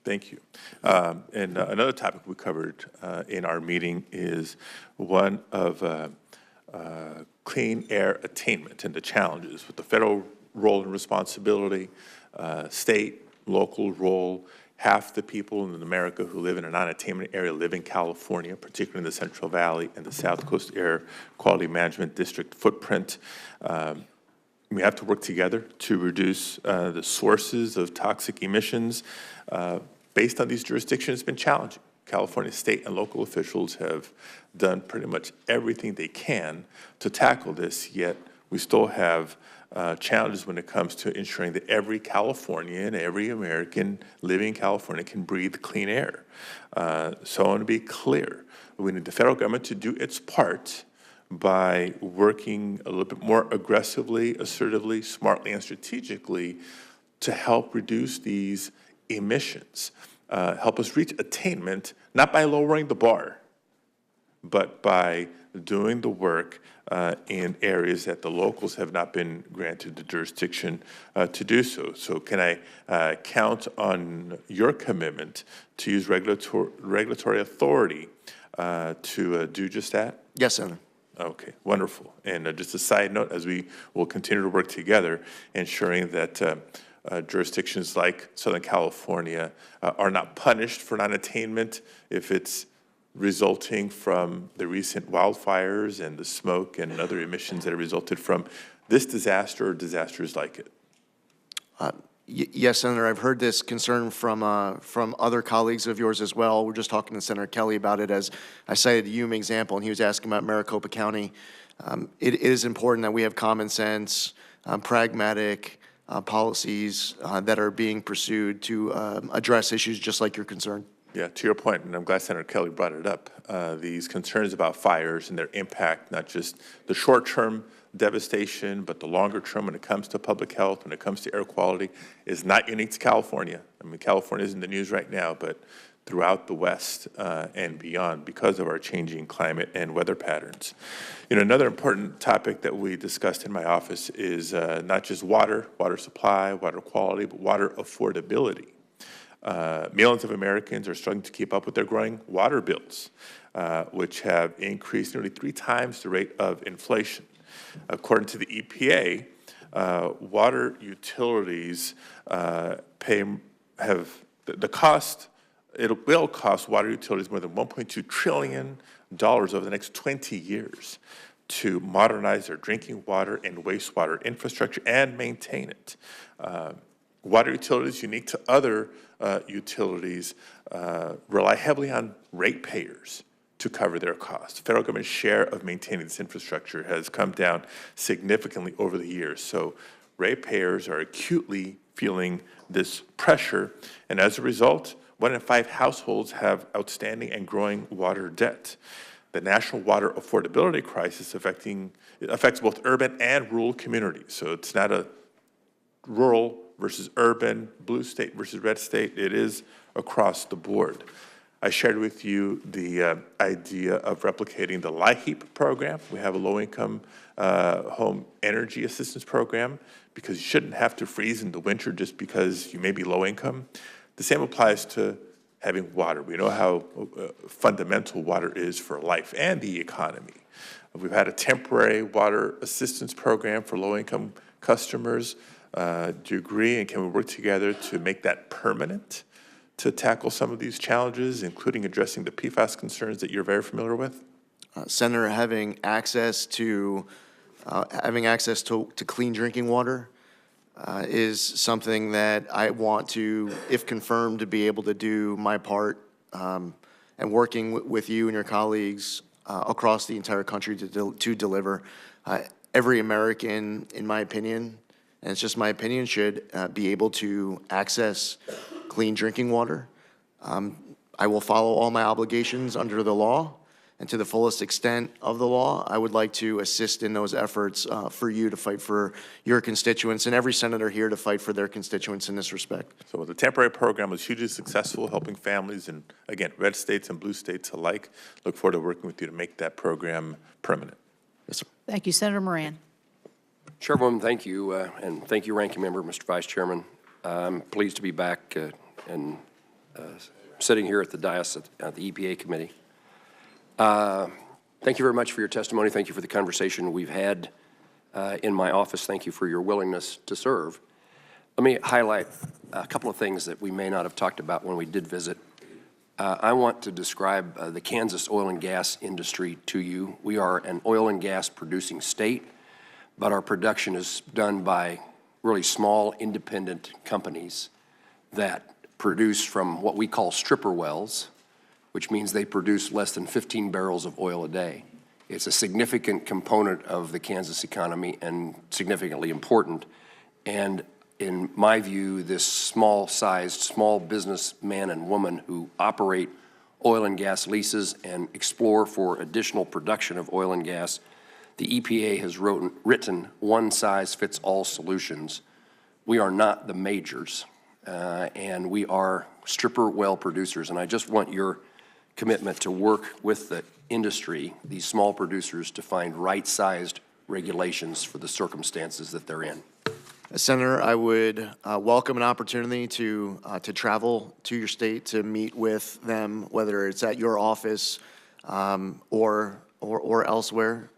Thank you. And another topic we covered in our meeting is one of clean air attainment and the challenges with the federal role and responsibility, state, local role. Half the people in America who live in a non-attainment area live in California, particularly in the Central Valley and the South Coast Air Quality Management District footprint. We have to work together to reduce the sources of toxic emissions. Based on these jurisdictions, it's been challenging. California state and local officials have done pretty much everything they can to tackle this, yet we still have challenges when it comes to ensuring that every Californian, every American living in California can breathe clean air. So I want to be clear. We need the federal government to do its part by working a little bit more aggressively, assertively, smartly, and strategically to help reduce these emissions. Help us reach attainment, not by lowering the bar, but by doing the work in areas that the locals have not been granted the jurisdiction to do so. So can I count on your commitment to use regulatory authority to do just that? Yes, Senator. Okay, wonderful. And just a side note, as we will continue to work together, ensuring that jurisdictions like Southern California are not punished for non-attainment if it's resulting from the recent wildfires and the smoke and other emissions that have resulted from this disaster or disasters like it. Yes, Senator, I've heard this concern from other colleagues of yours as well. We're just talking to Senator Kelly about it, as I cited the Yuma example, and he was asking about Maricopa County. It is important that we have common sense, pragmatic policies that are being pursued to address issues just like your concern. Yeah, to your point, and I'm glad Senator Kelly brought it up, these concerns about fires and their impact, not just the short-term devastation, but the longer term when it comes to public health, when it comes to air quality, is not unique to California. I mean, California is in the news right now, but throughout the West and beyond because of our changing climate and weather patterns. You know, another important topic that we discussed in my office is not just water supply, water quality, but water affordability. Millions of Americans are struggling to keep up with their growing water bills, which have increased nearly 3 times the rate of inflation. According to the EPA, water utilities it will cost water utilities more than $1.2 trillion over the next 20 years to modernize their drinking water and wastewater infrastructure and maintain it. Water utilities, unique to other utilities, rely heavily on ratepayers to cover their costs. The federal government's share of maintaining this infrastructure has come down significantly over the years. So ratepayers are acutely feeling this pressure, and as a result, 1 in 5 households have outstanding and growing water debt. The national water affordability crisis affects both urban and rural communities. So it's not a rural versus urban, blue state versus red state. It is across the board. I shared with you the idea of replicating the LIHEAP program. We have a low-income home energy assistance program because you shouldn't have to freeze in the winter just because you may be low income. The same applies to having water. We know how fundamental water is for life and the economy. We've had a temporary water assistance program for low-income customers. Do you agree, and can we work together to make that permanent to tackle some of these challenges, including addressing the PFAS concerns that you're very familiar with? Senator, having access to clean drinking water is something that I want to, if confirmed, to be able to do my part, and working with you and your colleagues across the entire country to deliver. Every American, in my opinion, and it's just my opinion, should be able to access clean drinking water. I will follow all my obligations under the law, and to the fullest extent of the law, I would like to assist in those efforts for you to fight for your constituents, and every senator here to fight for their constituents in this respect. So the temporary program was hugely successful, helping families in, again, red states and blue states alike. Look forward to working with you to make that program permanent. Yes, sir. Thank you, Senator Moran. Chairwoman, thank you, and thank you, Ranking Member, Mr. Vice Chairman. I'm pleased to be back and sitting here at the dais at the EPA Committee. Thank you very much for your testimony. Thank you for the conversation we've had in my office. Thank you for your willingness to serve. Let me highlight a couple of things that we may not have talked about when we did visit. I want to describe the Kansas oil and gas industry to you. We are an oil and gas producing state, but our production is done by really small independent companies that produce from what we call stripper wells, which means they produce less than 15 barrels of oil a day. It's a significant component of the Kansas economy and significantly important. And in my view, this small-sized, small businessman and woman who operate oil and gas leases and explore for additional production of oil and gas, the EPA has written one-size-fits-all solutions. We are not the majors, and we are stripper well producers. And I just want your commitment to work with the industry, these small producers, to find right-sized regulations for the circumstances that they're in. Senator, I would welcome an opportunity to travel to your state to meet with them, whether it's at your office or elsewhere.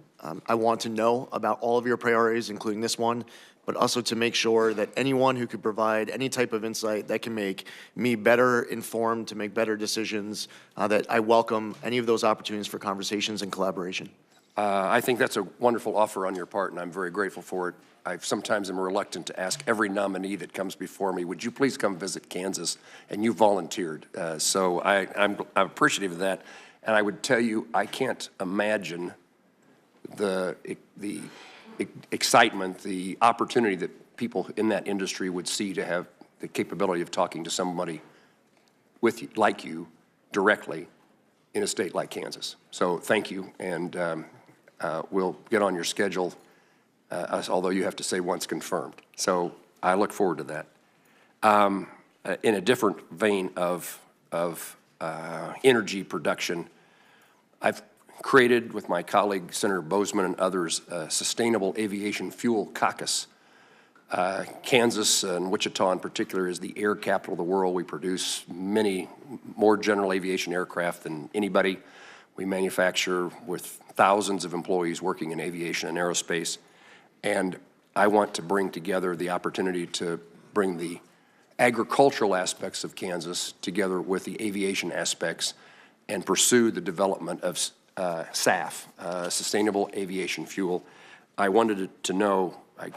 I want to know about all of your priorities, including this one, but also to make sure that anyone who could provide any type of insight that can make me better informed to make better decisions, that I welcome any of those opportunities for conversations and collaboration. I think that's a wonderful offer on your part, and I'm very grateful for it. I sometimes am reluctant to ask every nominee that comes before me, would you please come visit Kansas? And you volunteered. So I'm appreciative of that. And I would tell you, I can't imagine the excitement, the opportunity that people in that industry would see to have the capability of talking to somebody with you, like you, directly in a state like Kansas. So thank you, and we'll get on your schedule, although you have to say once confirmed. So I look forward to that. In a different vein of energy production, I've created with my colleague Senator Bozeman and others a Sustainable Aviation Fuel Caucus. Kansas and Wichita in particular is the air capital of the world. We produce many more general aviation aircraft than anybody. We manufacture with thousands of employees working in aviation and aerospace. And I want to bring together the opportunity to bring the agricultural aspects of Kansas together with the aviation aspects and pursue the development of SAF, Sustainable Aviation Fuel. I wanted to know,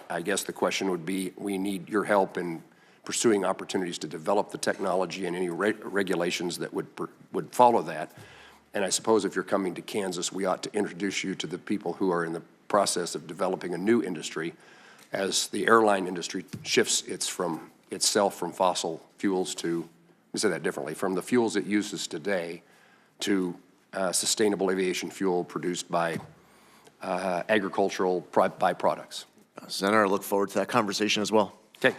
I guess the question would be, we need your help in pursuing opportunities to develop the technology and any regulations that would follow that. And I suppose if you're coming to Kansas, we ought to introduce you to the people who are in the process of developing a new industry as the airline industry shifts itself from fossil fuels to, let me say that differently, from the fuels it uses today to sustainable aviation fuel produced by agricultural byproducts. Senator, I look forward to that conversation as well. Okay.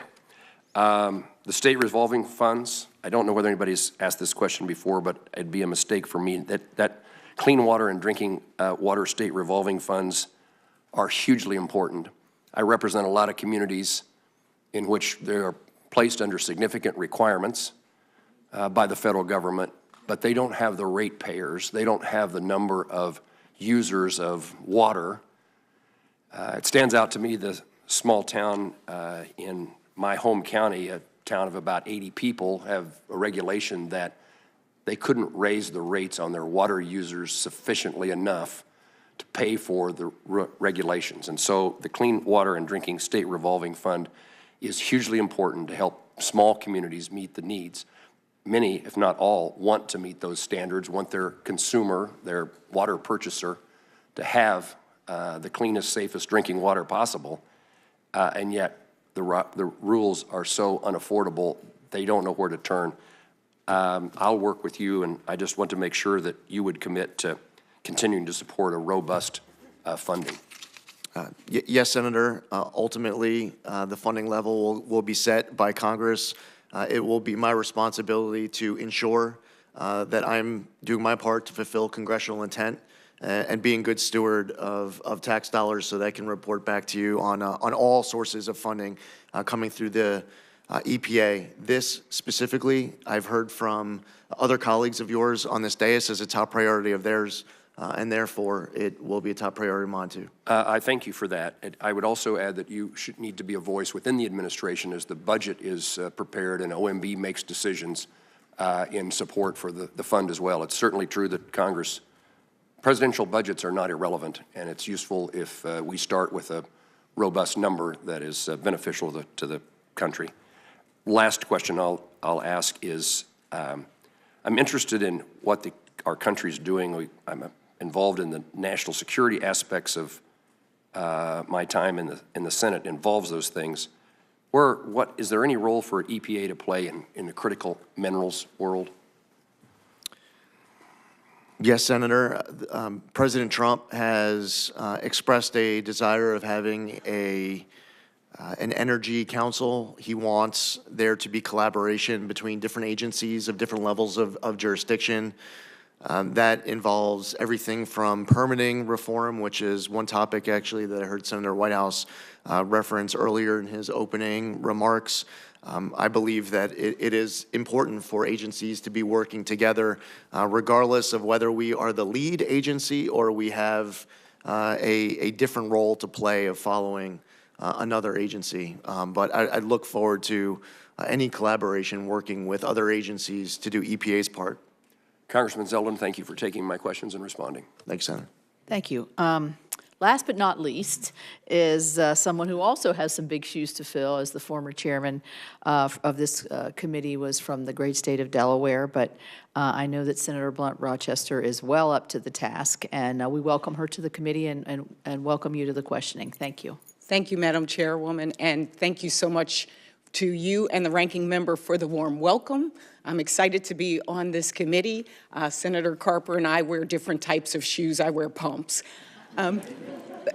The state revolving funds, I don't know whether anybody's asked this question before, but it'd be a mistake for me. That clean water and drinking water state revolving funds are hugely important. I represent a lot of communities in which they are placed under significant requirements by the federal government, but they don't have the ratepayers. They don't have the number of users of water. It stands out to me, the small town in my home county, a town of about 80 people, have a regulation that they couldn't raise the rates on their water users sufficiently enough to pay for the regulations. And so the Clean Water and Drinking State Revolving Fund is hugely important to help small communities meet the needs. Many, if not all, want to meet those standards, want their consumer, their water purchaser, to have the cleanest, safest drinking water possible, and yet the rules are so unaffordable, they don't know where to turn. I'll work with you, and I just want to make sure that you would commit to continuing to support a robust funding. Yes, Senator. Ultimately, the funding level will be set by Congress. It will be my responsibility to ensure that I'm doing my part to fulfill congressional intent and being good steward of tax dollars so that I can report back to you on all sources of funding coming through the EPA. This specifically, I've heard from other colleagues of yours on this dais as a top priority of theirs, and therefore it will be a top priority of mine too. I thank you for that. I would also add that you should need to be a voice within the administration as the budget is prepared and OMB makes decisions in support for the fund as well. It's certainly true that presidential budgets are not irrelevant, and it's useful if we start with a robust number that is beneficial to the country. Last question I'll ask is, I'm interested in what our country's doing. I'm involved in the national security aspects of my time in the Senate involves those things. Is there any role for EPA to play in the critical minerals world? Yes, Senator. President Trump has expressed a desire of having an energy council. He wants there to be collaboration between different agencies of different levels of jurisdiction. That involves everything from permitting reform, which is one topic actually that I heard Senator Whitehouse reference earlier in his opening remarks. I believe that it is important for agencies to be working together, regardless of whether we are the lead agency or we have a different role to play of following another agency. But I look forward to any collaboration working with other agencies to do EPA's part. Congressman Zeldin, thank you for taking my questions and responding. Thanks, Senator. Thank you. Last but not least is someone who also has some big shoes to fill, as the former chairman of this committee was from the great state of Delaware, but I know that Senator Blunt Rochester is well up to the task, and we welcome her to the committee and welcome you to the questioning. Thank you. Thank you, Madam Chairwoman, and thank you so much to you and the ranking member for the warm welcome. I'm excited to be on this committee. Senator Carper and I wear different types of shoes. I wear pumps.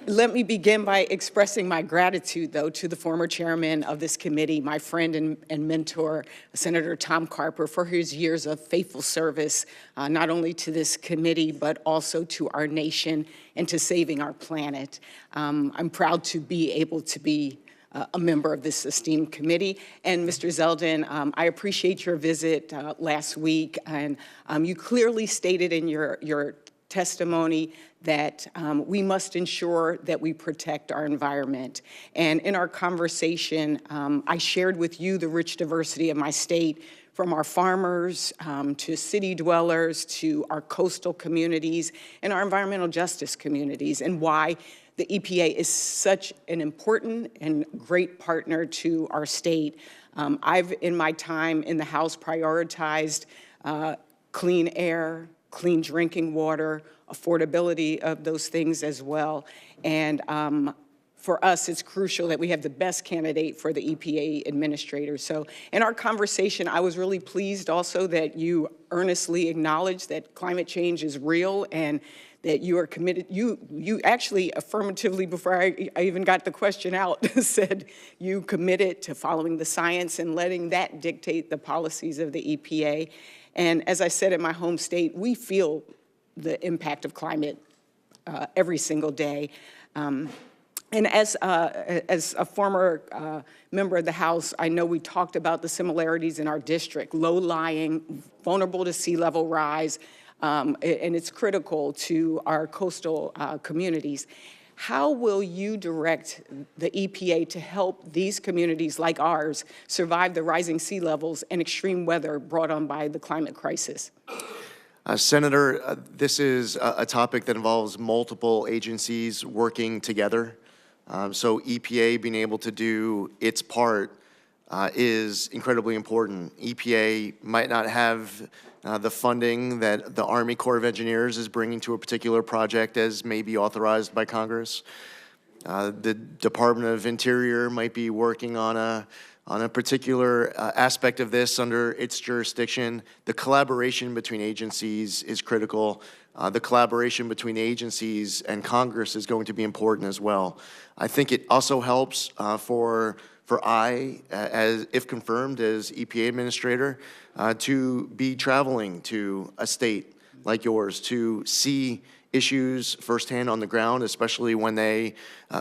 Let me begin by expressing my gratitude, though, to the former chairman of this committee, my friend and mentor, Senator Tom Carper, for his years of faithful service, not only to this committee, but also to our nation and to saving our planet. I'm proud to be able to be a member of this esteemed committee. And Mr. Zeldin, I appreciate your visit last week, and you clearly stated in your testimony that we must ensure that we protect our environment. And in our conversation, I shared with you the rich diversity of my state, from our farmers to city dwellers to our coastal communities and our environmental justice communities, and why the EPA is such an important and great partner to our state. I've, in my time in the House, prioritized clean air, clean drinking water, affordability of those things as well. And for us, it's crucial that we have the best candidate for the EPA Administrator. So in our conversation, I was really pleased also that you earnestly acknowledged that climate change is real and that you are committed. You actually affirmatively, before I even got the question out, said you committed to following the science and letting that dictate the policies of the EPA. And as I said in my home state, we feel the impact of climate every single day. And as a former member of the House, I know we talked about the similarities in our district, low-lying, vulnerable to sea level rise, and it's critical to our coastal communities. How will you direct the EPA to help these communities like ours survive the rising sea levels and extreme weather brought on by the climate crisis? Senator, this is a topic that involves multiple agencies working together. So EPA being able to do its part is incredibly important. EPA might not have the funding that the Army Corps of Engineers is bringing to a particular project as may be authorized by Congress. The Department of Interior might be working on a particular aspect of this under its jurisdiction. The collaboration between agencies is critical. The collaboration between agencies and Congress is going to be important as well. I think it also helps for I, as if confirmed as EPA Administrator, to be traveling to a state like yours to see issues firsthand on the ground, especially when they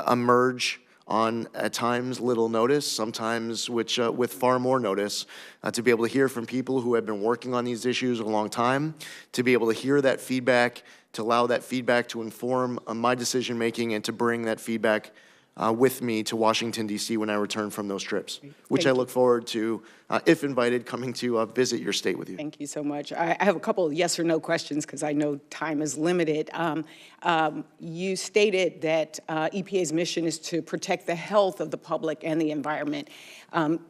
emerge on, at times, little notice, sometimes with far more notice, to be able to hear from people who have been working on these issues a long time, to be able to hear that feedback, to allow that feedback to inform my decision-making, and to bring that feedback with me to Washington, D.C. when I return from those trips, which I look forward to, if invited, coming to visit your state with you. Thank you so much. I have a couple of yes or no questions because I know time is limited. You stated that EPA's mission is to protect the health of the public and the environment.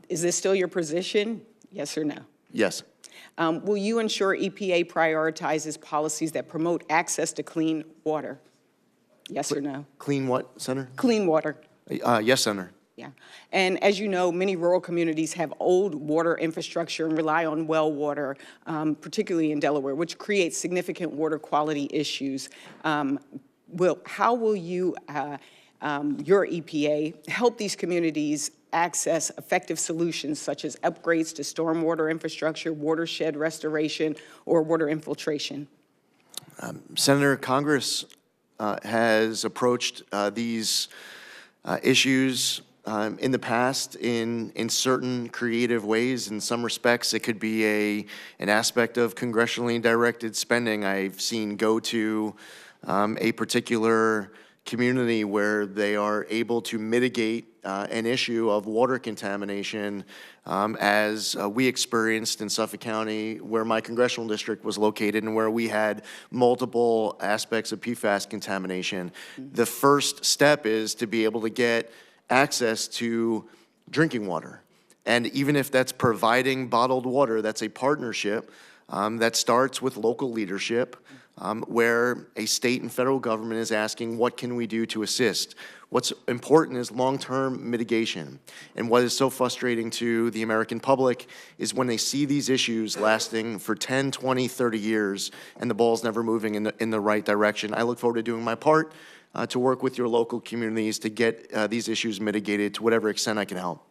Is this still your position? Yes or no? Yes. Will you ensure EPA prioritizes policies that promote access to clean water? Yes or no? Clean what, Senator? Clean water. Yes, Senator. Yeah. And as you know, many rural communities have old water infrastructure and rely on well water, particularly in Delaware, which creates significant water quality issues. How will you, your EPA, help these communities access effective solutions such as upgrades to stormwater infrastructure, watershed restoration, or water infiltration? Senator, Congress has approached these issues in the past in certain creative ways. In some respects, it could be an aspect of congressionally directed spending. I've seen go to a particular community where they are able to mitigate an issue of water contamination as we experienced in Suffolk County, where my congressional district was located and where we had multiple aspects of PFAS contamination. The first step is to be able to get access to drinking water. And even if that's providing bottled water, that's a partnership that starts with local leadership, where a state and federal government is asking, what can we do to assist? What's important is long-term mitigation. And what is so frustrating to the American public is when they see these issues lasting for 10, 20, 30 years and the ball's never moving in the right direction. I look forward to doing my part to work with your local communities to get these issues mitigated to whatever extent I can help.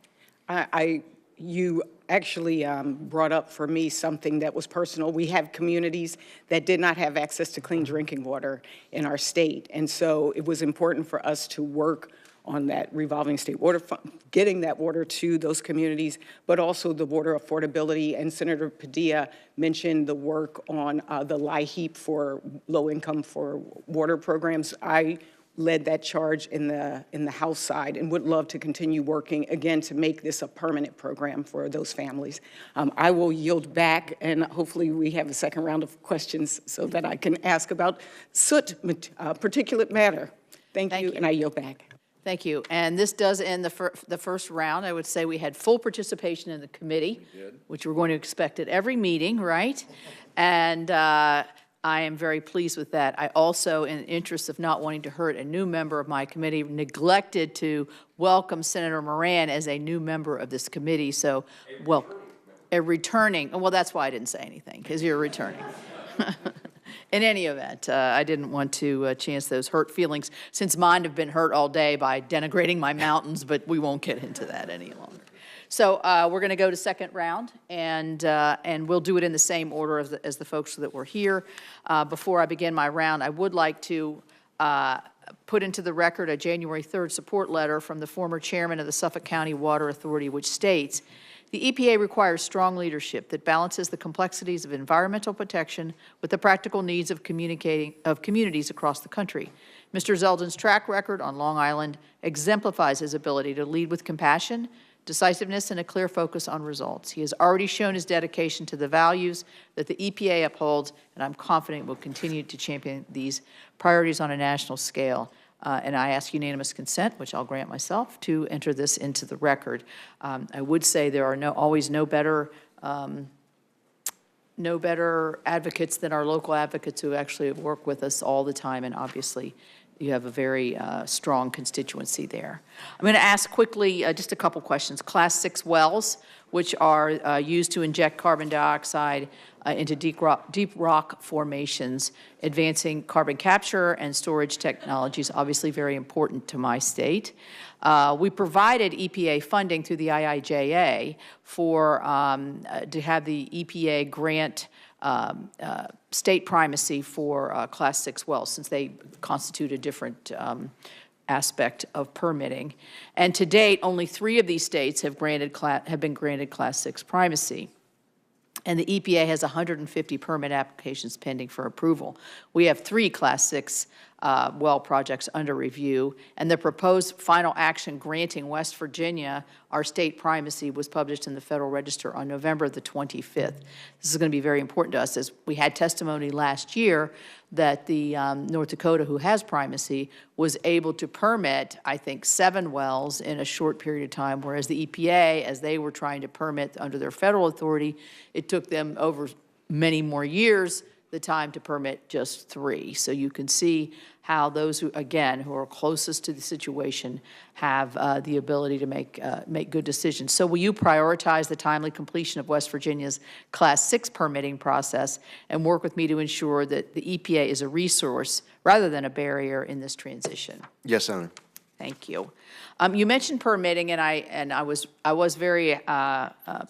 You actually brought up for me something that was personal. We have communities that did not have access to clean drinking water in our state, and so it was important for us to work on that revolving state water fund, getting that water to those communities, but also the water affordability. And Senator Padilla mentioned the work on the LIHEAP for low-income for water programs. I led that charge in the House side and would love to continue working, again, to make this a permanent program for those families. I will yield back, and hopefully we have a second round of questions so that I can ask about soot, particulate matter. Thank you, and I yield back. Thank you. And this does end the first round. I would say we had full participation in the committee, which we're going to expect at every meeting, right? And I am very pleased with that. I also, in the interest of not wanting to hurt a new member of my committee, neglected to welcome Senator Moran as a new member of this committee. So, well, a returning, well, that's why I didn't say anything, because you're returning. In any event, I didn't want to chance those hurt feelings, since mine have been hurt all day by denigrating my mountains, but we won't get into that any longer. So we're going to go to second round, and we'll do it in the same order as the folks that were here. Before I begin my round, I would like to put into the record a January 3rd support letter from the former chairman of the Suffolk County Water Authority, which states, the EPA requires strong leadership that balances the complexities of environmental protection with the practical needs of communities across the country. Mr. Zeldin's track record on Long Island exemplifies his ability to lead with compassion, decisiveness, and a clear focus on results. He has already shown his dedication to the values that the EPA upholds, and I'm confident will continue to champion these priorities on a national scale. And I ask unanimous consent, which I'll grant myself, to enter this into the record. I would say there are always no better advocates than our local advocates who actually work with us all the time, and obviously you have a very strong constituency there. I'm going to ask quickly just a couple questions. Class 6 wells, which are used to inject carbon dioxide into deep rock formations, advancing carbon capture and storage technologies, obviously very important to my state. We provided EPA funding through the IIJA for to have the EPA grant state primacy for Class 6 wells, since they constitute a different aspect of permitting. And to date, only 3 of these states have been granted Class 6 primacy. And the EPA has 150 permit applications pending for approval. We have 3 Class 6 well projects under review, and the proposed final action granting West Virginia our state primacy was published in the Federal Register on November the 25th. This is going to be very important to us, as we had testimony last year that the North Dakota, who has primacy, was able to permit, I think, 7 wells in a short period of time, whereas the EPA, as they were trying to permit under their federal authority, it took them over many more years the time to permit just 3. So you can see how those who, again, who are closest to the situation have the ability to make good decisions. So will you prioritize the timely completion of West Virginia's Class 6 permitting process and work with me to ensure that the EPA is a resource rather than a barrier in this transition? Yes, Senator. Thank you. You mentioned permitting, and I was very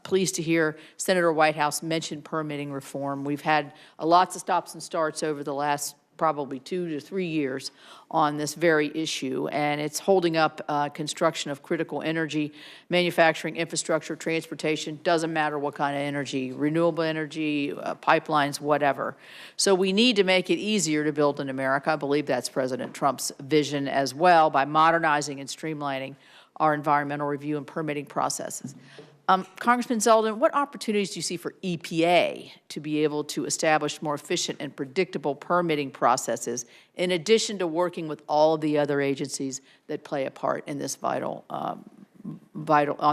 pleased to hear Senator Whitehouse mention permitting reform. We've had lots of stops and starts over the last probably 2 to 3 years on this very issue, and it's holding up construction of critical energy, manufacturing, infrastructure, transportation, doesn't matter what kind of energy, renewable energy, pipelines, whatever. So we need to make it easier to build in America. I believe that's President Trump's vision as well, by modernizing and streamlining our environmental review and permitting processes. Congressman Zeldin, what opportunities do you see for EPA to be able to establish more efficient and predictable permitting processes, in addition to working with all of the other agencies that play a part in this vital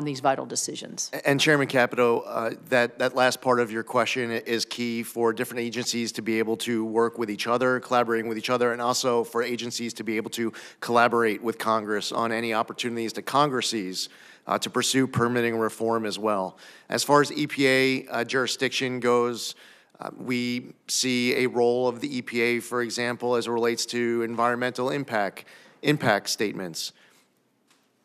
these vital decisions. And Chairman Capito, that last part of your question is key for different agencies to be able to work with each other, collaborating with each other, and also for agencies to be able to collaborate with Congress on any opportunities that Congress sees to pursue permitting reform as well. As far as EPA jurisdiction goes, we see a role of the EPA, for example, as it relates to environmental impact statements.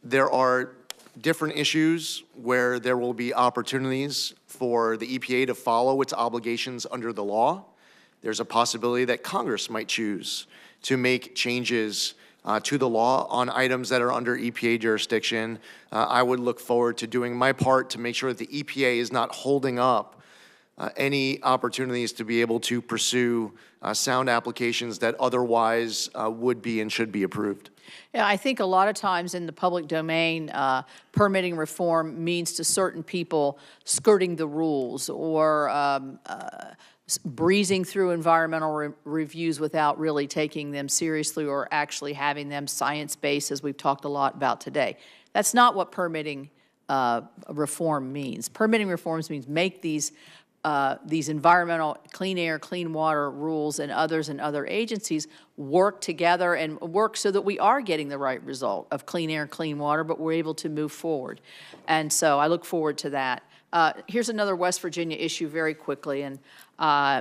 There are different issues where there will be opportunities for the EPA to follow its obligations under the law. There's a possibility that Congress might choose to make changes to the law on items that are under EPA jurisdiction. I would look forward to doing my part to make sure that the EPA is not holding up any opportunities to be able to pursue sound applications that otherwise would be and should be approved. Yeah, I think a lot of times in the public domain, permitting reform means to certain people skirting the rules or breezing through environmental reviews without really taking them seriously or actually having them science-based, as we've talked a lot about today. That's not what permitting reform means. Permitting reforms means make these environmental, clean air, clean water rules and other agencies work together and work so that we are getting the right result of clean air, clean water, but we're able to move forward. And so I look forward to that. Here's another West Virginia issue very quickly, and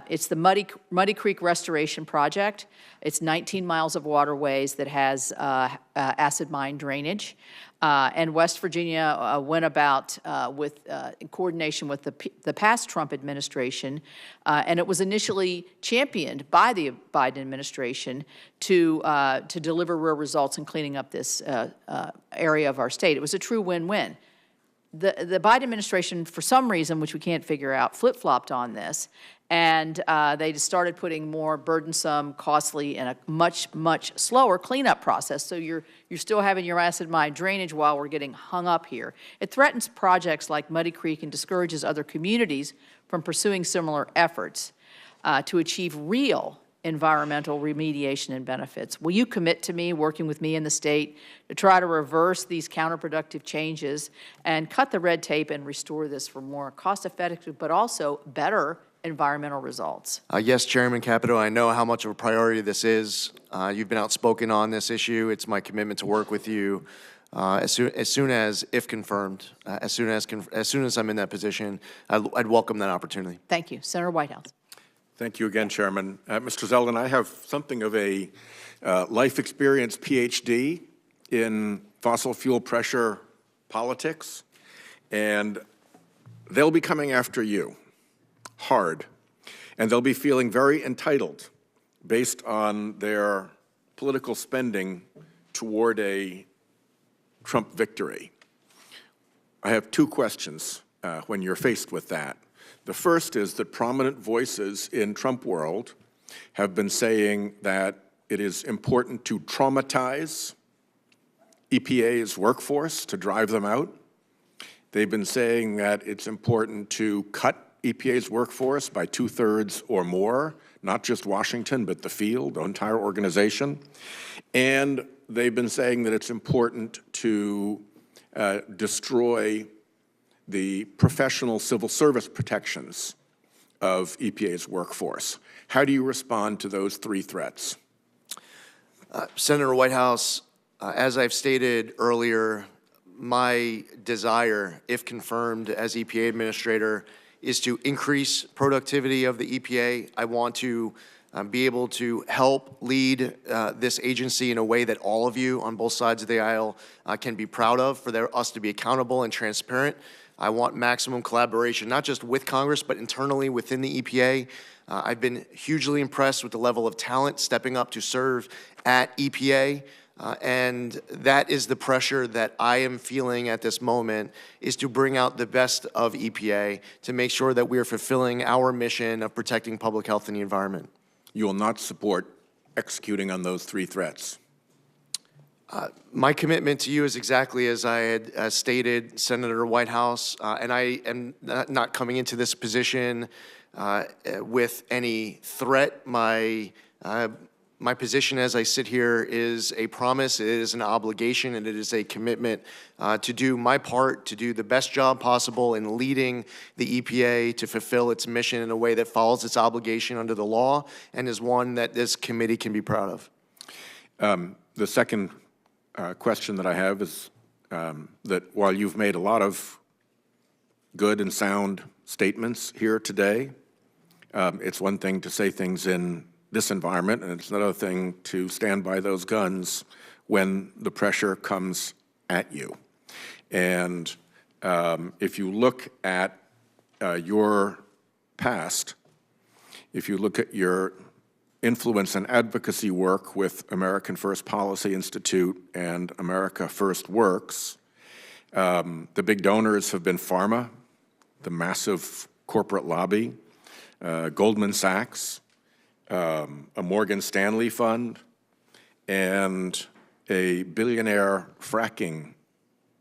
it's the Muddy Creek Restoration Project. It's 19 miles of waterways that has acid mine drainage. And West Virginia went about in coordination with the past Trump administration, and it was initially championed by the Biden administration to deliver real results in cleaning up this area of our state. It was a true win-win. The Biden administration, for some reason, which we can't figure out, flip-flopped on this, and they just started putting more burdensome, costly, and a much, much slower cleanup process. So you're still having your acid mine drainage while we're getting hung up here. It threatens projects like Muddy Creek and discourages other communities from pursuing similar efforts to achieve real environmental remediation and benefits. Will you commit to me, working with me in the state, to try to reverse these counterproductive changes and cut the red tape and restore this for more cost-effective but also better environmental results? Yes, Chairman Capito, I know how much of a priority this is. You've been outspoken on this issue. It's my commitment to work with you as soon as, if confirmed, as soon as I'm in that position, I'd welcome that opportunity. Thank you. Senator Whitehouse. Thank you again, Chairman. Mr. Zeldin, I have something of a life experience PhD in fossil fuel pressure politics, and they'll be coming after you hard, and they'll be feeling very entitled based on their political spending toward a Trump victory. I have two questions when you're faced with that. The first is that prominent voices in Trump world have been saying that it is important to traumatize EPA's workforce to drive them out. They've been saying that it's important to cut EPA's workforce by 2/3 or more, not just Washington, but the field, the entire organization. And they've been saying that it's important to destroy the professional civil service protections of EPA's workforce. How do you respond to those three threats? Senator Whitehouse, as I've stated earlier, my desire, if confirmed as EPA Administrator, is to increase productivity of the EPA. I want to be able to help lead this agency in a way that all of you on both sides of the aisle can be proud of, for us to be accountable and transparent. I want maximum collaboration, not just with Congress, but internally within the EPA. I've been hugely impressed with the level of talent stepping up to serve at EPA. And that is the pressure that I am feeling at this moment, is to bring out the best of EPA to make sure that we are fulfilling our mission of protecting public health and the environment. You will not support executing on those three threats? My commitment to you is exactly as I had stated, Senator Whitehouse, and I am not coming into this position with any threat. My My position as I sit here is a promise, it is an obligation, and it is a commitment to do my part, to do the best job possible in leading the EPA to fulfill its mission in a way that follows its obligation under the law and is one that this committee can be proud of. The second question that I have is that while you've made a lot of good and sound statements here today, it's one thing to say things in this environment, and it's another thing to stand by those guns when the pressure comes at you. And if you look at your past, if you look at your influence and advocacy work with American First Policy Institute and America First Works, the big donors have been pharma, the massive corporate lobby, Goldman Sachs, a Morgan Stanley fund, and a billionaire fracking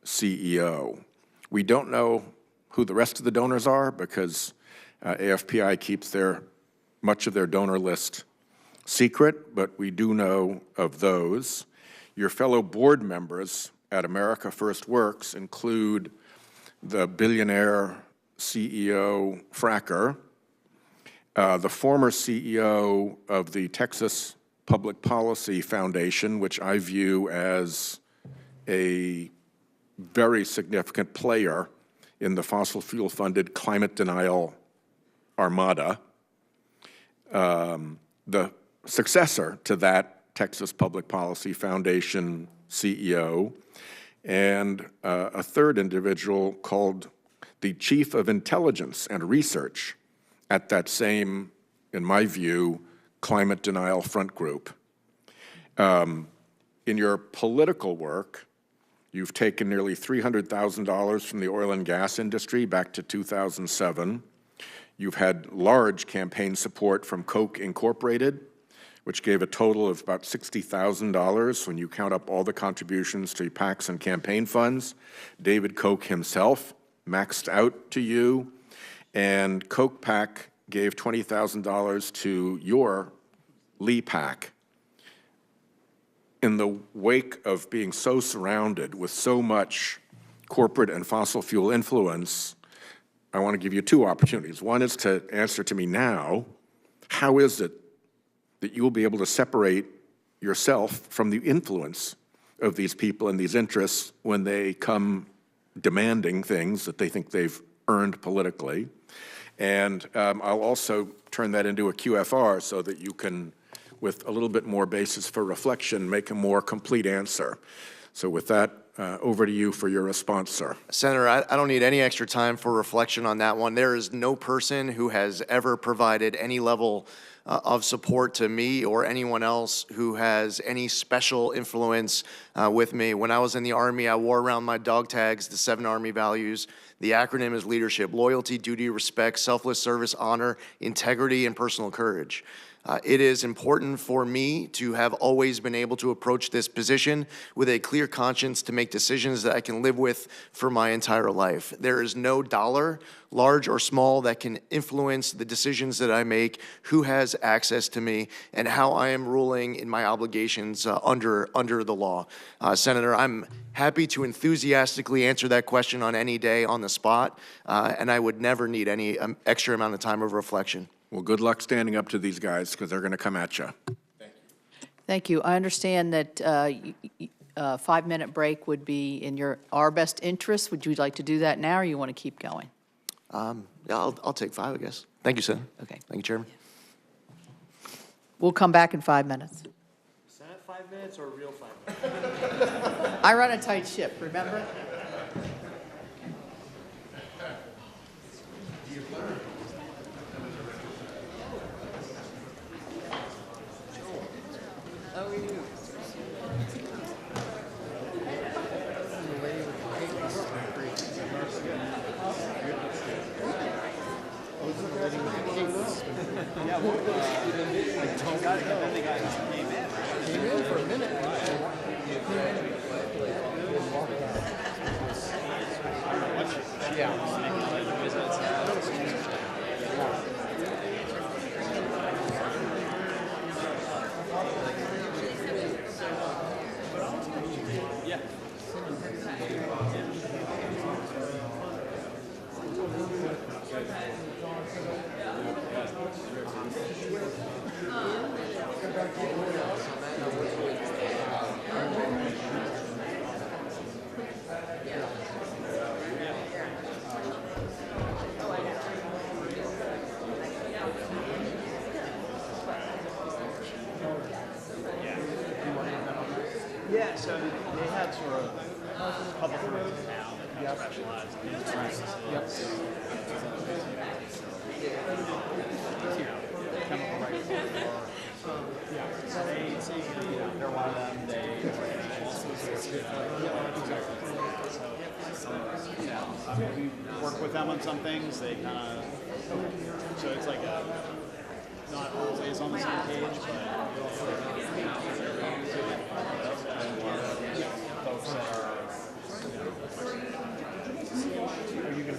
CEO. We don't know who the rest of the donors are because AFPI keeps much of their donor list secret, but we do know of those. Your fellow board members at America First Works include the billionaire CEO fracker, the former CEO of the Texas Public Policy Foundation, which I view as a very significant player in the fossil fuel-funded climate denial armada, the successor to that Texas Public Policy Foundation CEO, and a third individual called the Chief of Intelligence and Research at that same, in my view, climate denial front group. In your political work, you've taken nearly $300,000 from the oil and gas industry back to 2007. You've had large campaign support from Coke Incorporated, which gave a total of about $60,000 when you count up all the contributions to PACs and campaign funds. David Koch himself maxed out to you, and Koch PAC gave $20,000 to your Lee PAC. In the wake of being so surrounded with so much corporate and fossil fuel influence, I want to give you two opportunities. One is to answer to me now, how is it that you will be able to separate yourself from the influence of these people and these interests when they come demanding things that they think they've earned politically? And I'll also turn that into a QFR so that you can, with a little bit more basis for reflection, make a more complete answer. So with that, over to you for your response, sir. Senator, I don't need any extra time for reflection on that one. There is no person who has ever provided any level of support to me or anyone else who has any special influence with me. When I was in the Army, I wore around my dog tags the 7 Army values. The acronym is leadership: loyalty, duty, respect, selfless service, honor, integrity, and personal courage. It is important for me to have always been able to approach this position with a clear conscience to make decisions that I can live with for my entire life. There is no dollar, large or small, that can influence the decisions that I make, who has access to me, and how I am ruling in my obligations under the law. Senator, I'm happy to enthusiastically answer that question on any day on the spot, and I would never need any extra amount of time of reflection. Well, good luck standing up to these guys, because they're going to come at you. Thank you. I understand that a 5-minute break would be in our best interest. Would you like to do that now, or you want to keep going? Yeah, I'll take 5, I guess. Thank you, Senator. Okay. Thank you, Chairman. We'll come back in 5 minutes. Is that 5 minutes or a real 5 minutes? I run a tight ship, remember? Yeah, so they had sort of a couple of roads in town that kind of specialized in these practices. Chemical regulatory law. So they say, they're one of them. They we work with them on some things. They kind of, so it's like not always on the same page, but folks that are, are you going to be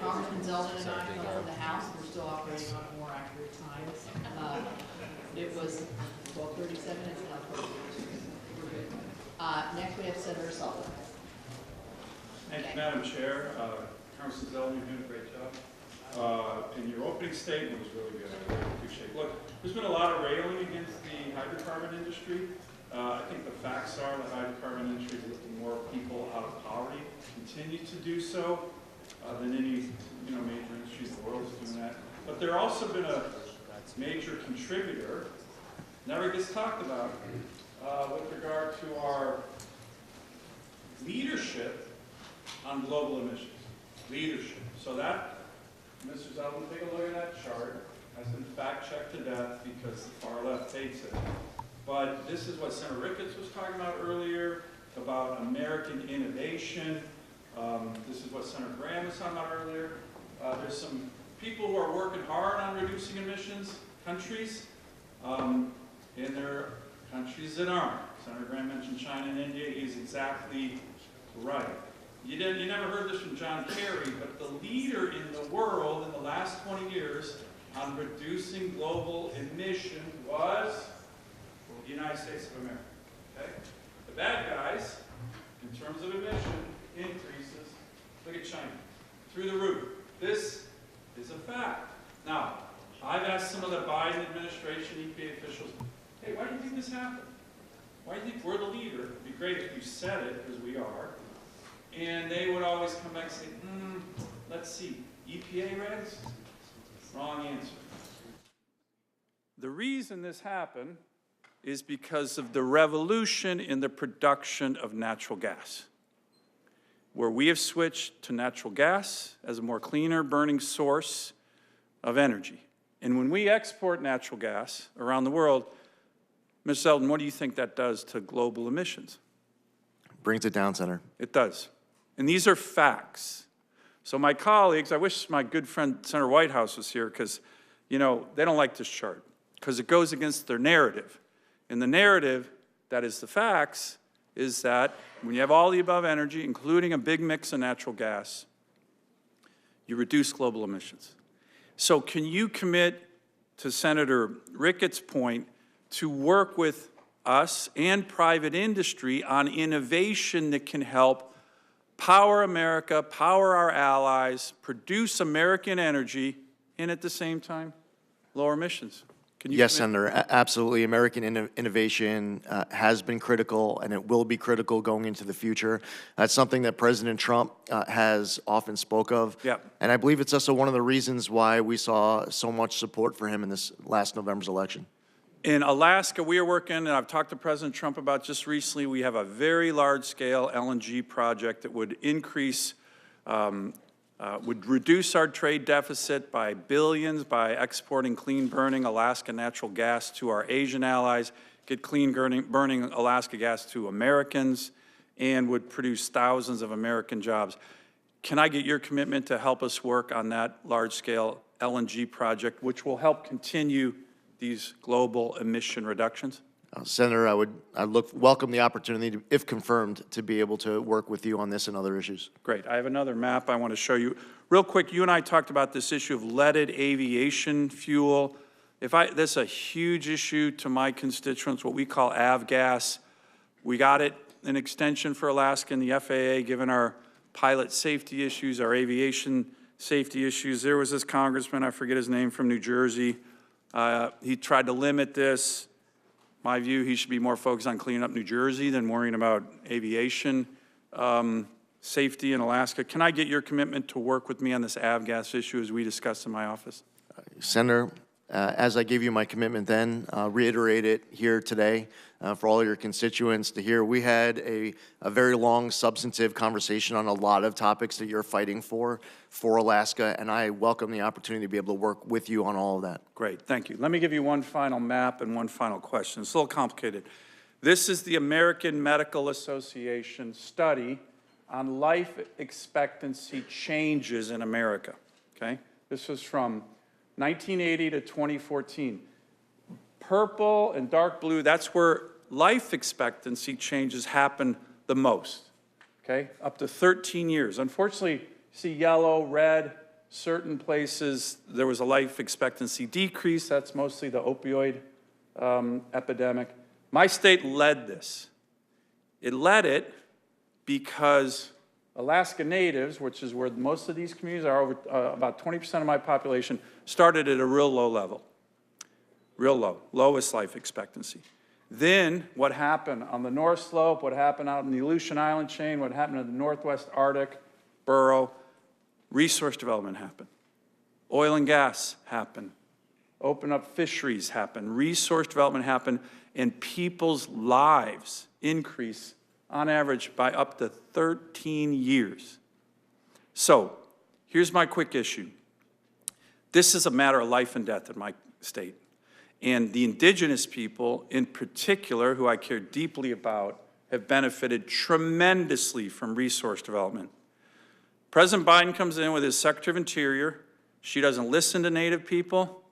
Congressman Zeldin and I come from the House, and we're still operating on more accurate times. It was 12:37, it's now 12:32. We're good. Next we have Senator Zeldin. Thank you, Madam Chair. Congressman Zeldin, you're doing a great job. And your opening statement was really good. I really appreciate it. Look, there's been a lot of railing against the hydrocarbon industry. I think the facts are the hydrocarbon industry is lifting more people out of poverty, continue to do so than any major industries in the world is doing that. But they're also been a major contributor, never gets talked about, with regard to our leadership on global emissions. Leadership. So that, Mr. Zeldin, take a look at that chart. Has been fact-checked to death because the far left hates it. But this is what Senator Ricketts was talking about earlier, about American innovation. This is what Senator Graham was talking about earlier. There's some people who are working hard on reducing emissions, countries, and there are countries that aren't. Senator Graham mentioned China and India. He's exactly right. You never heard this from John Kerry, but the leader in the world in the last 20 years on reducing global emissions was the United States of America. Okay? The bad guys, in terms of emission increases, look at China, through the roof. This is a fact. Now, I've asked some of the Biden administration EPA officials, hey, why do you think this happened? Why do you think we're the leader? It'd be great if you said it, because we are. And they would always come back and say, let's see, EPA regs? Wrong answer. The reason this happened is because of the revolution in the production of natural gas, where we have switched to natural gas as a more cleaner burning source of energy. And when we export natural gas around the world, Ms. Zeldin, what do you think that does to global emissions? Brings it down, Senator. It does. And these are facts. So my colleagues, I wish my good friend Senator Whitehouse was here because, you know, they don't like this chart because it goes against their narrative. And the narrative, that is the facts, is that when you have all the above energy, including a big mix of natural gas, you reduce global emissions. So can you commit, to Senator Ricketts' point, to work with us and private industry on innovation that can help power America, power our allies, produce American energy, and at the same time, lower emissions? Can you Yes, commit? Senator, absolutely. American innovation has been critical, and it will be critical going into the future. That's something that President Trump has often spoke of. Yep. And I believe it's also one of the reasons why we saw so much support for him in this last November's election. In Alaska, we are working, and I've talked to President Trump about just recently, we have a very large-scale LNG project that would increase, would reduce our trade deficit by billions by exporting clean-burning Alaska natural gas to our Asian allies, get clean-burning Alaska gas to Americans, and would produce thousands of American jobs. Can I get your commitment to help us work on that large-scale LNG project, which will help continue these global emission reductions? Senator, I'd welcome the opportunity, if confirmed, to be able to work with you on this and other issues. Great. I have another map I want to show you. Real quick, you and I talked about this issue of leaded aviation fuel. This is a huge issue to my constituents, what we call avgas. We got it, an extension for Alaska and the FAA, given our pilot safety issues, our aviation safety issues. There was this congressman, I forget his name, from New Jersey. He tried to limit this. My view, he should be more focused on cleaning up New Jersey than worrying about aviation safety in Alaska. Can I get your commitment to work with me on this avgas issue as we discussed in my office? Senator, as I gave you my commitment then, reiterate it here today for all your constituents to hear. We had a very long, substantive conversation on a lot of topics that you're fighting for Alaska, and I welcome the opportunity to be able to work with you on all of that. Great, thank you. Let me give you one final map and one final question. It's a little complicated. This is the American Medical Association study on life expectancy changes in America, okay? This was from 1980 to 2014. Purple and dark blue, that's where life expectancy changes happen the most, okay? Up to 13 years. Unfortunately, you see yellow, red, certain places there was a life expectancy decrease. That's mostly the opioid epidemic. My state led this. It led it because Alaska Natives, which is where most of these communities are, over about 20% of my population, started at a real low level. Real low, lowest life expectancy. Then what happened on the North Slope, what happened out in the Aleutian Island chain, what happened in the Northwest Arctic, Burrow, resource development happened. Oil and gas happened. Open up fisheries happened. Resource development happened. And people's lives increase on average by up to 13 years. So here's my quick issue. This is a matter of life and death in my state. And the indigenous people in particular, who I care deeply about, have benefited tremendously from resource development. President Biden comes in with his Secretary of Interior. She doesn't listen to Native people.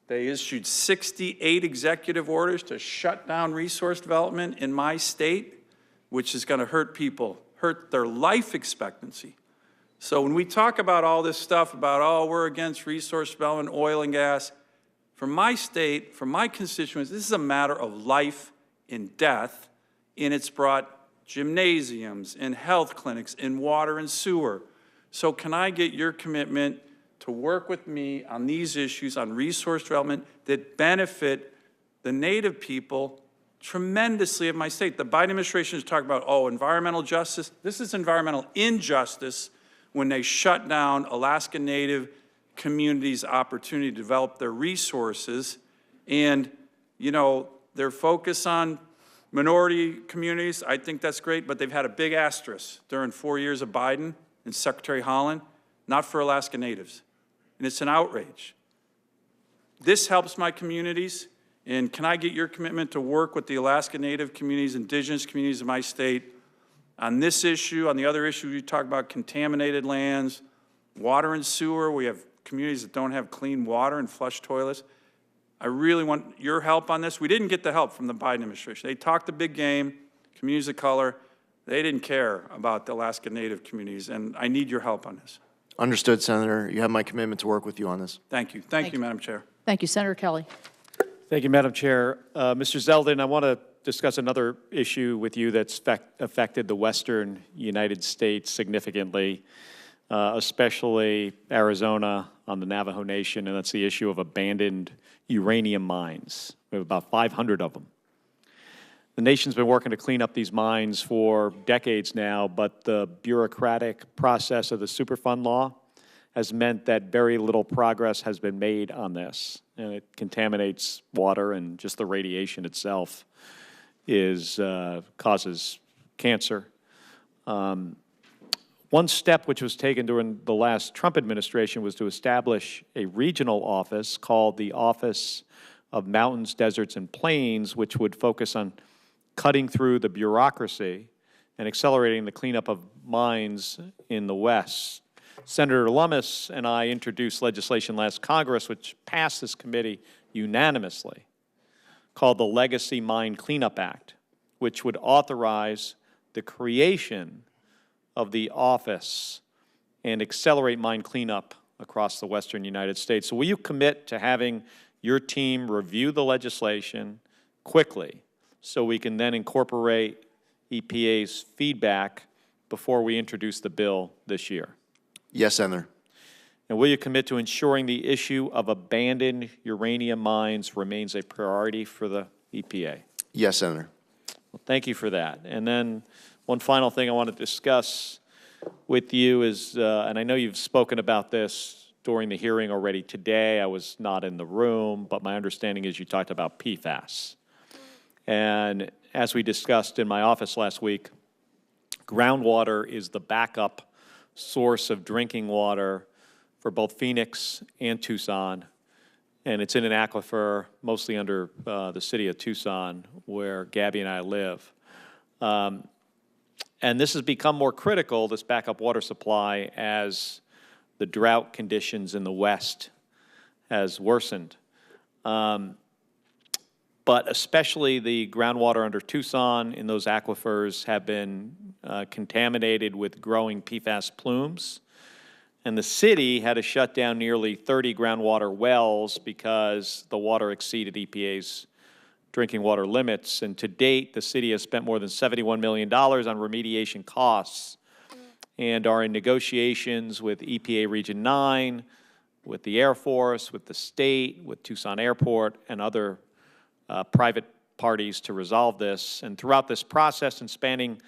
They issued 68 executive orders to shut down resource development in my state, which is going to hurt people, hurt their life expectancy. So when we talk about all this stuff about, oh, we're against resource development, oil and gas, from my state, from my constituents, this is a matter of life and death, and it's brought gymnasiums and health clinics and water and sewer. So can I get your commitment to work with me on these issues, on resource development that benefit the Native people tremendously of my state? The Biden administration is talking about, oh, environmental justice. This is environmental injustice when they shut down Alaska Native communities' opportunity to develop their resources. And, you know, their focus on minority communities, I think that's great, but they've had a big asterisk during 4 years of Biden and Secretary Haaland, not for Alaska Natives. And it's an outrage. This helps my communities, and can I get your commitment to work with the Alaska Native communities, indigenous communities of my state on this issue, on the other issues you talk about, contaminated lands, water and sewer. We have communities that don't have clean water and flush toilets. I really want your help on this. We didn't get the help from the Biden administration. They talked the big game, communities of color. They didn't care about the Alaska Native communities, and I need your help on this. Understood, Senator. You have my commitment to work with you on this. Thank you. Thank you, Madam Chair. Thank you, Senator Kelly. Thank you, Madam Chair. Mr. Zeldin, I want to discuss another issue with you that's affected the western United States significantly, especially Arizona on the Navajo Nation, and that's the issue of abandoned uranium mines. We have about 500 of them. The nation's been working to clean up these mines for decades now, but the bureaucratic process of the Superfund law has meant that very little progress has been made on this, and it contaminates water, and just the radiation itself causes cancer. One step which was taken during the last Trump administration was to establish a regional office called the Office of Mountains, Deserts, and Plains, which would focus on cutting through the bureaucracy and accelerating the cleanup of mines in the West. Senator Lummis and I introduced legislation last Congress, which passed this committee unanimously, called the Legacy Mine Cleanup Act, which would authorize the creation of the office and accelerate mine cleanup across the western United States. So will you commit to having your team review the legislation quickly so we can then incorporate EPA's feedback before we introduce the bill this year? Yes, Senator. And will you commit to ensuring the issue of abandoned uranium mines remains a priority for the EPA? Yes, Senator. Well, thank you for that. And then one final thing I want to discuss with you is, and I know you've spoken about this during the hearing already today. I was not in the room, but my understanding is you talked about PFAS. And as we discussed in my office last week, groundwater is the backup source of drinking water for both Phoenix and Tucson. And it's in an aquifer mostly under the city of Tucson, where Gabby and I live. And this has become more critical, this backup water supply, as the drought conditions in the West has worsened. But especially the groundwater under Tucson in those aquifers have been contaminated with growing PFAS plumes. And the city had to shut down nearly 30 groundwater wells because the water exceeded EPA's drinking water limits. And to date, the city has spent more than $71 million on remediation costs and are in negotiations with EPA Region 9, with the Air Force, with the state, with Tucson Airport, and other private parties to resolve this. And throughout this process and spanning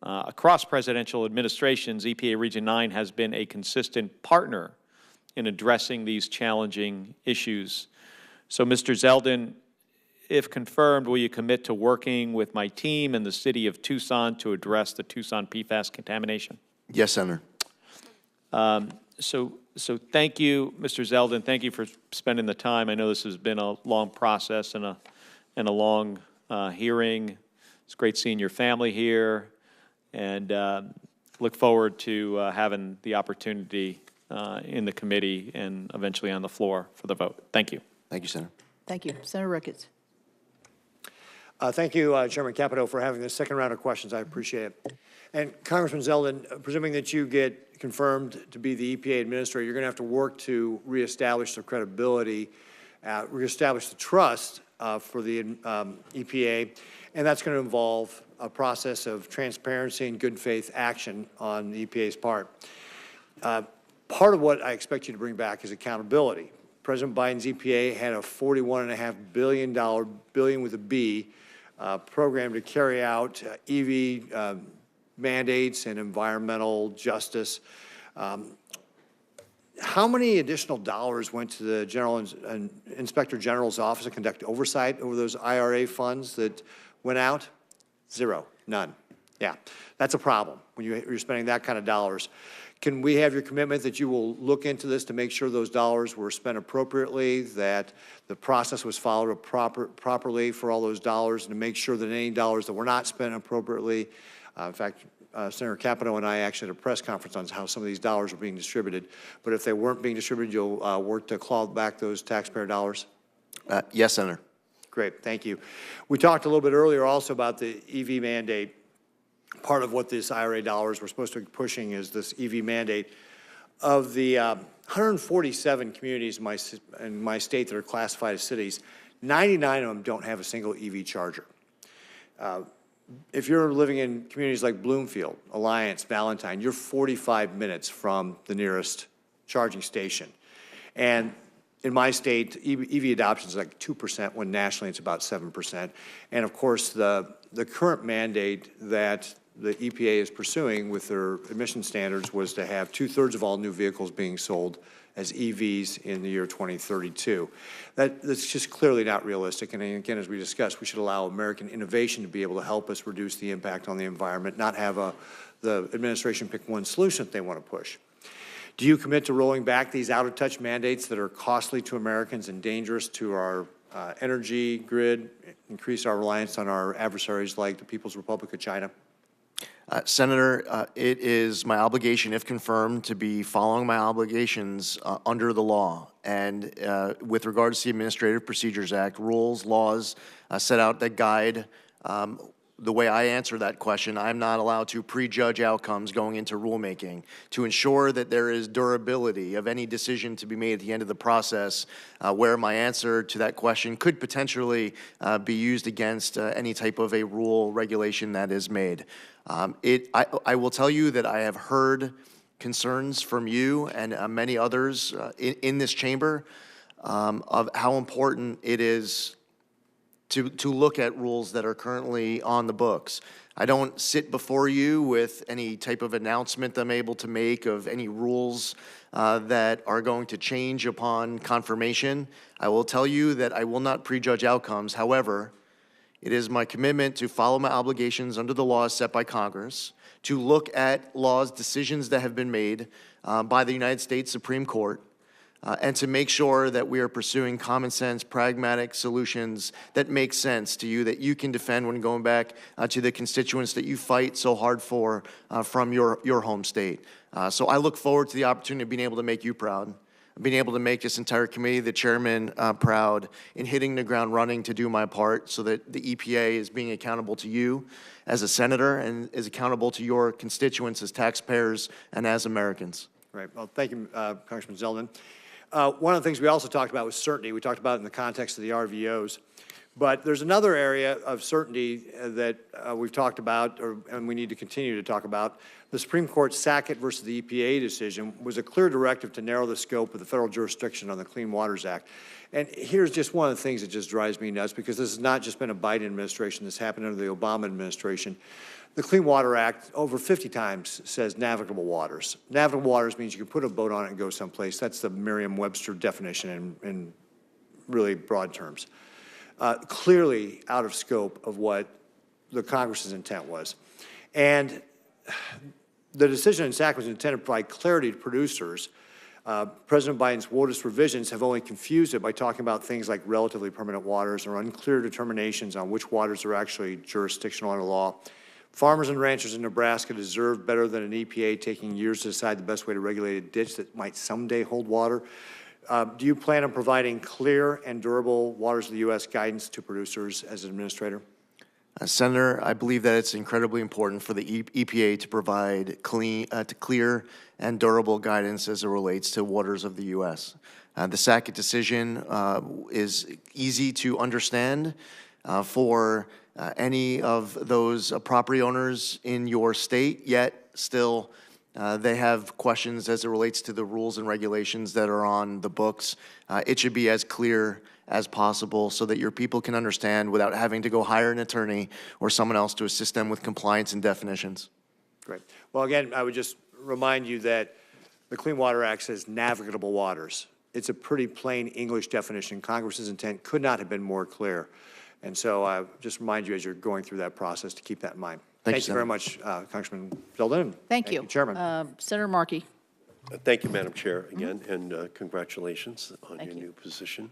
across presidential administrations, EPA Region 9 has been a consistent partner in addressing these challenging issues. So, Mr. Zeldin, if confirmed, will you commit to working with my team and the city of Tucson to address the Tucson PFAS contamination? Yes, Senator. So thank you, Mr. Zeldin. Thank you for spending the time. I know this has been a long process and a long hearing. It's great seeing your family here, and look forward to having the opportunity in the committee and eventually on the floor for the vote. Thank you. Thank you, Senator. Thank you. Senator Ricketts. Thank you, Chairman Capito, for having this second round of questions. I appreciate it. And Congressman Zeldin, presuming that you get confirmed to be the EPA Administrator, you're going to have to work to reestablish the credibility, reestablish the trust for the EPA, and that's going to involve a process of transparency and good faith action on the EPA's part. Part of what I expect you to bring back is accountability. President Biden's EPA had a $41.5 billion with a B, program to carry out EV mandates and environmental justice. How many additional dollars went to the Inspector General's office to conduct oversight over those IRA funds that went out? Zero, none. Yeah, that's a problem when you're spending that kind of dollars. Can we have your commitment that you will look into this to make sure those dollars were spent appropriately, that the process was followed properly for all those dollars, and to make sure that any dollars that were not spent appropriately, in fact, Senator Capito and I actually had a press conference on how some of these dollars were being distributed, but if they weren't being distributed, you'll work to claw back those taxpayer dollars? Yes, Senator. Great, thank you. We talked a little bit earlier also about the EV mandate. Part of what this IRA dollars we're supposed to be pushing is this EV mandate. Of the 147 communities in my state that are classified as cities, 99 of them don't have a single EV charger. If you're living in communities like Bloomfield, Alliance, Valentine, you're 45 minutes from the nearest charging station. And in my state, EV adoption is like 2%, when nationally it's about 7%. And of course, the current mandate that the EPA is pursuing with their emission standards was to have 2/3 of all new vehicles being sold as EVs in the year 2032. That's just clearly not realistic. And again, as we discussed, we should allow American innovation to be able to help us reduce the impact on the environment, not have the administration pick one solution that they want to push. Do you commit to rolling back these out-of-touch mandates that are costly to Americans and dangerous to our energy grid, increase our reliance on our adversaries like the People's Republic of China? Senator, it is my obligation, if confirmed, to be following my obligations under the law. And with regards to the Administrative Procedures Act, rules, laws set out that guide the way I answer that question. I'm not allowed to prejudge outcomes going into rulemaking. To ensure that there is durability of any decision to be made at the end of the process, where my answer to that question could potentially be used against any type of a rule regulation that is made. I will tell you that I have heard concerns from you and many others in this chamber of how important it is to look at rules that are currently on the books. I don't sit before you with any type of announcement I'm able to make of any rules that are going to change upon confirmation. I will tell you that I will not prejudge outcomes. However, it is my commitment to follow my obligations under the laws set by Congress, to look at laws, decisions that have been made by the United States Supreme Court, and to make sure that we are pursuing common sense, pragmatic solutions that make sense to you, that you can defend when going back to the constituents that you fight so hard for from your home state. So I look forward to the opportunity of being able to make you proud, being able to make this entire committee, the chairman, proud in hitting the ground running to do my part so that the EPA is being accountable to you as a senator and is accountable to your constituents as taxpayers and as Americans. Right. Well, thank you, Congressman Zeldin. One of the things we also talked about was certainty. We talked about it in the context of the RVOs. But there's another area of certainty that we've talked about, and we need to continue to talk about. The Supreme Court's Sackett versus the EPA decision was a clear directive to narrow the scope of the federal jurisdiction on the Clean Waters Act. And here's just one of the things that just drives me nuts, because this has not just been a Biden administration. This happened under the Obama administration. The Clean Water Act over 50 times says navigable waters. Navigable waters means you can put a boat on it and go someplace. That's the Merriam-Webster definition in really broad terms. Clearly out of scope of what the Congress's intent was. And the decision in Sackett was intended to provide clarity to producers. President Biden's WOTUS revisions have only confused it by talking about things like relatively permanent waters or unclear determinations on which waters are actually jurisdictional under law. Farmers and ranchers in Nebraska deserve better than an EPA taking years to decide the best way to regulate a ditch that might someday hold water. Do you plan on providing clear and durable waters of the U.S. guidance to producers as an administrator? Senator, I believe that it's incredibly important for the EPA to provide clear and durable guidance as it relates to waters of the U.S. The Sackett decision is easy to understand for any of those property owners in your state, yet still they have questions as it relates to the rules and regulations that are on the books. It should be as clear as possible so that your people can understand without having to go hire an attorney or someone else to assist them with compliance and definitions. Great. Well, again, I would just remind you that the Clean Water Act says navigable waters. It's a pretty plain English definition. Congress's intent could not have been more clear. And so I just remind you as you're going through that process to keep that in mind. Thank you very much, Congressman Zeldin. Thank you. Chairman. Senator Markey. Thank you, Madam Chair, again, and congratulations on your new position.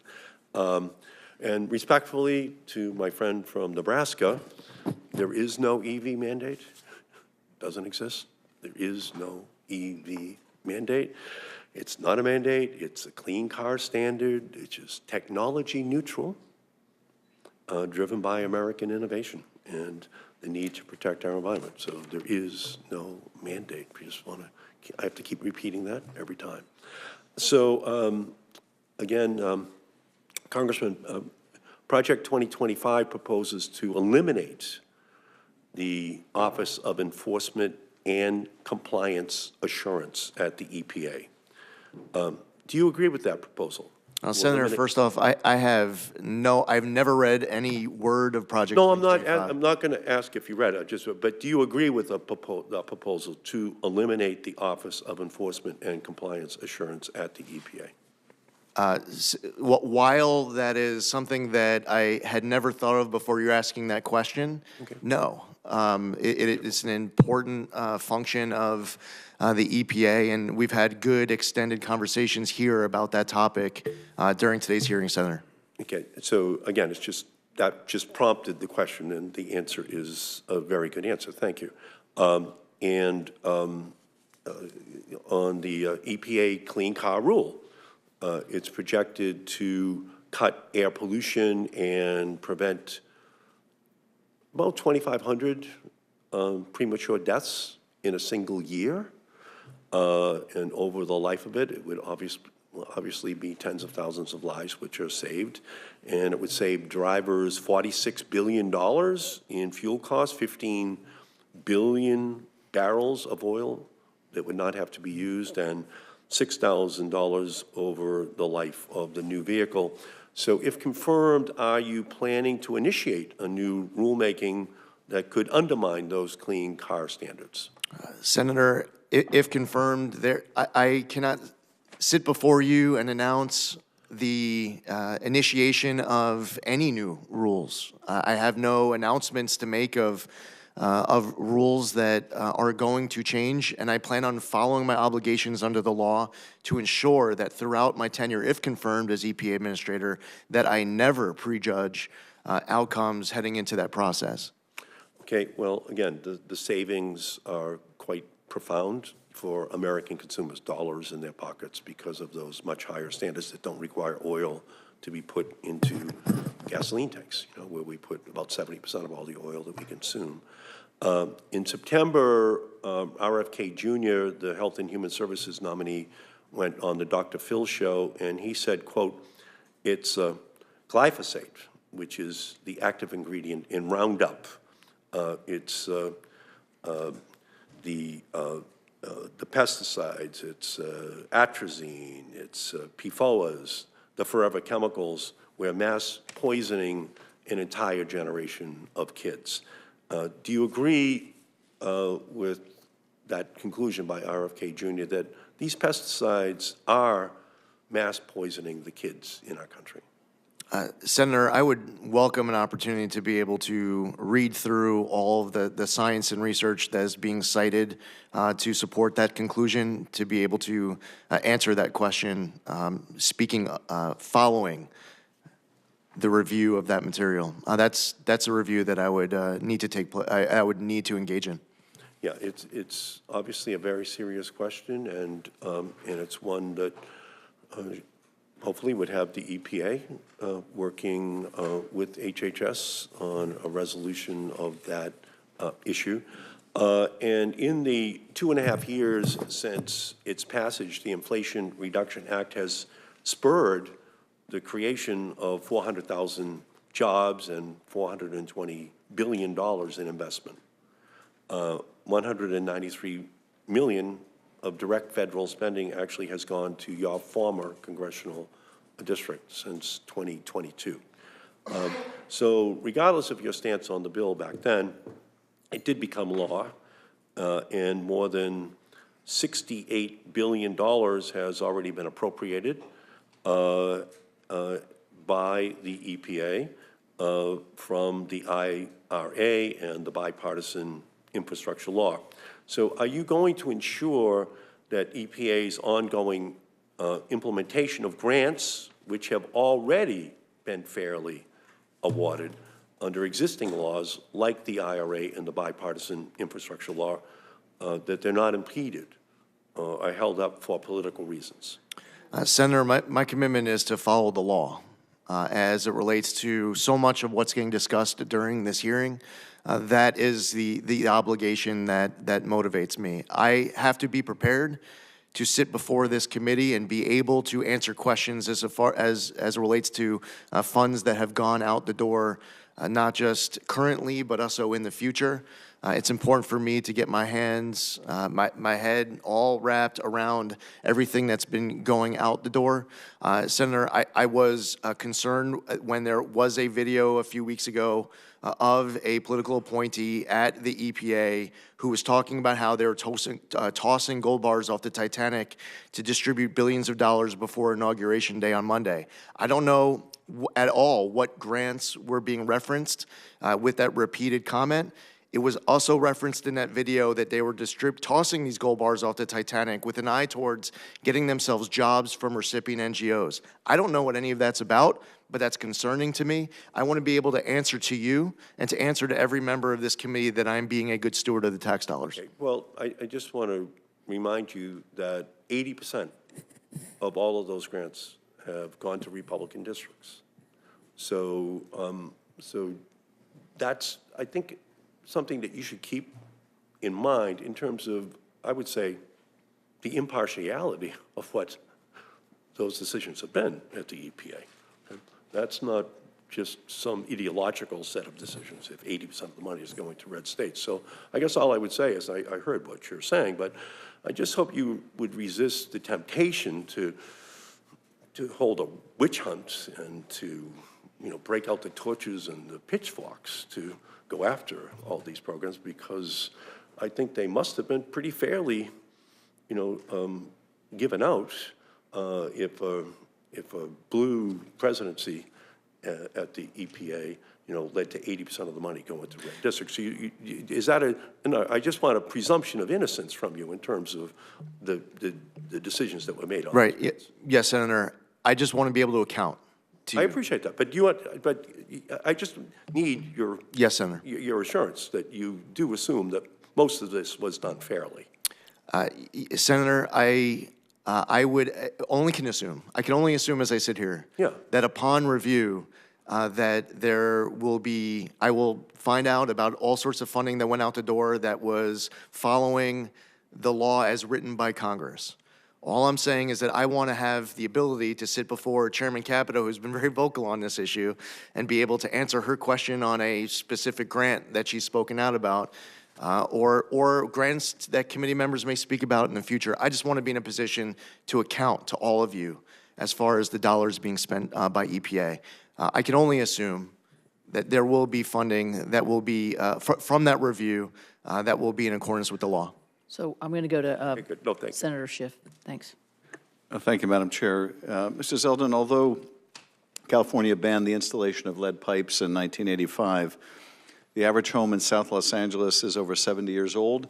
And respectfully to my friend from Nebraska, there is no EV mandate. Doesn't exist. There is no EV mandate. It's not a mandate. It's a clean car standard. It's just technology neutral, driven by American innovation and the need to protect our environment. So there is no mandate. I have to keep repeating that every time. So again, Congressman, Project 2025 proposes to eliminate the Office of Enforcement and Compliance Assurance at the EPA. Do you agree with that proposal? Senator, first off, I've never read any word of Project 2025. No, I'm not going to ask if you read it, but do you agree with the proposal to eliminate the Office of Enforcement and Compliance Assurance at the EPA? While that is something that I had never thought of before you're asking that question, no. It's an important function of the EPA, and we've had good extended conversations here about that topic during today's hearing, Senator. Okay, so again, that just prompted the question, and the answer is a very good answer. Thank you. On the EPA Clean Car Rule, it's projected to cut air pollution and prevent about 2,500 premature deaths in a single year. And over the life of it, it would obviously be tens of thousands of lives which are saved. And it would save drivers $46 billion in fuel costs, 15 billion barrels of oil that would not have to be used, and $6,000 over the life of the new vehicle. So if confirmed, are you planning to initiate a new rulemaking that could undermine those clean car standards? Senator, if confirmed, I cannot sit before you and announce the initiation of any new rules. I have no announcements to make of rules that are going to change, and I plan on following my obligations under the law to ensure that throughout my tenure, if confirmed as EPA Administrator, that I never prejudge outcomes heading into that process. Okay, well, again, the savings are quite profound for American consumers, dollars in their pockets, because of those much higher standards that don't require oil to be put into gasoline tanks, where we put about 70% of all the oil that we consume. In September, RFK Jr., the Health and Human Services nominee, went on the Dr. Phil show, and he said, quote, it's glyphosate, which is the active ingredient in Roundup. It's the pesticides, it's atrazine, it's PFOAs, the forever chemicals, where mass poisoning an entire generation of kids. Do you agree with that conclusion by RFK Jr. that these pesticides are mass poisoning the kids in our country? Senator, I would welcome an opportunity to be able to read through all of the science and research that is being cited to support that conclusion, to be able to answer that question, following the review of that material. That's a review that I would need to I would need to engage in. Yeah, it's obviously a very serious question, and it's one that hopefully would have the EPA working with HHS on a resolution of that issue. And in the 2.5 years since its passage, the Inflation Reduction Act has spurred the creation of 400,000 jobs and $420 billion in investment. 193 million of direct federal spending actually has gone to your former congressional district since 2022. So regardless of your stance on the bill back then, it did become law, and more than $68 billion has already been appropriated by the EPA from the IRA and the bipartisan infrastructure law. So are you going to ensure that EPA's ongoing implementation of grants, which have already been fairly awarded under existing laws like the IRA and the bipartisan infrastructure law, that they're not impeded or held up for political reasons? Senator, my commitment is to follow the law as it relates to so much of what's getting discussed during this hearing. That is the obligation that motivates me. I have to be prepared to sit before this committee and be able to answer questions as it relates to funds that have gone out the door, not just currently, but also in the future. It's important for me to get my hands, my head all wrapped around everything that's been going out the door. Senator, I was concerned when there was a video a few weeks ago of a political appointee at the EPA who was talking about how they were tossing gold bars off the Titanic to distribute billions of dollars before Inauguration Day on Monday. I don't know at all what grants were being referenced with that repeated comment. It was also referenced in that video that they were tossing these gold bars off the Titanic with an eye towards getting themselves jobs from recipient NGOs. I don't know what any of that's about, but that's concerning to me. I want to be able to answer to you and to answer to every member of this committee that I'm being a good steward of the tax dollars. Okay. Well, I just want to remind you that 80% of all of those grants have gone to Republican districts. So, so that's, I think, something that you should keep in mind in terms of, I would say, the impartiality of what those decisions have been at the EPA. That's not just some ideological set of decisions if 80% of the money is going to red states. So I guess all I would say is I heard what you're saying, but I just hope you would resist the temptation to hold a witch hunt and to, you know, break out the torches and the pitchforks to go after all these programs, because I think they must have been pretty fairly, you know, given out if a blue presidency at the EPA, you know, led to 80% of the money going to red districts. So is that I just want a presumption of innocence from you in terms of the decisions that were made on Right. this. Yes, Senator. I just want to be able to account. I appreciate that, but I just need your Yes, Senator. Your assurance that you do assume that most of this was done fairly. Senator, I can only assume as I sit here, that upon review, that there will be, I will find out about all sorts of funding that went out the door that was following the law as written by Congress. All I'm saying is that I want to have the ability to sit before Chairman Capito, who's been very vocal on this issue, and be able to answer her question on a specific grant that she's spoken out about, or grants that committee members may speak about in the future. I just want to be in a position to account to all of you as far as the dollars being spent by EPA. I can only assume that there will be funding that will be, from that review, that will be in accordance with the law. So I'm going to go to Senator Schiff. Thanks. Thank you, Madam Chair. Mr. Zeldin, although California banned the installation of lead pipes in 1985, the average home in South Los Angeles is over 70 years old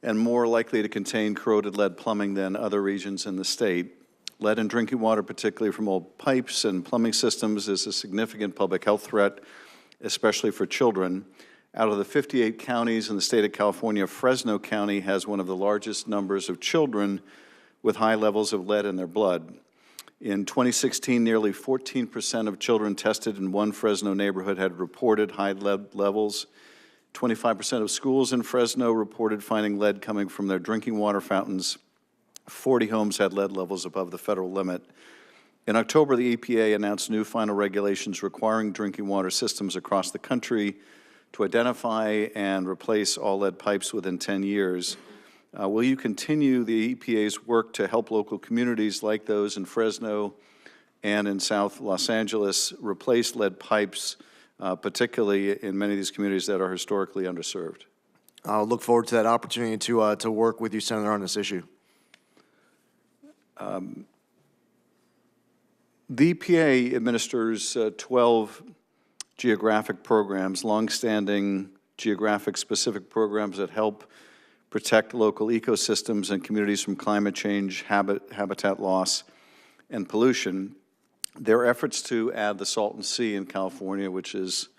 and more likely to contain corroded lead plumbing than other regions in the state. Lead in drinking water, particularly from old pipes and plumbing systems, is a significant public health threat, especially for children. Out of the 58 counties in the state of California, Fresno County has one of the largest numbers of children with high levels of lead in their blood. In 2016, nearly 14% of children tested in one Fresno neighborhood had reported high lead levels. 25% of schools in Fresno reported finding lead coming from their drinking water fountains. 40 homes had lead levels above the federal limit. In October, the EPA announced new final regulations requiring drinking water systems across the country to identify and replace all lead pipes within 10 years. Will you continue the EPA's work to help local communities like those in Fresno and in South Los Angeles replace lead pipes, particularly in many of these communities that are historically underserved? I'll look forward to that opportunity to work with you, Senator, on this issue. The EPA administers 12 geographic programs, longstanding geographic-specific programs that help protect local ecosystems and communities from climate change, habitat loss, and pollution. Their efforts to add the Salton Sea in California, which is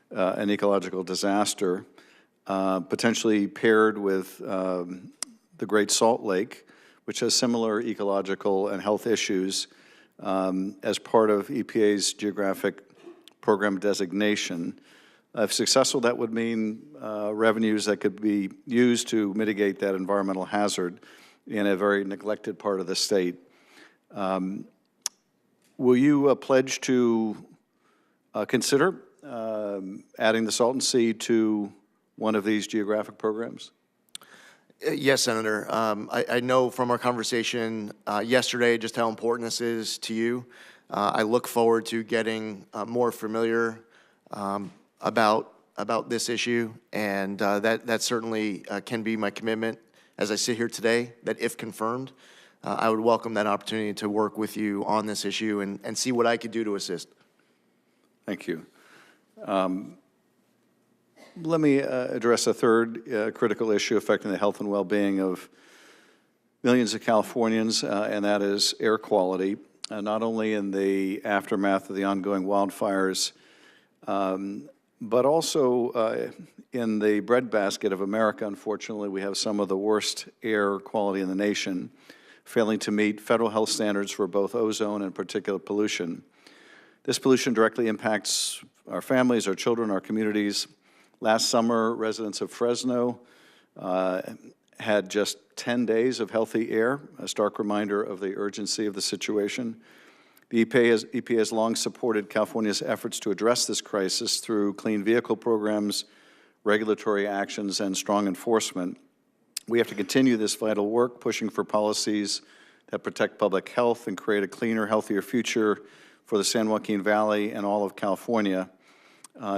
an ecological disaster, potentially paired with the Great Salt Lake, which has similar ecological and health issues, as part of EPA's geographic program designation. If successful, that would mean revenues that could be used to mitigate that environmental hazard in a very neglected part of the state. Will you pledge to consider adding the Salton Sea to one of these geographic programs? Yes, Senator. I know from our conversation yesterday just how important this is to you. I look forward to getting more familiar about this issue, and that certainly can be my commitment as I sit here today, that if confirmed, I would welcome that opportunity to work with you on this issue and see what I could do to assist. Thank you. Let me address a third critical issue affecting the health and well-being of millions of Californians, and that is air quality, not only in the aftermath of the ongoing wildfires, but also in the breadbasket of America. Unfortunately, we have some of the worst air quality in the nation, failing to meet federal health standards for both ozone and particulate pollution. This pollution directly impacts our families, our children, our communities. Last summer, residents of Fresno had just 10 days of healthy air, a stark reminder of the urgency of the situation. The EPA has long supported California's efforts to address this crisis through clean vehicle programs, regulatory actions, and strong enforcement. We have to continue this vital work, pushing for policies that protect public health and create a cleaner, healthier future for the San Joaquin Valley and all of California.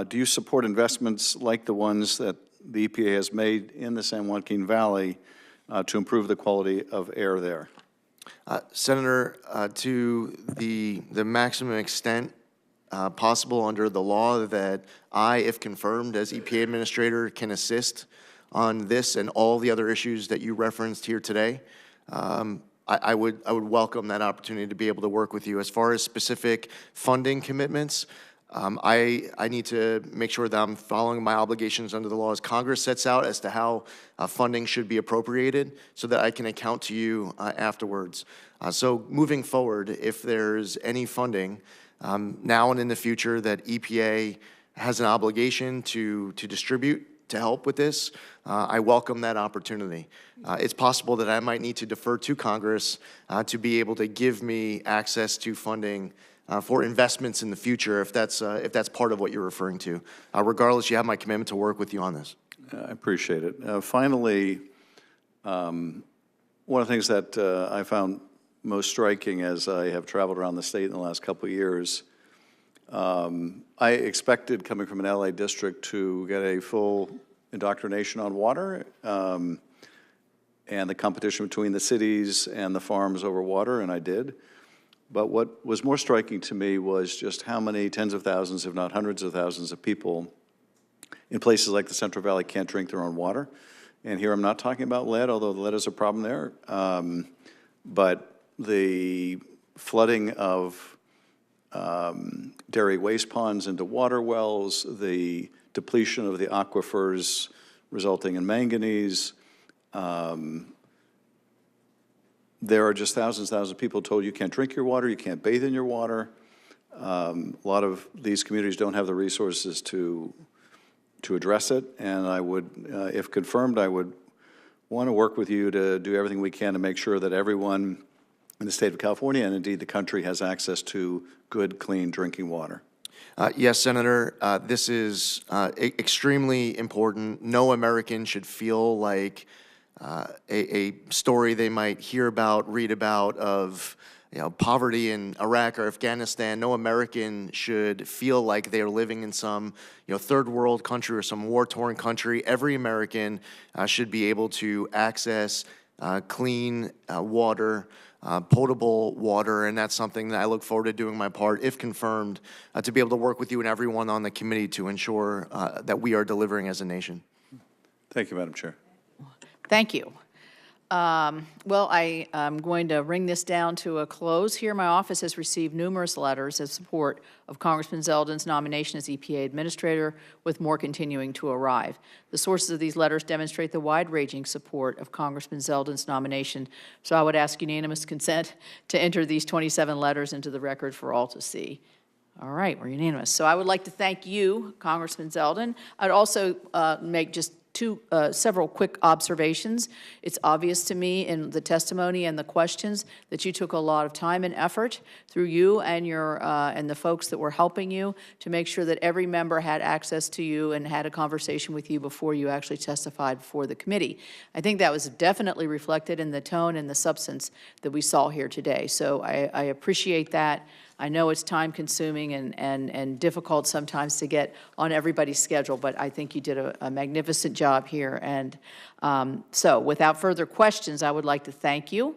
Do you support investments like the ones that the EPA has made in the San Joaquin Valley to improve the quality of air there? Senator, to the maximum extent possible under the law that I, if confirmed as EPA Administrator, can assist on this and all the other issues that you referenced here today, I would welcome that opportunity to be able to work with you. As far as specific funding commitments, I need to make sure that I'm following my obligations under the laws Congress sets out as to how funding should be appropriated so that I can account to you afterwards. So moving forward, if there's any funding now and in the future that EPA has an obligation to distribute to help with this, I welcome that opportunity. It's possible that I might need to defer to Congress to be able to give me access to funding for investments in the future, if that's part of what you're referring to. Regardless, you have my commitment to work with you on this. I appreciate it. Finally, one of the things that I found most striking as I have traveled around the state in the last couple of years, I expected, coming from an LA district, to get a full indoctrination on water and the competition between the cities and the farms over water, and I did. But what was more striking to me was just how many tens of thousands, if not hundreds of thousands of people in places like the Central Valley can't drink their own water. And here I'm not talking about lead, although lead is a problem there, but the flooding of dairy waste ponds into water wells, the depletion of the aquifers resulting in manganese, There are just thousands of people told you can't drink your water, you can't bathe in your water. A lot of these communities don't have the resources to address it, and I would, if confirmed, I would want to work with you to do everything we can to make sure that everyone in the state of California and indeed the country has access to good, clean drinking water. Yes, Senator, this is extremely important. No American should feel like a story they might hear about, read about of poverty in Iraq or Afghanistan. No American should feel like they are living in some third world country or some war-torn country. Every American should be able to access clean water, potable water, and that's something that I look forward to doing my part, if confirmed, to be able to work with you and everyone on the committee to ensure that we are delivering as a nation. Thank you, Madam Chair. Thank you. Well, I am going to bring this down to a close here. My office has received numerous letters of support of Congressman Zeldin's nomination as EPA Administrator, with more continuing to arrive. The sources of these letters demonstrate the wide-ranging support of Congressman Zeldin's nomination, so I would ask unanimous consent to enter these 27 letters into the record for all to see. All right, we're unanimous. So I would like to thank you, Congressman Zeldin. I'd also make just several quick observations. It's obvious to me in the testimony and the questions that you took a lot of time and effort through you and your and the folks that were helping you to make sure that every member had access to you and had a conversation with you before you actually testified before the committee. I think that was definitely reflected in the tone and the substance that we saw here today. So I appreciate that. I know it's time-consuming and difficult sometimes to get on everybody's schedule, but I think you did a magnificent job here. And so without further questions, I would like to thank you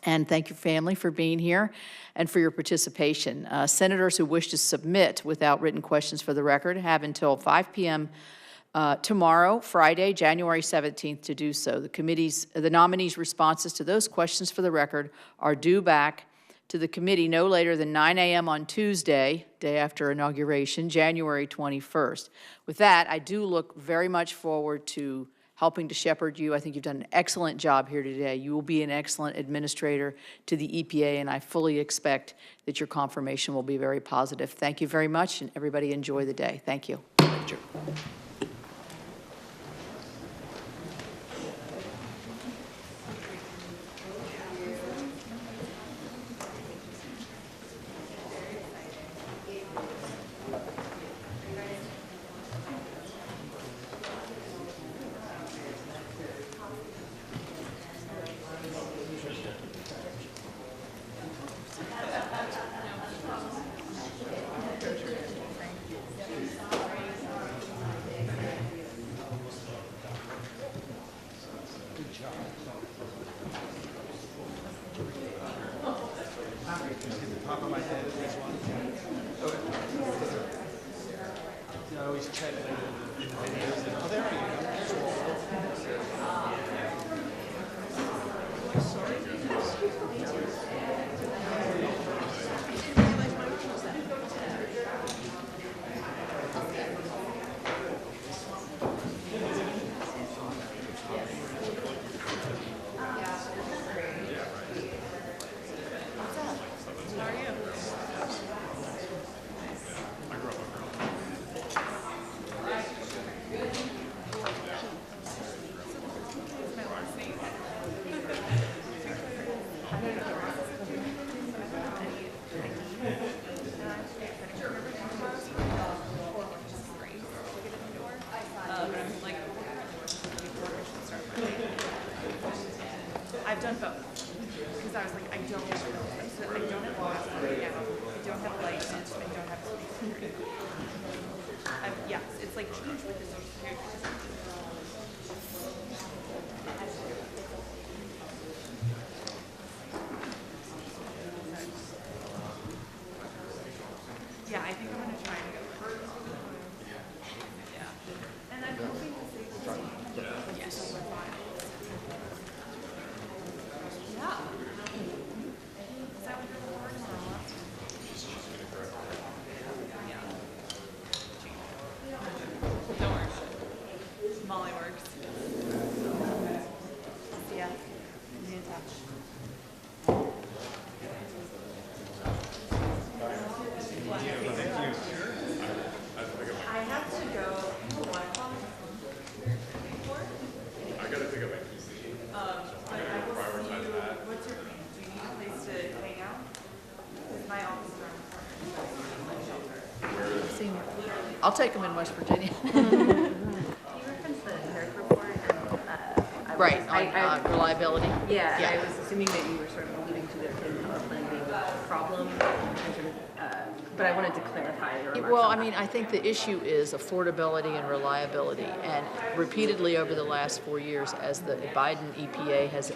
and thank your family for being here and for your participation. Senators who wish to submit without written questions for the record have until 5 p.m. Tomorrow, Friday, January 17th, to do so. The nominees' responses to those questions for the record are due back to the committee no later than 9 a.m. on Tuesday, day after inauguration, January 21st. With that, I do look very much forward to helping to shepherd you. I think you've done an excellent job here today. You will be an excellent administrator to the EPA, and I fully expect that your confirmation will be very positive. Thank you very much, and everybody enjoy the day. Thank you. I've done both, because I was like, I don't have a passport right now, I don't have a license, I don't have a social security. Yes, it's like changed with the social security. Yeah, I think I'm going to try and go first. Yeah. And I'm hoping to save the team. Yes. Yeah. Is that what you're recording or what? Yeah. Don't worry about it. Molly I'll take them in West Virginia. Right, on reliability? Yeah, Yeah. I was assuming that you were sort of alluding to the power plant being a problem, and sort of, but I wanted to clarify your remarks. Well, on I that. mean, I think the issue is affordability and reliability. And repeatedly over the last 4 years, as the Biden EPA has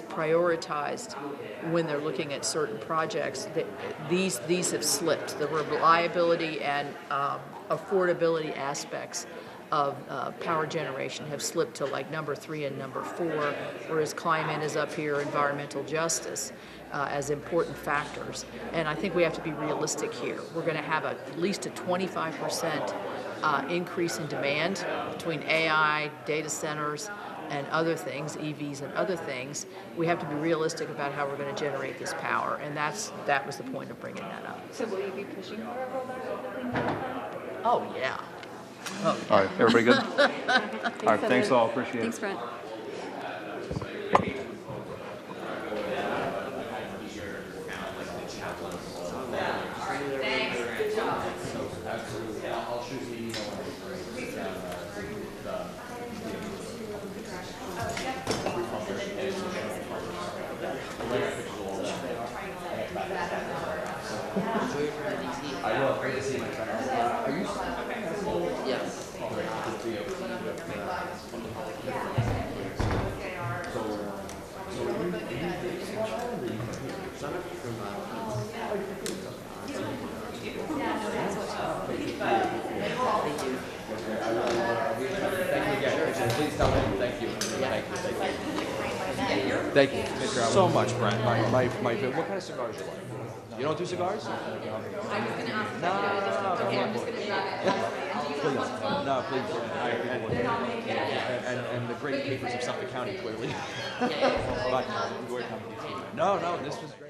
prioritized when they're looking at certain projects, that these have slipped. The reliability and affordability aspects of power generation have slipped to like number 3 and number 4, whereas climate is up here, environmental justice as important factors. And I think we have to be realistic here. We're going to have at least a 25% increase in demand between AI, data centers, and other things, EVs and other things. We have to be realistic about how we're going to generate this power, and that was the point of bringing that up. So will you be pushing for a rollback of the clean power plan? Oh, yeah. Oh, All right, everybody good? All right, thanks Heather. all, appreciate it. Thanks, Brent. I will. Great to see you, my friend. Are you? Yes. Please tell them thank you. Thank you. Thank you. So much, Brent. What kind of cigars do you like? You don't do cigars? I was going to ask. No, please. And the great papers of Suffolk County, clearly. But, no, this was great.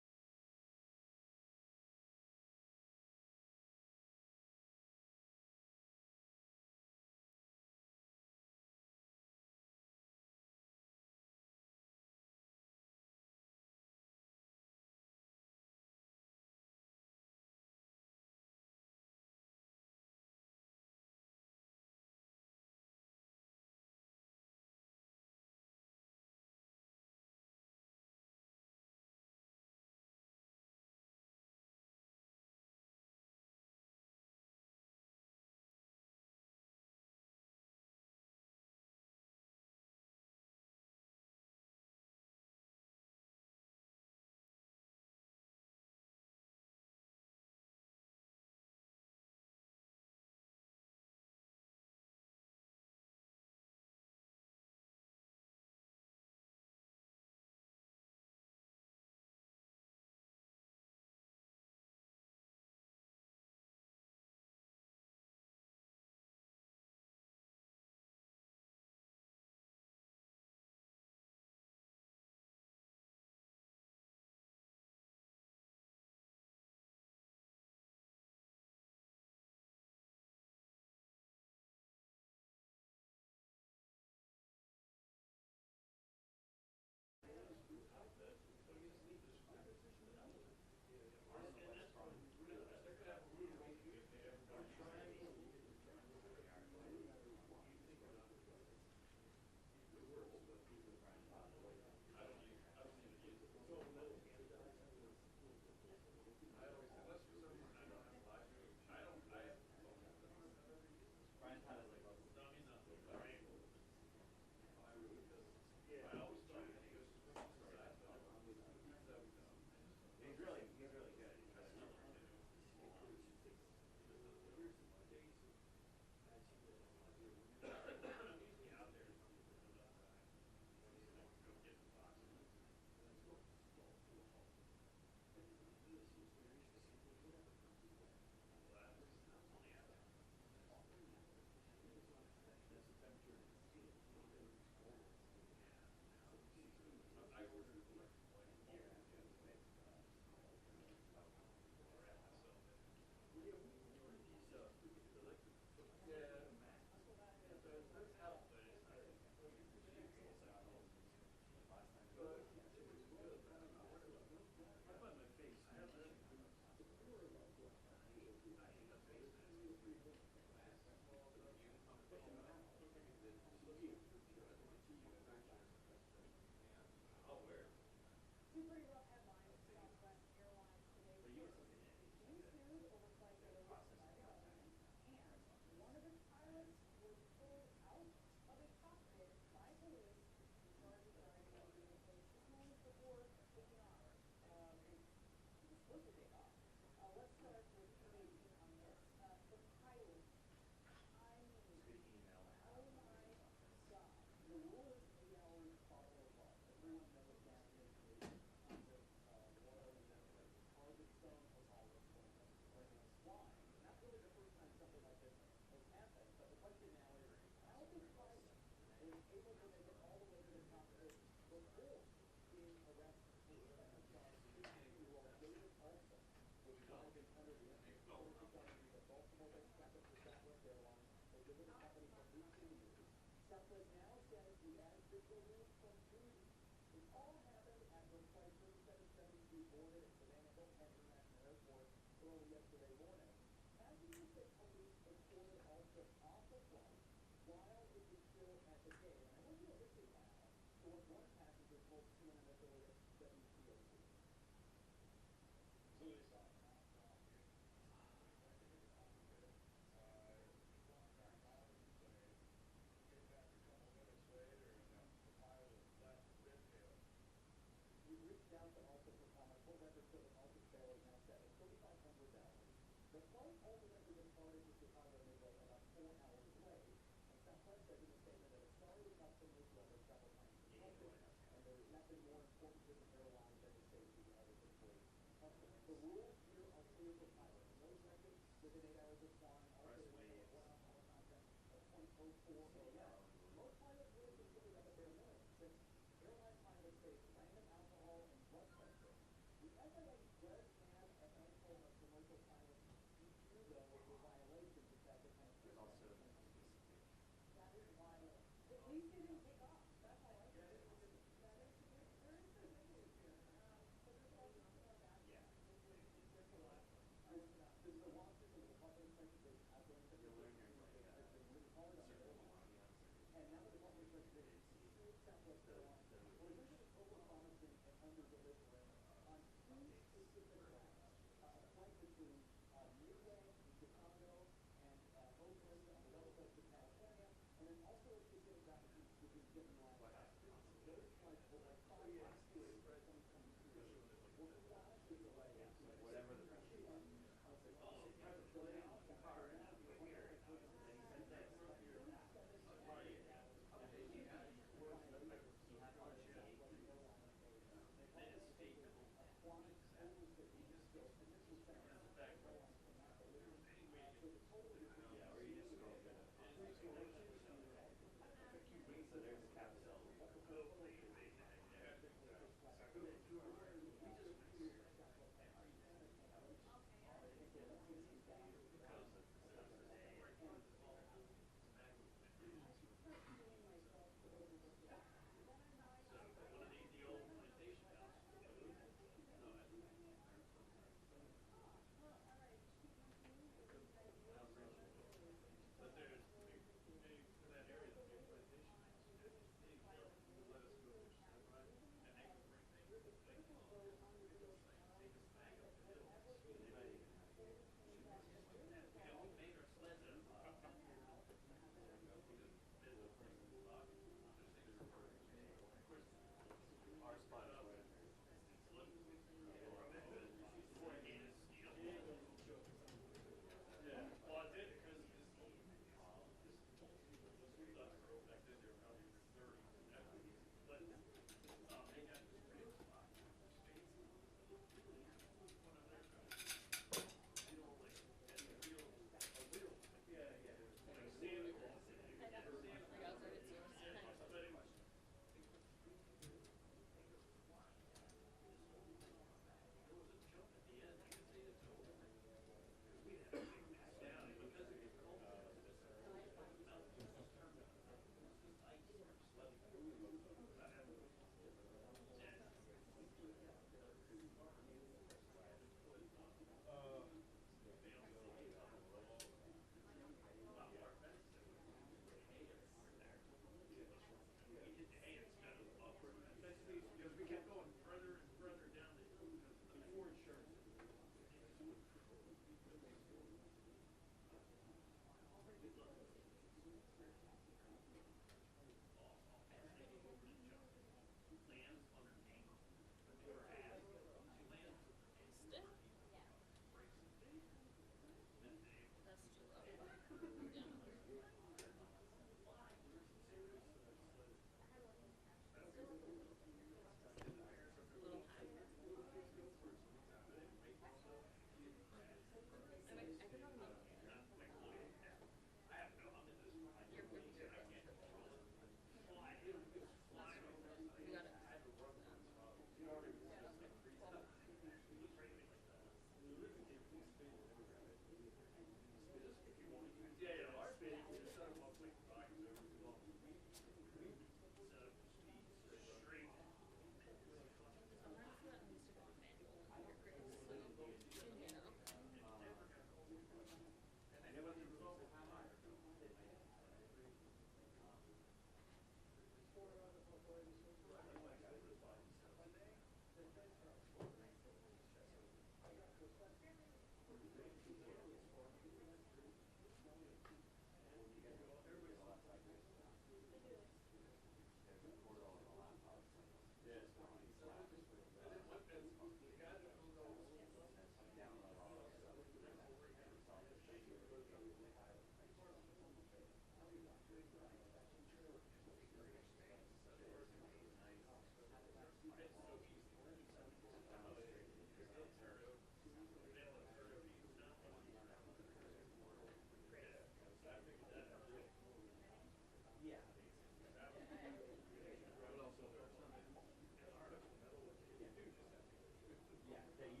Thank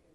you.